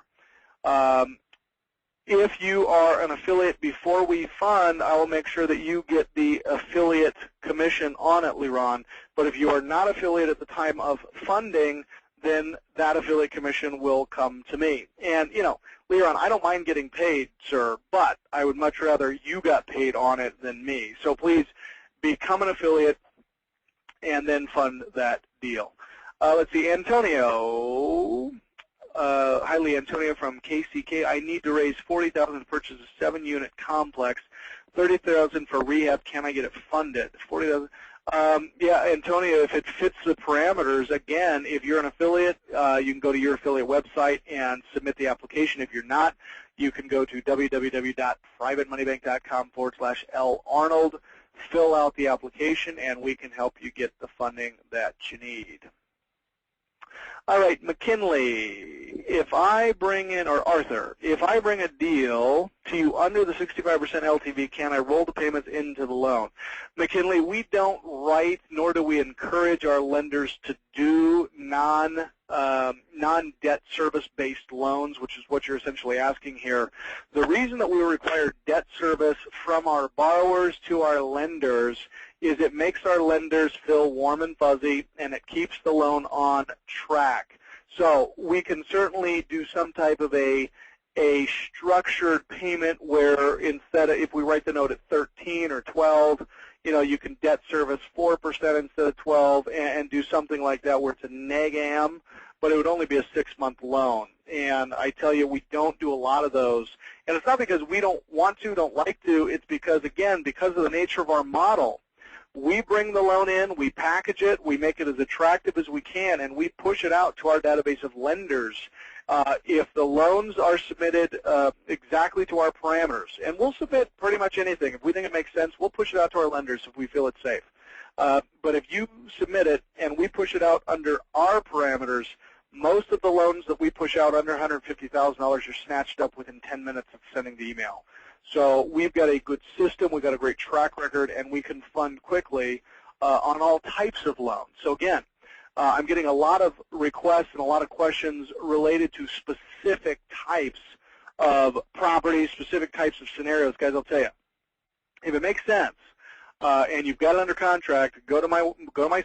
If you are an affiliate before we fund, I will make sure that you get the affiliate commission on it, Leron. But if you are not affiliate at the time of funding, then that affiliate commission will come to me. And, you know, Leron, I don't mind getting paid, sir, but I would much rather you got paid on it than me. So please become an affiliate and then fund that deal. Let's see, Antonio. Hi, Lee. Antonio from KCK. I need to raise $40,000 to purchase a 7-unit complex. $30,000 for rehab. Can I get it funded? $40,000. Yeah, Antonio, if it fits the parameters, again, if you're an affiliate, you can go to your affiliate website and submit the application. If you're not, you can go to www.privatemoneybank.com/L-Arnold, fill out the application, and we can help you get the funding that you need. All right, McKinley, if I bring in, or Arthur, if I bring a deal to you under the 65% LTV, can I roll the payments into the loan? McKinley, we don't write nor do we encourage our lenders to do non-debt service-based loans, which is what you're essentially asking here. The reason that we require debt service from our borrowers to our lenders is it makes our lenders feel warm and fuzzy, and it keeps the loan on track. So we can certainly do some type of a structured payment where instead of, if we write the note at 13 or 12, you know, you can debt service 4% instead of 12 and do something like that where it's a neg-am, but it would only be a 6-month loan. And I tell you, we don't do a lot of those. And it's not because we don't want to, don't like to. It's because, again, because of the nature of our model. We bring the loan in, we package it, we make it as attractive as we can, and we push it out to our database of lenders. If the loans are submitted exactly to our parameters, and we'll submit pretty much anything. If we think it makes sense, we'll push it out to our lenders if we feel it's safe. But if you submit it and we push it out under our parameters, most of the loans that we push out under $150,000 are snatched up within 10 minutes of sending the email. So we've got a good system, we've got a great track record, and we can fund quickly on all types of loans. So again, I'm getting a lot of requests and a lot of questions related to specific types of properties, specific types of scenarios. Guys, I'll tell you, if it makes sense and you've got it under contract, go to my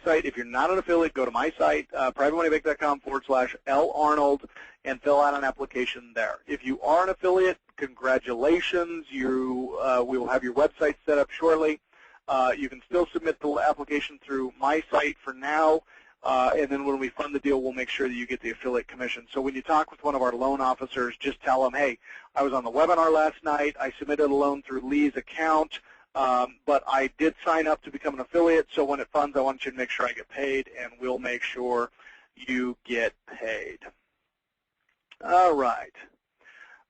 site. If you're not an affiliate, go to my site, privatemoneybank.com/L-Arnold, and fill out an application there. If you are an affiliate, congratulations. We will have your website set up shortly. You can still submit the application through my site for now, and then when we fund the deal, we'll make sure that you get the affiliate commission. So when you talk with one of our loan officers, just tell them, hey, I was on the webinar last night. I submitted a loan through Lee's account, but I did sign up to become an affiliate, so when it funds, I want you to make sure I get paid, and we'll make sure you get paid. All right.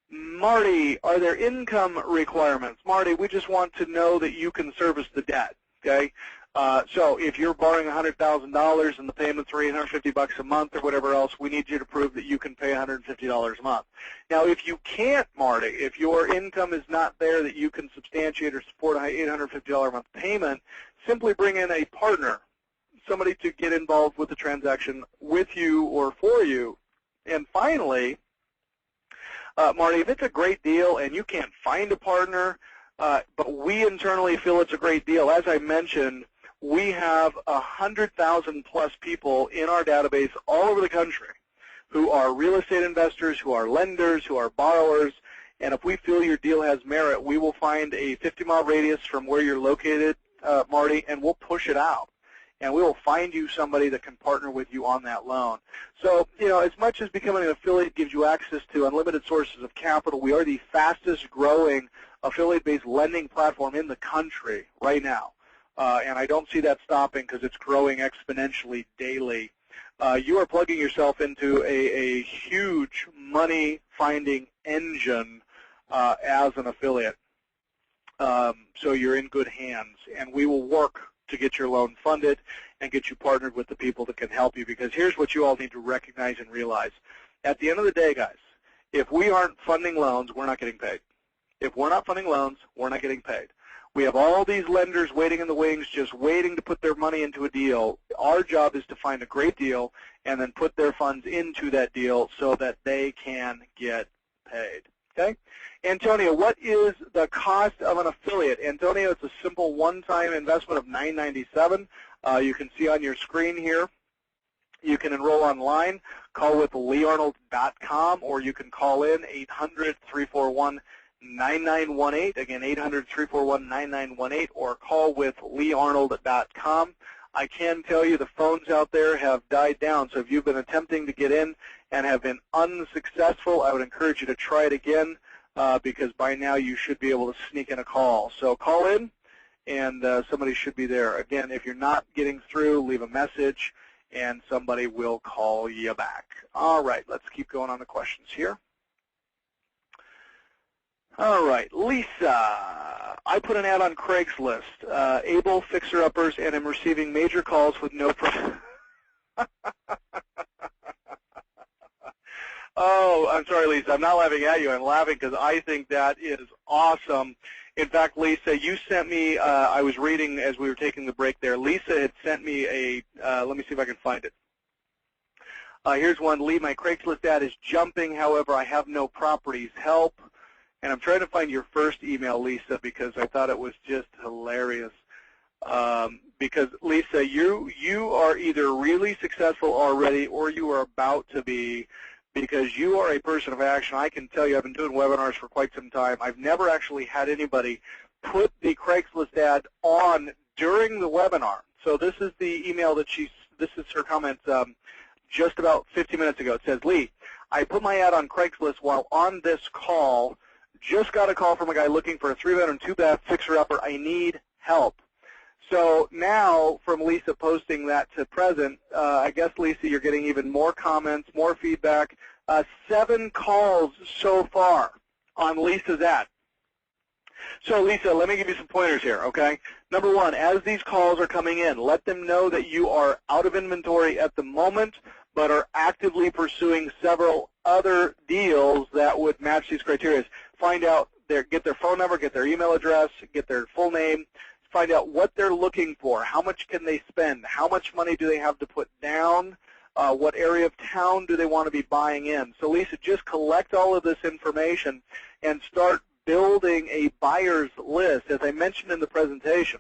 Marty, are there income requirements? Marty, we just want to know that you can service the debt, okay? So if you're borrowing $100,000 and the payments are $850 a month or whatever else, we need you to prove that you can pay $150 a month. Now, if you can't, Marty, if your income is not there that you can substantiate or support an $850 a month payment, simply bring in a partner, somebody to get involved with the transaction with you or for you. And finally, Marty, if it's a great deal and you can't find a partner, but we internally feel it's a great deal, as I mentioned, we have 100,000 plus people in our database all over the country who are real estate investors, who are lenders, who are borrowers, and if we feel your deal has merit, we will find a 50-mile radius from where you're located, Marty, and we'll push it out. And we will find you somebody that can partner with you on that loan. So, as much as becoming an affiliate gives you access to unlimited sources of capital, we are the fastest growing affiliate-based lending platform in the country right now. And I don't see that stopping because it's growing exponentially daily. You are plugging yourself into a huge money-finding engine as an affiliate. So you're in good hands, and we will work to get your loan funded and get you partnered with the people that can help you, because here's what you all need to recognize and realize. At the end of the day, guys, if we aren't funding loans, we're not getting paid. If we're not funding loans, we're not getting paid. We have all these lenders waiting in the wings, just waiting to put their money into a deal. Our job is to find a great deal and then put their funds into that deal so that they can get paid. Okay? Antonio, what is the cost of an affiliate? Antonio, it's a simple one-time investment of $9.97. You can see on your screen here. You can enroll online, call with leearnold.com, or you can call in 800-341-9918. Again, 800-341-9918, or call with leearnold.com. I can tell you the phones out there have died down, so if you've been attempting to get in and have been unsuccessful, I would encourage you to try it again, because by now you should be able to sneak in a call. So call in, and somebody should be there. Again, if you're not getting through, leave a message, and somebody will call you back. All right, let's keep going on the questions here. All right, Lisa, I put an ad on Craigslist, able fixer-uppers, and am receiving major calls with no Oh, I'm sorry, Lisa. I'm not laughing at you. I'm laughing because I think that is awesome. In fact, Lisa, you sent me, I was reading as we were taking the break there. Lisa had sent me a, let me see if I can find it. Here's one. Lee, my Craigslist ad is jumping. However, I have no properties. Help. And I'm trying to find your first email, Lisa, because I thought it was just hilarious. Because, Lisa, you are either really successful already or you are about to be, because you are a person of action. I can tell you I've been doing webinars for quite some time. I've never actually had anybody put the Craigslist ad on during the webinar. So this is the email that this is her comment just about 15 minutes ago. It says, Lee, I put my ad on Craigslist while on this call. Just got a call from a guy looking for a 3-bedroom, 2-bath fixer-upper. I need help. So now, from Lisa posting that to present, I guess, Lisa, you're getting even more comments, more feedback. 7 calls so far on Lisa's ad. So, Lisa, let me give you some pointers here, okay? Number one, as these calls are coming in, let them know that you are out of inventory at the moment, but are actively pursuing several other deals that would match these criteria. Find out, get their phone number, get their email address, get their full name, find out what they're looking for, how much can they spend, how much money do they have to put down, what area of town do they want to be buying in. So, Lisa, just collect all of this information and start building a buyer's list. As I mentioned in the presentation,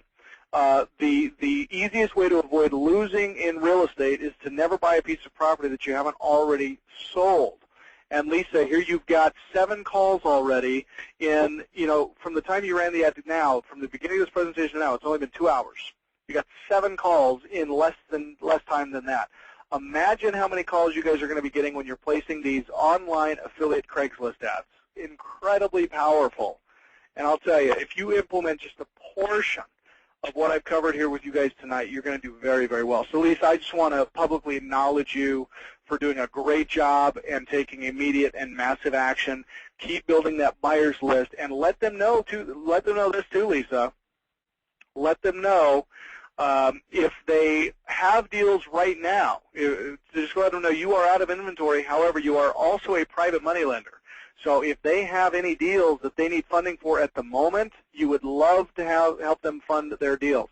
the easiest way to avoid losing in real estate is to never buy a piece of property that you haven't already sold. And Lisa, here you've got 7 calls already in, from the time you ran the ad to now, from the beginning of this presentation to now, it's only been 2 hours. You got 7 calls in less time than that. Imagine how many calls you guys are going to be getting when you're placing these online affiliate Craigslist ads. Incredibly powerful. And I'll tell you, if you implement just a portion of what I've covered here with you guys tonight, you're going to do very, very well. So, Lisa, I just want to publicly acknowledge you for doing a great job and taking immediate and massive action. Keep building that buyer's list, and let them know this too, Lisa. Let them know if they have deals right now. Just let them know you are out of inventory. However, you are also a private money lender. So if they have any deals that they need funding for at the moment, you would love to help them fund their deals.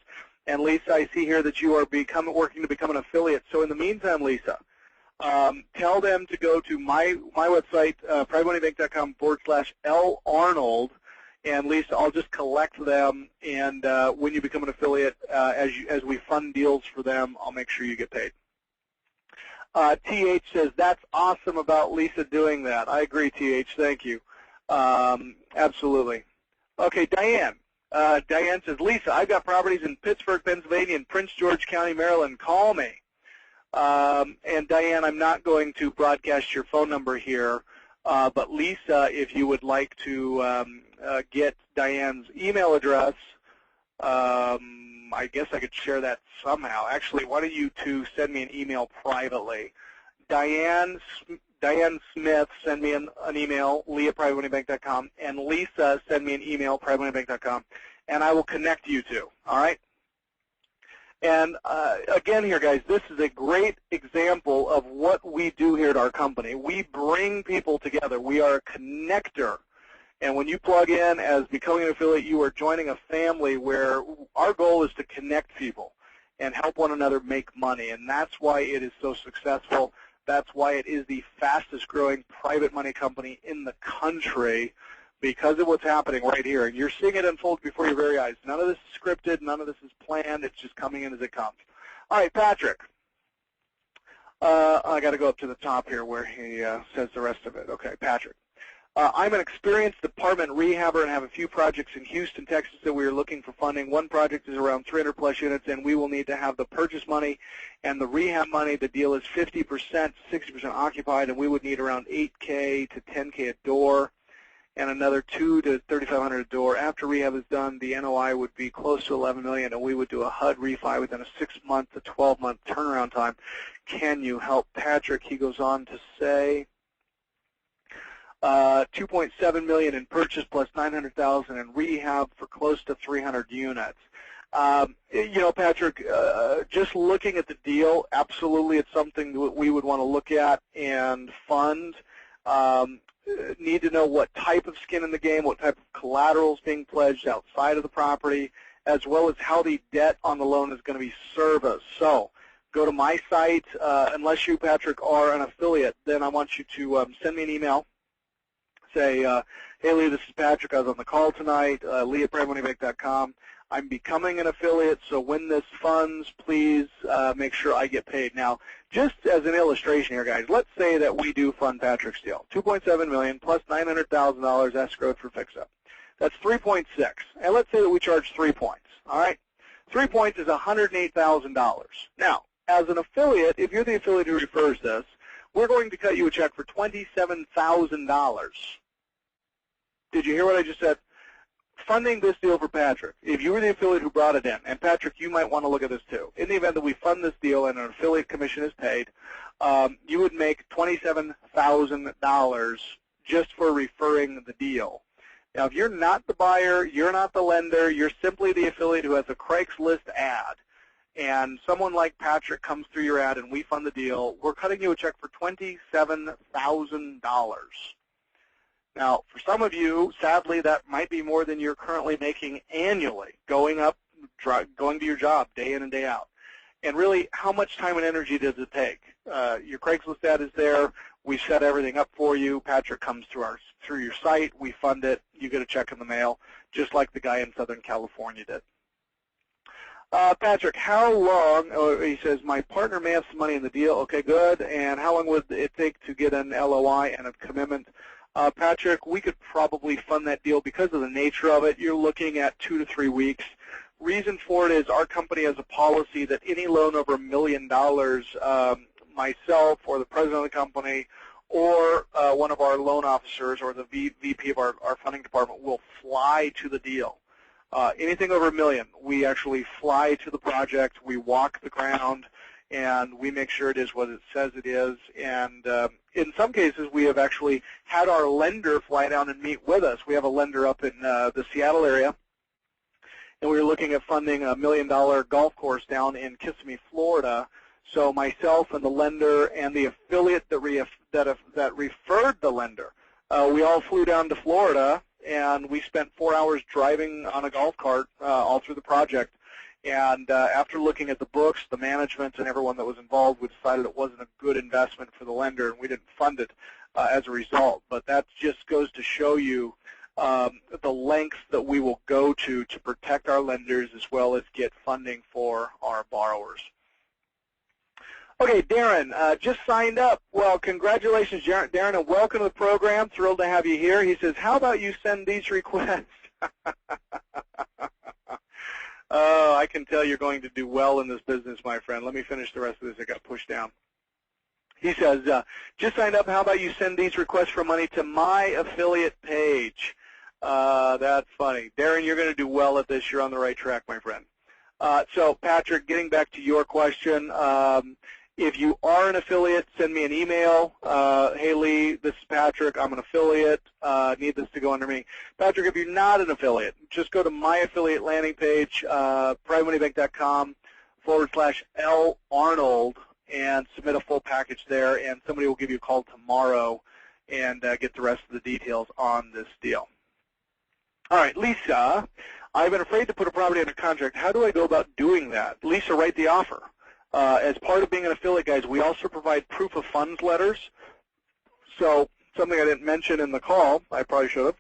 And Lisa, I see here that you are working to become an affiliate. So in the meantime, Lisa, tell them to go to my website, privatemoneybank.com/L Arnold. And Lisa, I'll just collect them, and when you become an affiliate, as we fund deals for them, I'll make sure you get paid. TH says, that's awesome about Lisa doing that. I agree, TH. Thank you. Absolutely. Okay, Diane. Diane says, Lisa, I've got properties in Pittsburgh, Pennsylvania, and Prince George County, Maryland. Call me. And Diane, I'm not going to broadcast your phone number here, but Lisa, if you would like to get Diane's email address, I guess I could share that somehow. Actually, why don't you two send me an email privately? Diane Smith, send me an email, lee@privatemoneybank.com, and Lisa, send me an email, privatemoneybank.com, and I will connect you two, all right? And again here, guys, this is a great example of what we do here at our company. We bring people together. We are a connector. And when you plug in as becoming an affiliate, you are joining a family where our goal is to connect people and help one another make money. And that's why it is so successful. That's why it is the fastest growing private money company in the country, because of what's happening right here. And you're seeing it unfold before your very eyes. None of this is scripted. None of this is planned. It's just coming in as it comes. All right, Patrick. I got to go up to the top here where he says the rest of it. Okay, Patrick. I'm an experienced apartment rehabber and have a few projects in Houston, Texas that we are looking for funding. One project is around 300-plus units, and we will need to have the purchase money and the rehab money. The deal is 50%, 60% occupied, and we would need around $8K to $10K a door and another $2,000 to $3,500 a door. After rehab is done, the NOI would be close to $11 million, and we would do a HUD refi within a 6-month to 12-month turnaround time. Can you help, Patrick? He goes on to say, $2.7 million in purchase plus $900,000 in rehab for close to 300 units. You know, Patrick, just looking at the deal, absolutely it's something that we would want to look at and fund. Need to know what type of skin in the game, what type of collateral is being pledged outside of the property, as well as how the debt on the loan is going to be serviced. So go to my site. Unless you, Patrick, are an affiliate, then I want you to send me an email. Say, hey, Lee, this is Patrick. I was on the call tonight, lee@privatemoneybank.com. I'm becoming an affiliate, so when this funds, please make sure I get paid. Now, just as an illustration here, guys, let's say that we do fund Patrick's deal, $2.7 million plus $900,000 escrowed for fix-up. That's 3.6, and let's say that we charge 3 points. All right, 3 points is $108,000. Now, as an affiliate, if you're the affiliate who refers this, we're going to cut you a check for $27,000. Did you hear what I just said? Funding this deal for Patrick, if you were the affiliate who brought it in, and Patrick, you might want to look at this too. In the event that we fund this deal and an affiliate commission is paid, you would make $27,000 just for referring the deal. Now, if you're not the buyer, you're not the lender, you're simply the affiliate who has a Craigslist ad, and someone like Patrick comes through your ad and we fund the deal, we're cutting you a check for $27,000. Now, for some of you, sadly, that might be more than you're currently making annually, going to your job day in and day out. And really, how much time and energy does it take? Your Craigslist ad is there. We set everything up for you. Patrick comes through your site. We fund it. You get a check in the mail, just like the guy in Southern California did. Patrick, how long, he says, my partner may have some money in the deal. Okay, good. And how long would it take to get an LOI and a commitment? Patrick, we could probably fund that deal because of the nature of it. You're looking at 2 to 3 weeks. Reason for it is our company has a policy that any loan over $1 million, myself or the president of the company or one of our loan officers or the VP of our funding department will fly to the deal. Anything over $1 million, we actually fly to the project, we walk the ground, and we make sure it is what it says it is. And in some cases, we have actually had our lender fly down and meet with us. We have a lender up in the Seattle area, and we were looking at funding a $1 million golf course down in Kissimmee, Florida. So myself and the lender and the affiliate that referred the lender, we all flew down to Florida, and we spent 4 hours driving on a golf cart all through the project. And after looking at the books, the management, and everyone that was involved, we decided it wasn't a good investment for the lender, and we didn't fund it as a result. But that just goes to show you the lengths that we will go to protect our lenders as well as get funding for our borrowers. Okay, Darren, just signed up. Well, congratulations, Darren, and welcome to the program. Thrilled to have you here. He says, how about you send these requests? Oh, I can tell you're going to do well in this business, my friend. Let me finish the rest of this. I got pushed down. He says, just signed up. How about you send these requests for money to my affiliate page? That's funny. Darren, you're going to do well at this. You're on the right track, my friend. So, Patrick, getting back to your question, if you are an affiliate, send me an email. Hey, Lee, this is Patrick. I'm an affiliate. Need this to go under me. Patrick, if you're not an affiliate, just go to my affiliate landing page, privatemoneybank.com/L Arnold, and submit a full package there, and somebody will give you a call tomorrow and get the rest of the details on this deal. All right, Lisa, I've been afraid to put a property under contract. How do I go about doing that? Lisa, write the offer. As part of being an affiliate, guys, we also provide proof of funds letters. So something I didn't mention in the call, I probably should have,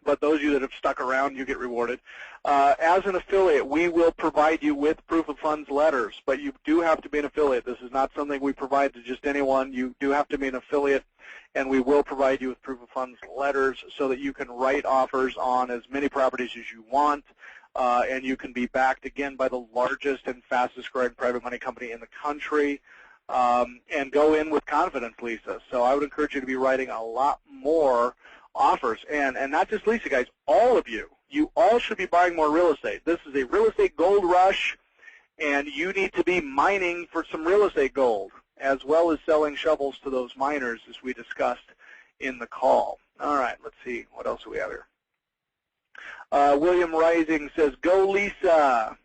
but those of you that have stuck around, you get rewarded. As an affiliate, we will provide you with proof of funds letters, but you do have to be an affiliate. This is not something we provide to just anyone. You do have to be an affiliate, and we will provide you with proof of funds letters so that you can write offers on as many properties as you want. And you can be backed, again, by the largest and fastest growing private money company in the country, and go in with confidence, Lisa. So I would encourage you to be writing a lot more offers. And not just Lisa, guys, all of you. You all should be buying more real estate. This is a real estate gold rush, and you need to be mining for some real estate gold, as well as selling shovels to those miners, as we discussed in the call. All right, let's see. What else do we have here? William Rising says, go Lisa.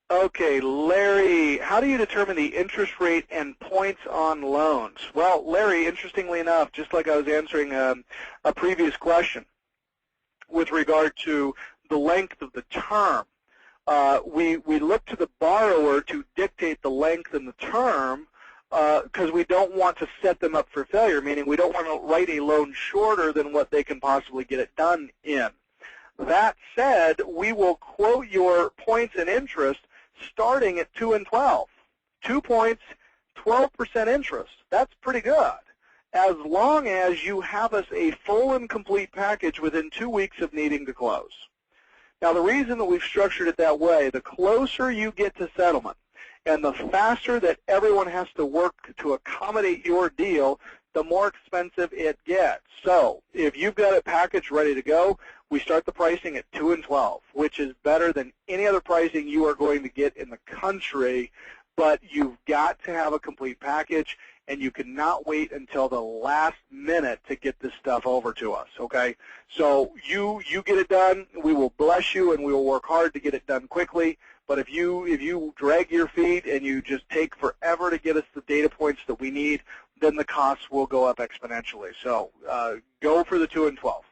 Okay, Larry, how do you determine the interest rate and points on loans? Well, Larry, interestingly enough, just like I was answering a previous question with regard to the length of the term, we look to the borrower to dictate the length and the term, because we don't want to set them up for failure, meaning we don't want to write a loan shorter than what they can possibly get it done in. That said, we will quote your points and interest starting at 2 and 12. 2 points, 12% interest. That's pretty good, as long as you have us a full and complete package within 2 weeks of needing to close. Now, the reason that we've structured it that way, the closer you get to settlement, and the faster that everyone has to work to accommodate your deal, the more expensive it gets. So if you've got a package ready to go, we start the pricing at 2 and 12, which is better than any other pricing you are going to get in the country, but you've got to have a complete package, and you cannot wait until the last minute to get this stuff over to us, okay? So you get it done, we will bless you, and we will work hard to get it done quickly. But if you drag your feet and you just take forever to get us the data points that we need, then the costs will go up exponentially. So go for the 2 and 12.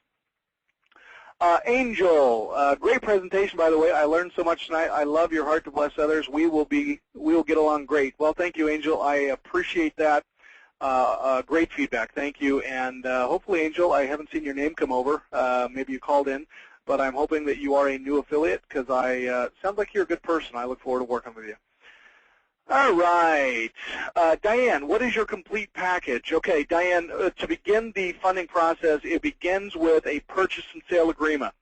Angel, great presentation, by the way. I learned so much tonight. I love your heart to bless others. We will get along great. Well, thank you, Angel. I appreciate that. Great feedback. Thank you. And hopefully, Angel, I haven't seen your name come over. Maybe you called in. But I'm hoping that you are a new affiliate, because sounds like you're a good person. I look forward to working with you. All right. Diane, what is your complete package? Okay, Diane, to begin the funding process, it begins with a purchase and sale agreement.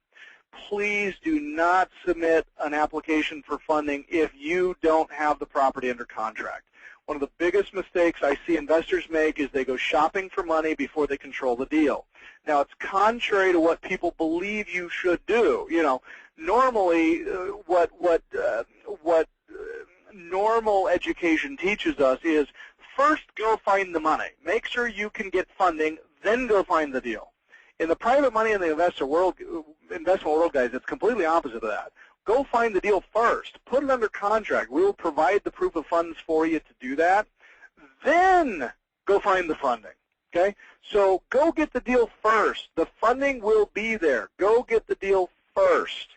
Please do not submit an application for funding if you don't have the property under contract. One of the biggest mistakes I see investors make is they go shopping for money before they control the deal. Now, it's contrary to what people believe you should do. You know, normally what normal education teaches us is first go find the money. Make sure you can get funding, then go find the deal. In the private money and the investment world, guys, it's completely opposite of that. Go find the deal first. Put it under contract. We will provide the proof of funds for you to do that. Then go find the funding. Okay? So go get the deal first. The funding will be there. Go get the deal first.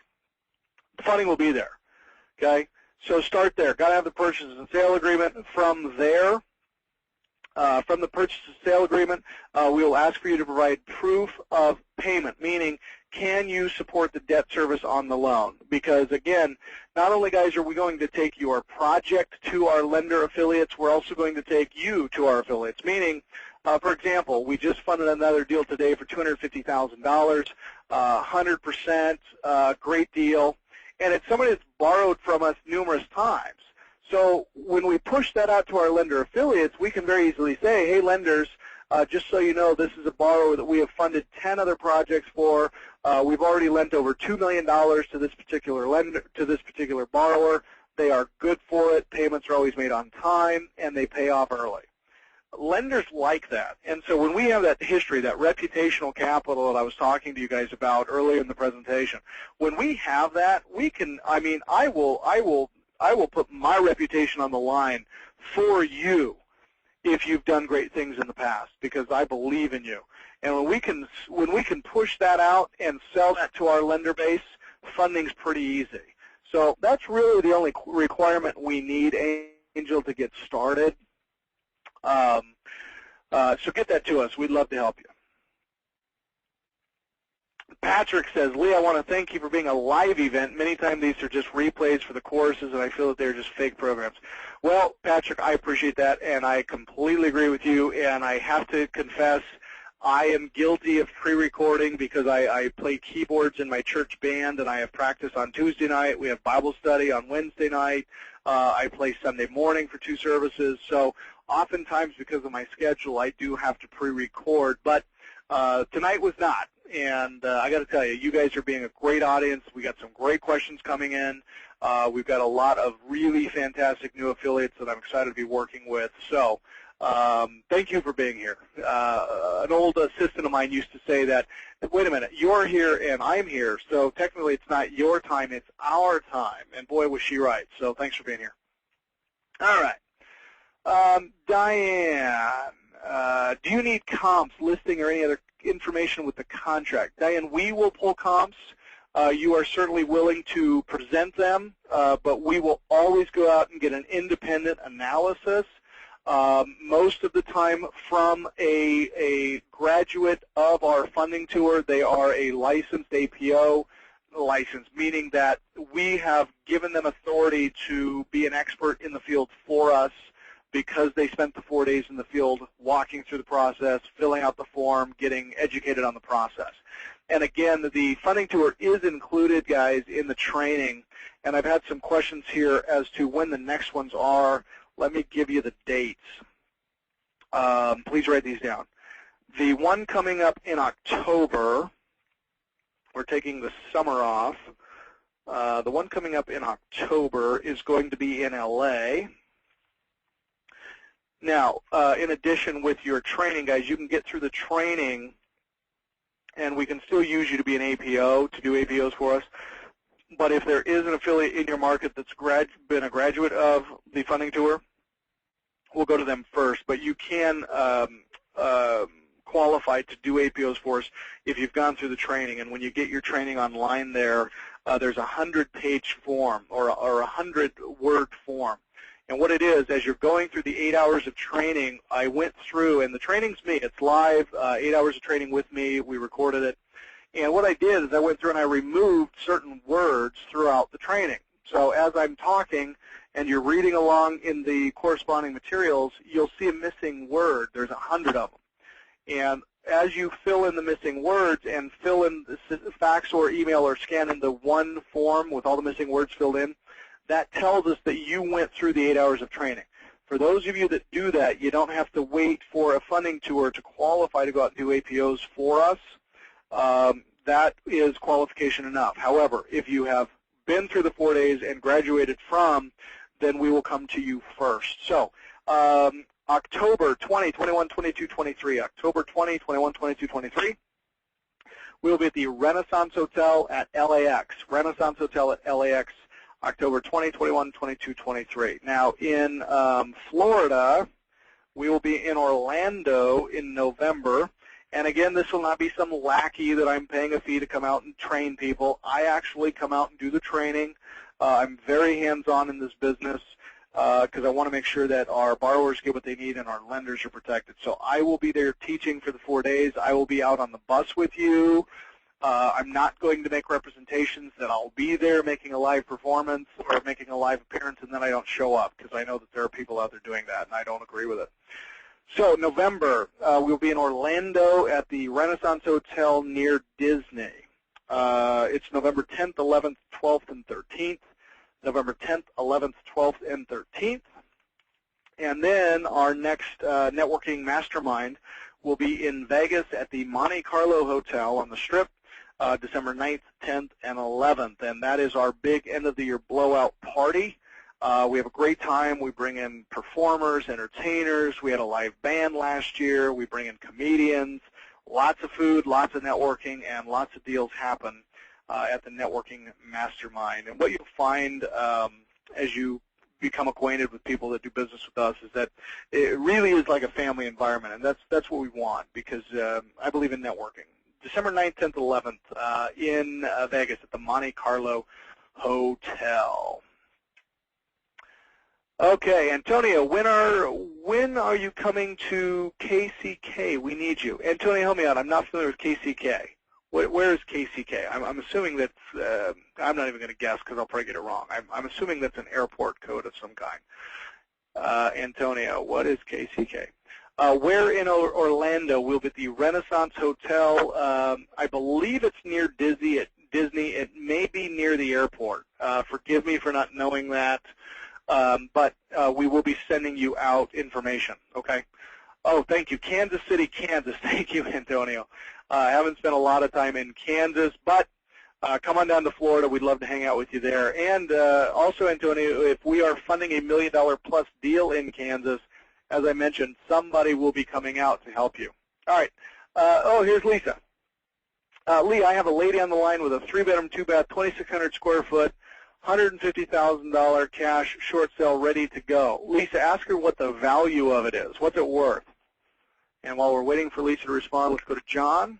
funding will be there. Okay, so start there. Got to have the purchase and sale agreement. From there, from the purchase and sale agreement, we will ask for you to provide proof of payment, meaning can you support the debt service on the loan? Because again, not only, guys, are we going to take your project to our lender affiliates, we're also going to take you to our affiliates, meaning, for example, we just funded another deal today for $250,000, 100%, great deal, and it's somebody that's borrowed from us numerous times. So when we push that out to our lender affiliates, we can very easily say, hey, lenders, just so you know, this is a borrower that we have funded 10 other projects for. We've already lent over $2 million to this particular lender, to this particular borrower. They are good for it. Payments are always made on time, and they pay off early. Lenders like that. And so when we have that history, that reputational capital that I was talking to you guys about earlier in the presentation, when we have that, we can, I mean, I will put my reputation on the line for you if you've done great things in the past, because I believe in you. And when we can push that out and sell that to our lender base, funding's pretty easy. So that's really the only requirement we need, Angel, to get started. So get that to us. We'd love to help you. Patrick says, Lee, I want to thank you for being a live event. Many times these are just replays for the courses, and I feel that they're just fake programs. Well, Patrick, I appreciate that, and I completely agree with you, and I have to confess, I am guilty of pre-recording because I play keyboards in my church band, and I have practice on Tuesday night. We have Bible study on Wednesday night. I play Sunday morning for 2 services. So oftentimes because of my schedule, I do have to pre-record, but tonight was not. And I got to tell you, you guys are being a great audience. We got some great questions coming in. We've got a lot of really fantastic new affiliates that I'm excited to be working with. So thank you for being here. An old assistant of mine used to say that, wait a minute, you're here and I'm here, so technically it's not your time, it's our time. And boy, was she right. So thanks for being here. All right. Diane, do you need comps, listing, or any other information with the contract? Diane, we will pull comps. You are certainly willing to present them, but we will always go out and get an independent analysis. Most of the time from a graduate of our funding tour, they are a licensed APO license, meaning that we have given them authority to be an expert in the field for us because they spent the 4 days in the field walking through the process, filling out the form, getting educated on the process. And again, the funding tour is included, guys, in the training. And I've had some questions here as to when the next ones are. Let me give you the dates. Please write these down. The one coming up in October, we're taking the summer off. The one coming up in October is going to be in LA. Now, in addition with your training, guys, you can get through the training and we can still use you to be an APO, to do APOs for us. But if there is an affiliate in your market that's been a graduate of the funding tour, we'll go to them first. But you can qualify to do APOs for us if you've gone through the training. And when you get your training online there's a 100-page form or a 100-word form. And what it is, as you're going through the 8 hours of training, I went through, and the training's me. It's live, 8 hours of training with me. We recorded it. And what I did is I went through and I removed certain words throughout the training. So as I'm talking and you're reading along in the corresponding materials, you'll see a missing word. There's 100 of them. And as you fill in the missing words and fill in the fax or email or scan in the one form with all the missing words filled in, that tells us that you went through the 8 hours of training. For those of you that do that, you don't have to wait for a funding tour to qualify to go out and do APOs for us. That is qualification enough. However, if you have been through the 4 days and graduated from, then we will come to you first. So October 20, 21, 22, 23, October 20, 21, 22, 23, we'll be at the Renaissance Hotel at LAX, Renaissance Hotel at LAX, October 20, 21, 22, 23. Now, in Florida, we will be in Orlando in November, And again, this will not be some lackey that I'm paying a fee to come out and train people. I actually come out and do the training. I'm very hands-on in this business because I want to make sure that our borrowers get what they need and our lenders are protected. So I will be there teaching for the 4 days. I will be out on the bus with you. I'm not going to make representations that I'll be there making a live performance or making a live appearance and then I don't show up, because I know that there are people out there doing that and I don't agree with it. So November, we'll be in Orlando at the Renaissance Hotel near Disney. It's November 10th, 11th, 12th, and 13th. November 10th, 11th, 12th, and 13th. And then our next networking mastermind will be in Vegas at the Monte Carlo Hotel on the Strip, December 9th, 10th, and 11th. And that is our big end-of-the-year blowout party. We have a great time. We bring in performers, entertainers. We had a live band last year. We bring in comedians. Lots of food, lots of networking, and lots of deals happen at the Networking Mastermind. And what you'll find as you become acquainted with people that do business with us is that it really is like a family environment, and that's what we want, because I believe in networking. December 9th, 10th, 11th in Vegas at the Monte Carlo Hotel. Okay, Antonio, when are you coming to KCK? We need you. Antonio, help me out. I'm not familiar with KCK. Where is KCK? I'm assuming that, I'm not even going to guess because I'll probably get it wrong. I'm assuming that's an airport code of some kind. Antonio, what is KCK? Where in Orlando will be the Renaissance Hotel? I believe it's near Disney. It may be near the airport. Forgive me for not knowing that, but we will be sending you out information, okay? Oh, thank you. Kansas City, Kansas. Thank you, Antonio. I haven't spent a lot of time in Kansas, but come on down to Florida. We'd love to hang out with you there. And also, Antonio, if we are funding a $1 million plus deal in Kansas, as I mentioned, somebody will be coming out to help you. All right. Oh, here's Lisa. Lee, I have a lady on the line with a 3-bedroom, 2-bath, 2,600 square foot, $150,000 cash short sale ready to go. Lisa, ask her what the value of it is. What's it worth? And while we're waiting for Lisa to respond, let's go to John.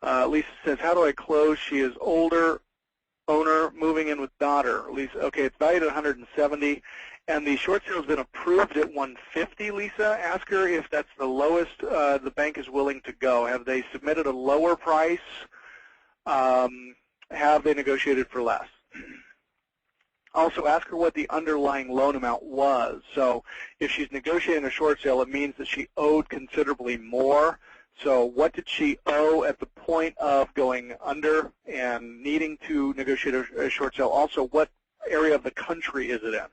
Lisa says, how do I close? She is older, owner, moving in with daughter. Lisa, okay, it's valued at $170, and the short sale has been approved at $150. Lisa, ask her if that's the lowest the bank is willing to go. Have they submitted a lower price? Have they negotiated for less? Also, ask her what the underlying loan amount was. So if she's negotiating a short sale, it means that she owed considerably more. So what did she owe at the point of going under and needing to negotiate a short sale? Also, what area of the country is it in?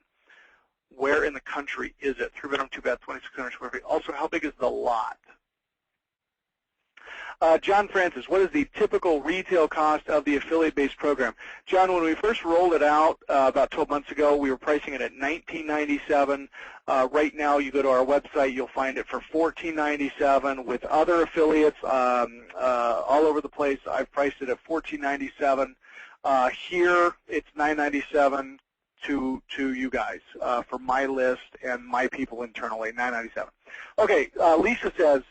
Where in the country is it? 3-bedroom, 2-bath, 2,600 square feet. Also, how big is the lot? John Francis, what is the typical retail cost of the affiliate-based program? John, when we first rolled it out about 12 months ago, we were pricing it at $19.97. Right now, you go to our website, you'll find it for $14.97. With other affiliates all over the place, I've priced it at $14.97. Here, it's $9.97 to you guys for my list and my people internally, $9.97. Okay, Lisa says,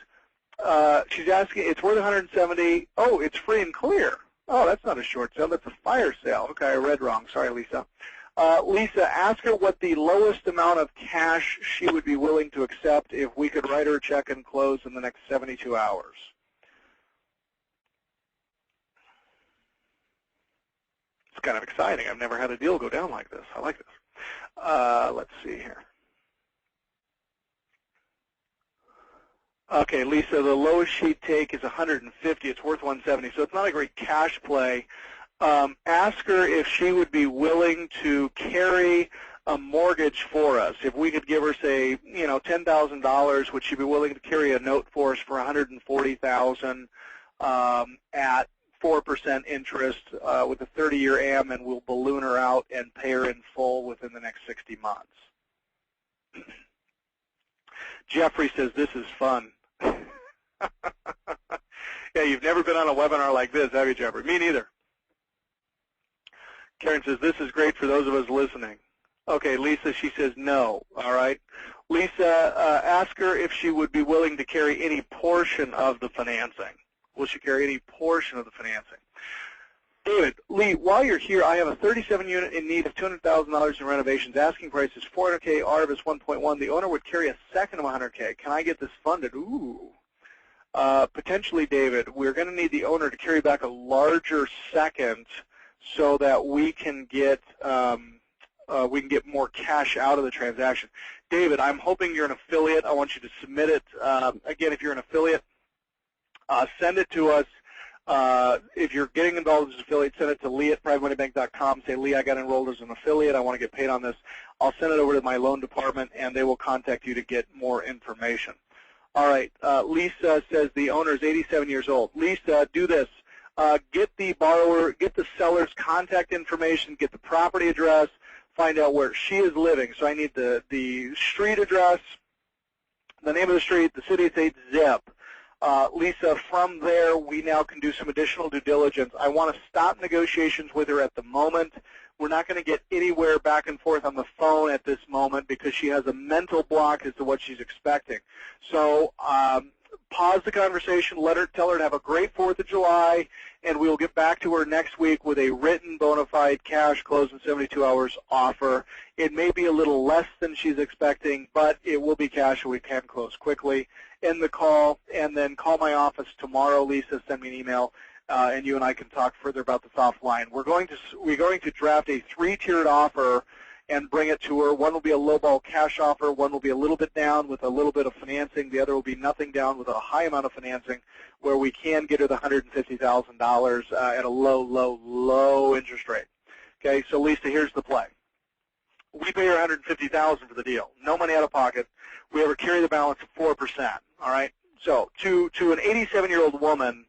she's asking, it's worth $170. Oh, it's free and clear. Oh, that's not a short sale. That's a fire sale. Okay, I read wrong. Sorry, Lisa. Lisa, ask her what the lowest amount of cash she would be willing to accept if we could write her a check and close in the next 72 hours. It's kind of exciting. I've never had a deal go down like this. I like this. Let's see here. Okay, Lisa, the lowest she'd take is $150. It's worth $170, so it's not a great cash play. Ask her if she would be willing to carry a mortgage for us. If we could give her, say, $10,000, would she be willing to carry a note for us for $140,000 at 4% interest with a 30-year AM, and we'll balloon her out and pay her in full within the next 60 months? Jeffrey says, this is fun. Yeah, you've never been on a webinar like this, have you, Jeffrey? Me neither. Karen says, this is great for those of us listening. Okay, Lisa, she says no. All right. Lisa, ask her if she would be willing to carry any portion of the financing. Will she carry any portion of the financing? David, Lee, while you're here, I have a 37-unit in need of $200,000 in renovations. Asking price is $400K, RV is 1.1. The owner would carry a second of $100K. Can I get this funded? Ooh. Potentially, David, we're going to need the owner to carry back a larger second so that we can get more cash out of the transaction. David, I'm hoping you're an affiliate. I want you to submit it. Again, if you're an affiliate, send it to us. If you're getting involved as an affiliate, send it to Lee@PrivateMoneyBank.com. Say, Lee, I got enrolled as an affiliate. I want to get paid on this. I'll send it over to my loan department, and they will contact you to get more information. All right. Lisa says the owner is 87 years old. Lisa, do this. Get the seller's contact information, get the property address, find out where she is living. So I need the street address, the name of the street, the city, state, zip. Lisa, from there, we now can do some additional due diligence. I want to stop negotiations with her at the moment. We're not going to get anywhere back and forth on the phone at this moment because she has a mental block as to what she's expecting. So pause the conversation, tell her to have a great 4th of July, and we will get back to her next week with a written bona fide cash close in 72 hours offer. It may be a little less than she's expecting, but it will be cash and we can close quickly. End the call, and then call my office tomorrow, Lisa, send me an email, and you and I can talk further about this offline. We're going to draft a 3-tiered offer and bring it to her. One will be a lowball cash offer. One will be a little bit down with a little bit of financing. The other will be nothing down with a high amount of financing, where we can get her the $150,000 at a low interest rate. Okay, so Lisa, here's the play. We pay her $150,000 for the deal. No money out of pocket. We have her carry the balance of 4%. All right. So to an 87-year-old woman,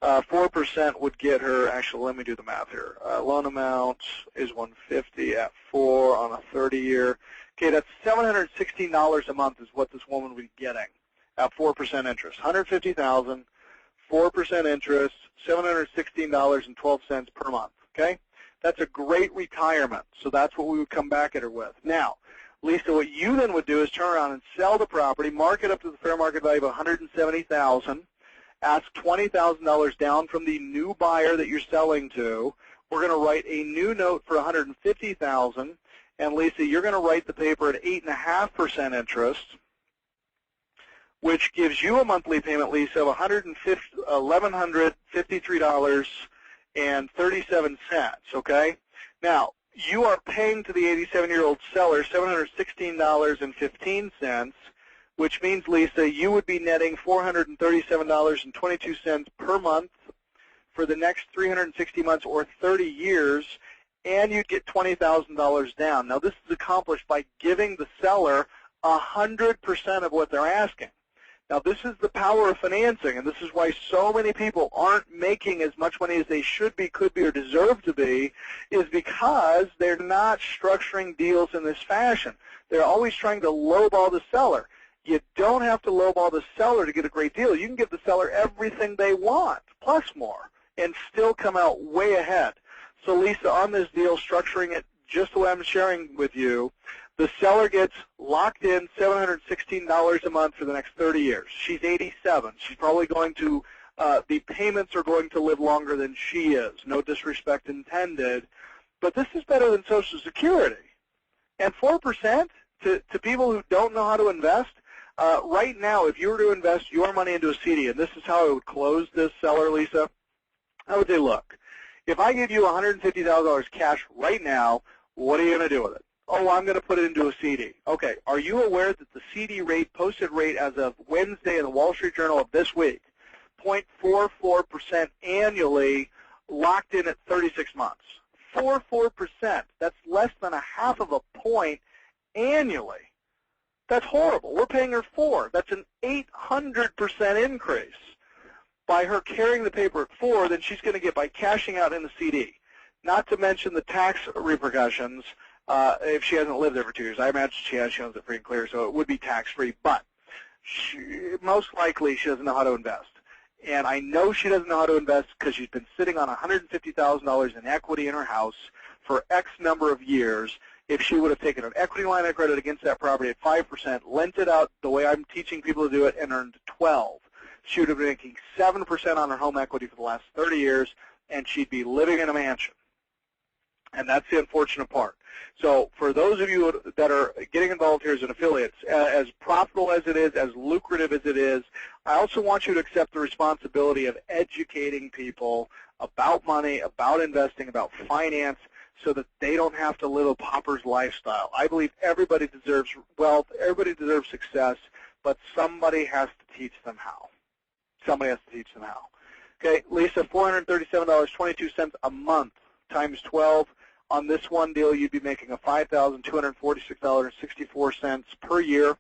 4% would get her. Actually, let me do the math here. Loan amount is $150 at 4 on a 30-year. Okay, that's $716 a month is what this woman would be getting at 4% interest. $150,000, 4% interest, $716.12 per month. Okay. That's a great retirement, so that's what we would come back at her with. Now, Lisa, what you then would do is turn around and sell the property, mark it up to the fair market value of $170,000, ask $20,000 down from the new buyer that you're selling to. We're going to write a new note for $150,000, and Lisa, you're going to write the paper at 8.5% interest, which gives you a monthly payment, Lisa, of $1,153.37, okay? Now, you are paying to the 87-year-old seller $716.15, which means, Lisa, you would be netting $437.22 per month for the next 360 months or 30 years, and you'd get $20,000 down. Now, this is accomplished by giving the seller 100% of what they're asking. Now, this is the power of financing, and this is why so many people aren't making as much money as they should be, could be, or deserve to be, is because they're not structuring deals in this fashion. They're always trying to lowball the seller. You don't have to lowball the seller to get a great deal. You can give the seller everything they want, plus more, and still come out way ahead. So, Lisa, on this deal, structuring it just the way I'm sharing with you, the seller gets locked in $716 a month for the next 30 years. She's 87. She's probably going to, the payments are going to live longer than she is. No disrespect intended. But this is better than Social Security. And 4% to people who don't know how to invest, right now, if you were to invest your money into a CD, and this is how I would close this seller, Lisa, I would say, look, if I give you $150,000 cash right now, what are you going to do with it? Oh, I'm going to put it into a CD. Okay, are you aware that the CD rate, posted rate as of Wednesday in the Wall Street Journal of this week, 0.44% annually, locked in at 36 months? 4%. That's less than a half of a point annually. That's horrible. We're paying her 4. That's an 800% increase. By her carrying the paper at 4, then she's going to get by cashing out in the CD. Not to mention the tax repercussions if she hasn't lived there for 2 years. I imagine she has. She owns it free and clear, so it would be tax-free. But most likely she doesn't know how to invest. And I know she doesn't know how to invest because she's been sitting on $150,000 in equity in her house for X number of years. if she would have taken an equity line of credit against that property at 5%, lent it out the way I'm teaching people to do it, and earned 12, she would have been making 7% on her home equity for the last 30 years, and she'd be living in a mansion. And that's the unfortunate part. So for those of you that are getting involved here as an affiliate, as profitable as it is, as lucrative as it is, I also want you to accept the responsibility of educating people about money, about investing, about finance, so that they don't have to live a pauper's lifestyle. I believe everybody deserves wealth, everybody deserves success, but somebody has to teach them how. Somebody has to teach them how. Okay, Lisa, $437.22 a month times 12. On this one deal, you'd be making a $5,246.64 per year.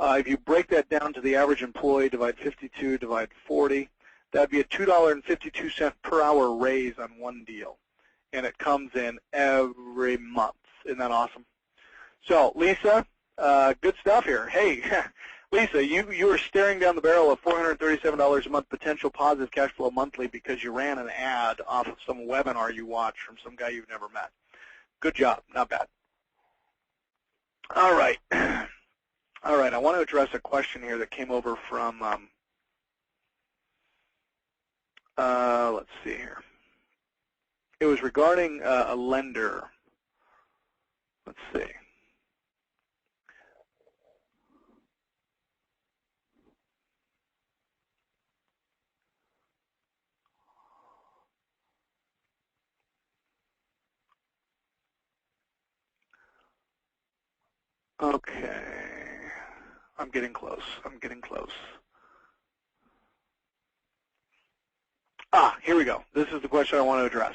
If you break that down to the average employee, divide 52, divide 40, that'd be a $2.52 per hour raise on one deal. And it comes in every month. Isn't that awesome? So, Lisa, good stuff here. Hey, Lisa, you were staring down the barrel of $437 a month potential positive cash flow monthly because you ran an ad off of some webinar you watched from some guy you've never met. Good job. Not bad. All right. All right. I want to address a question here that came over from, let's see here. It was regarding a lender. Let's see. Okay. I'm getting close. I'm getting close. Here we go. This is the question I want to address.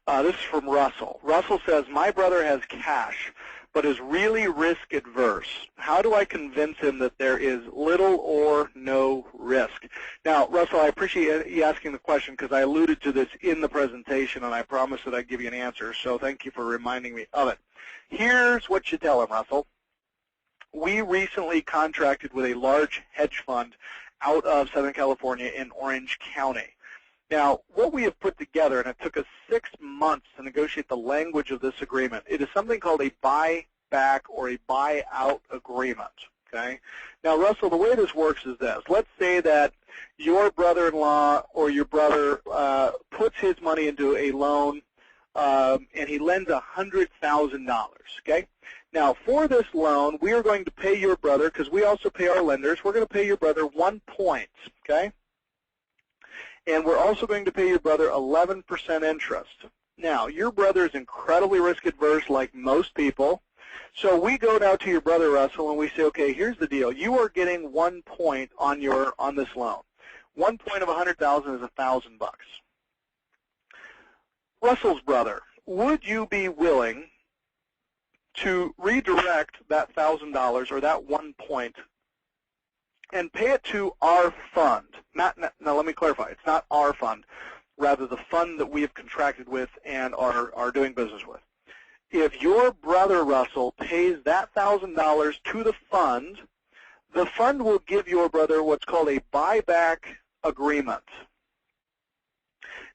This is from Russell. Russell says, my brother has cash, but is really risk adverse. How do I convince him that there is little or no risk? Now, Russell, I appreciate you asking the question because I alluded to this in the presentation, and I promised that I'd give you an answer, so thank you for reminding me of it. Here's what you tell him, Russell. We recently contracted with a large hedge fund out of Southern California in Orange County. Now, what we have put together, and it took us 6 months to negotiate the language of this agreement, it is something called a buyback or a buyout agreement. Okay? Now, Russell, the way this works is this. Let's say that your brother-in-law or your brother puts his money into a loan and he lends $100,000. Okay? Now, for this loan, we are going to pay your brother, because we also pay our lenders, we're going to pay your brother 1 point, okay? And we're also going to pay your brother 11% interest. Now, your brother is incredibly risk-adverse like most people, so we go now to your brother, Russell, and we say, okay, here's the deal. You are getting 1 point on this loan. 1 point of $100,000 is $1,000 bucks. Russell's brother, would you be willing to redirect that $1,000 or that 1 point and pay it to our fund? Now, let me clarify. It's not our fund, rather the fund that we have contracted with and are doing business with. If your brother, Russell, pays that $1,000 to the fund will give your brother what's called a buyback agreement.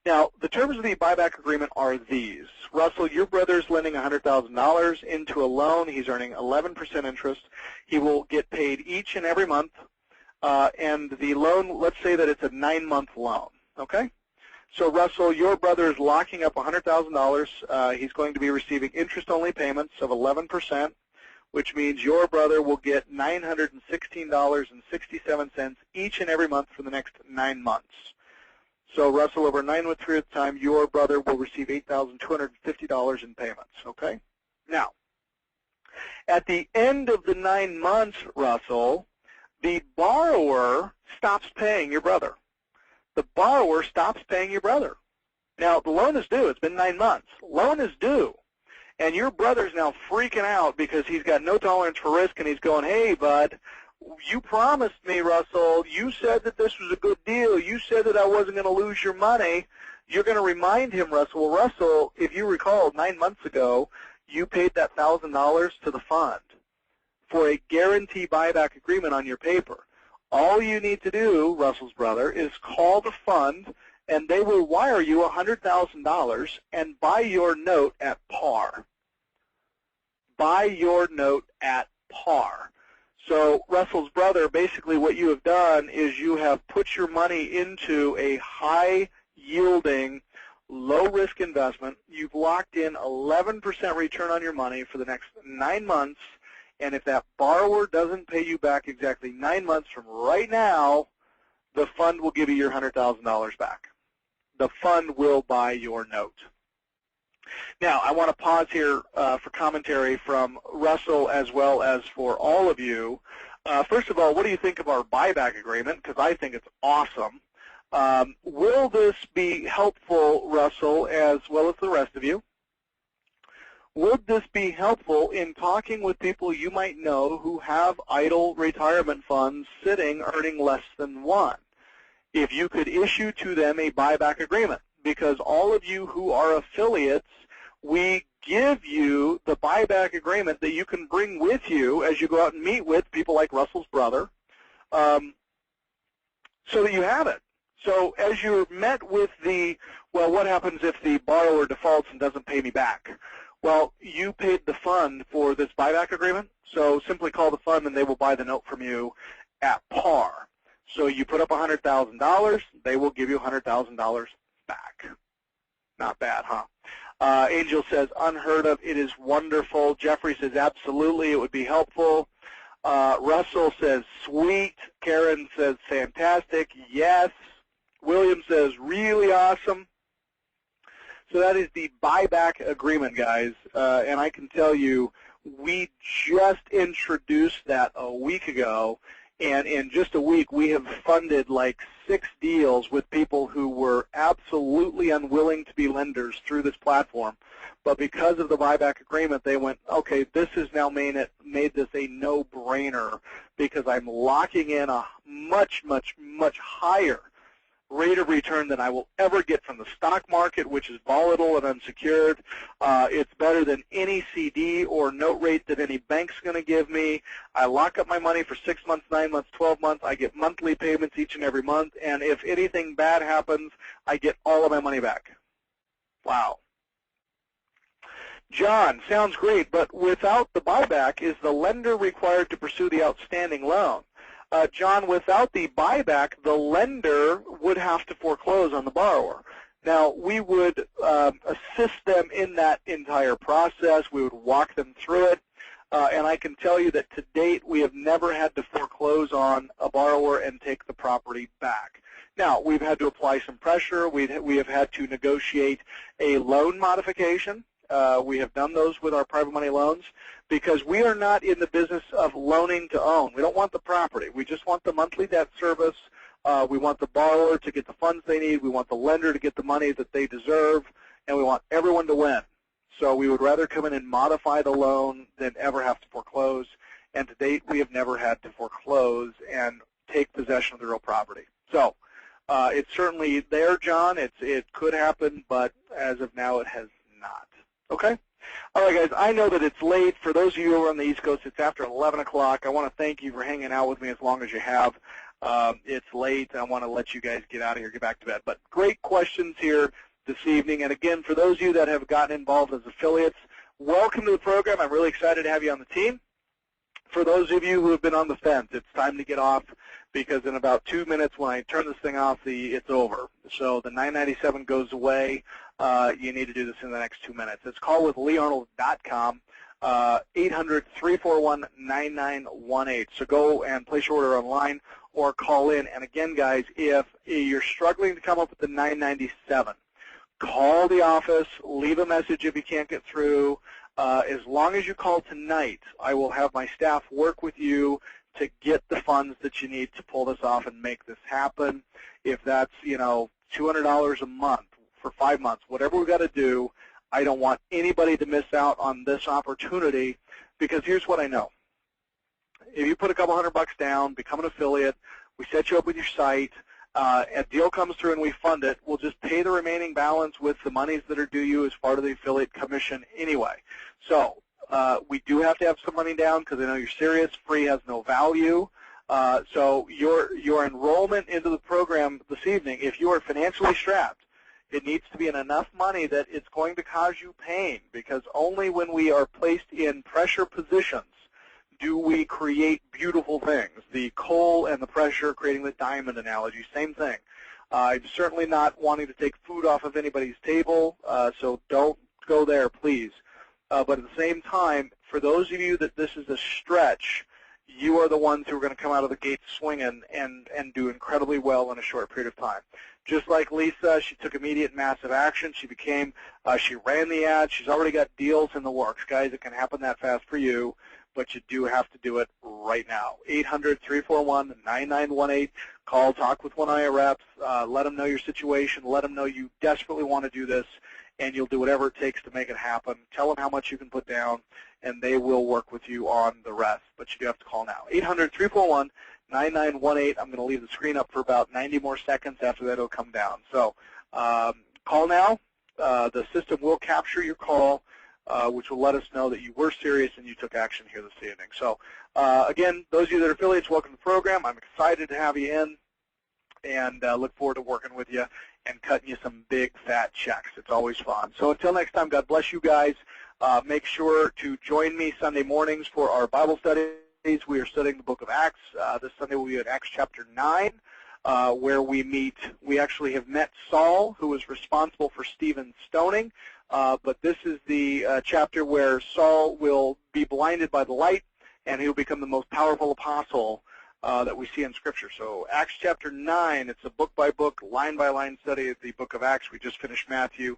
Now, the terms of the buyback agreement are these. Russell, your brother's lending $100,000 into a loan. He's earning 11% interest. He will get paid each and every month. And the loan, let's say that it's a 9-month loan, okay? So, Russell, your brother is locking up $100,000. He's going to be receiving interest-only payments of 11%, which means your brother will get $916.67 each and every month for the next 9 months. So, Russell, over a 9-month period of time, your brother will receive $8,250 in payments, okay? Now, at the end of the 9 months, Russell, the borrower stops paying your brother. The borrower stops paying your brother. Now, the loan is due. It's been 9 months. Loan is due. And your brother's now freaking out because he's got no tolerance for risk, and he's going, hey, bud, you promised me, Russell. You said that this was a good deal. You said that I wasn't going to lose your money. You're going to remind him, Russell. Well, Russell, if you recall, 9 months ago, you paid that $1,000 to the fund for a guarantee buyback agreement on your paper. All you need to do, Russell's brother, is call the fund, and they will wire you $100,000 and buy your note at par. buy your note at par. So Russell's brother, basically what you have done is you have put your money into a high-yielding, low-risk investment. You've locked in 11% return on your money for the next 9 months, and if that borrower doesn't pay you back exactly 9 months from right now, the fund will give you your $100,000 back. The fund will buy your note. Now, I want to pause here for commentary from Russell as well as for all of you. First of all, what do you think of our buyback agreement? Because I think it's awesome. Will this be helpful, Russell, as well as the rest of you? Would this be helpful in talking with people you might know who have idle retirement funds sitting earning less than 1? If you could issue to them a buyback agreement, because all of you who are affiliates, we give you the buyback agreement that you can bring with you as you go out and meet with people like Russell's brother, so that you have it. So as you're met with the, well, what happens if the borrower defaults and doesn't pay me back? Well, you paid the fund for this buyback agreement, so simply call the fund and they will buy the note from you at par. So you put up $100,000, they will give you $100,000 back. Not bad, huh? Angel says, unheard of, it is wonderful. Jeffrey says, absolutely, it would be helpful. Russell says, sweet. Karen says, fantastic, yes. William says, really awesome. So that is the buyback agreement, guys, and I can tell you we just introduced that a week ago, and in just a week we have funded like 6 deals with people who were absolutely unwilling to be lenders through this platform. But because of the buyback agreement, they went, okay, this has now made this a no-brainer because I'm locking in a much, much, much higher rate of return than I will ever get from the stock market, which is volatile and unsecured. It's better than any CD or note rate that any bank's going to give me. I lock up my money for 6 months, 9 months, 12 months. I get monthly payments each and every month, and if anything bad happens, I get all of my money back. Wow. John, sounds great, but without the buyback, is the lender required to pursue the outstanding loan? John, without the buyback, the lender would have to foreclose on the borrower. Now, we would assist them in that entire process. We would walk them through it. And I can tell you that to date, we have never had to foreclose on a borrower and take the property back. Now, we've had to apply some pressure. We have had to negotiate a loan modification. We have done those with our private money loans because we are not in the business of loaning to own. We don't want the property. We just want the monthly debt service. We want the borrower to get the funds they need. We want the lender to get the money that they deserve, and we want everyone to win. So we would rather come in and modify the loan than ever have to foreclose. And to date, we have never had to foreclose and take possession of the real property. So it's certainly there, John. It could happen, but as of now, it has not. Okay? All right, guys, I know that it's late. For those of you who are on the East Coast, it's after 11 o'clock. I want to thank you for hanging out with me as long as you have. It's late. I want to let you guys get out of here, get back to bed. But great questions here this evening. And, again, for those of you that have gotten involved as affiliates, welcome to the program. I'm really excited to have you on the team. For those of you who have been on the fence, it's time to get off because in about 2 minutes when I turn this thing off, it's over. So the $9.97 goes away. You need to do this in the next 2 minutes. It's callwithleearnold.com, 800-341-9918. So go and place your order online or call in. And again, guys, if you're struggling to come up with the $9.97, call the office, leave a message if you can't get through. As long as you call tonight, I will have my staff work with you to get the funds that you need to pull this off and make this happen. If that's, $200 a month for 5 months, whatever we've got to do, I don't want anybody to miss out on this opportunity because here's what I know. If you put a couple $100 down, become an affiliate, we set you up with your site, a deal comes through and we fund it, we'll just pay the remaining balance with the monies that are due you as part of the affiliate commission anyway. So we do have to have some money down because I know you're serious. Free has no value. So your enrollment into the program this evening, if you are financially strapped, It needs to be in enough money that it's going to cause you pain, because only when we are placed in pressure positions do we create beautiful things. The coal and the pressure creating the diamond analogy, same thing. I'm certainly not wanting to take food off of anybody's table, so don't go there, please. But at the same time, for those of you that this is a stretch, you are the ones who are going to come out of the gate swinging and do incredibly well in a short period of time. Just like Lisa, she took immediate massive action. She ran the ad. She's already got deals in the works. Guys, it can happen that fast for you, but you do have to do it right now. 800-341-9918. Call, talk with one of our reps. Let them know your situation. Let them know you desperately want to do this, and you'll do whatever it takes to make it happen. Tell them how much you can put down, and they will work with you on the rest. But you do have to call now. 800-341-9918. I'm going to leave the screen up for about 90 more seconds. After that, it'll come down. So call now. The system will capture your call, which will let us know that you were serious and you took action here this evening. So again, those of you that are affiliates, welcome to the program. I'm excited to have you in, and look forward to working with you and cutting you some big, fat checks. It's always fun. So until next time, God bless you guys. Make sure to join me Sunday mornings for our Bible studies. We are studying the book of Acts. This Sunday we'll be at Acts chapter 9, where we actually have met Saul, who was responsible for Stephen's stoning. But this is the chapter where Saul will be blinded by the light, and he'll become the most powerful apostle that we see in Scripture. So Acts chapter 9, it's a book-by-book, line-by-line study of the book of Acts. We just finished Matthew.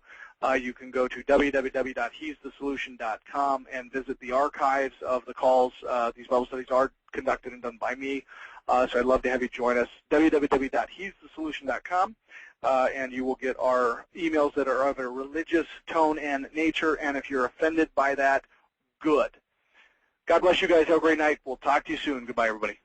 You can go to www.he'sthesolution.com and visit the archives of the calls. These Bible studies are conducted and done by me, so I'd love to have you join us. www.he'sthesolution.com, and you will get our emails that are of a religious tone and nature, and if you're offended by that, good. God bless you guys. Have a great night. We'll talk to you soon. Goodbye, everybody.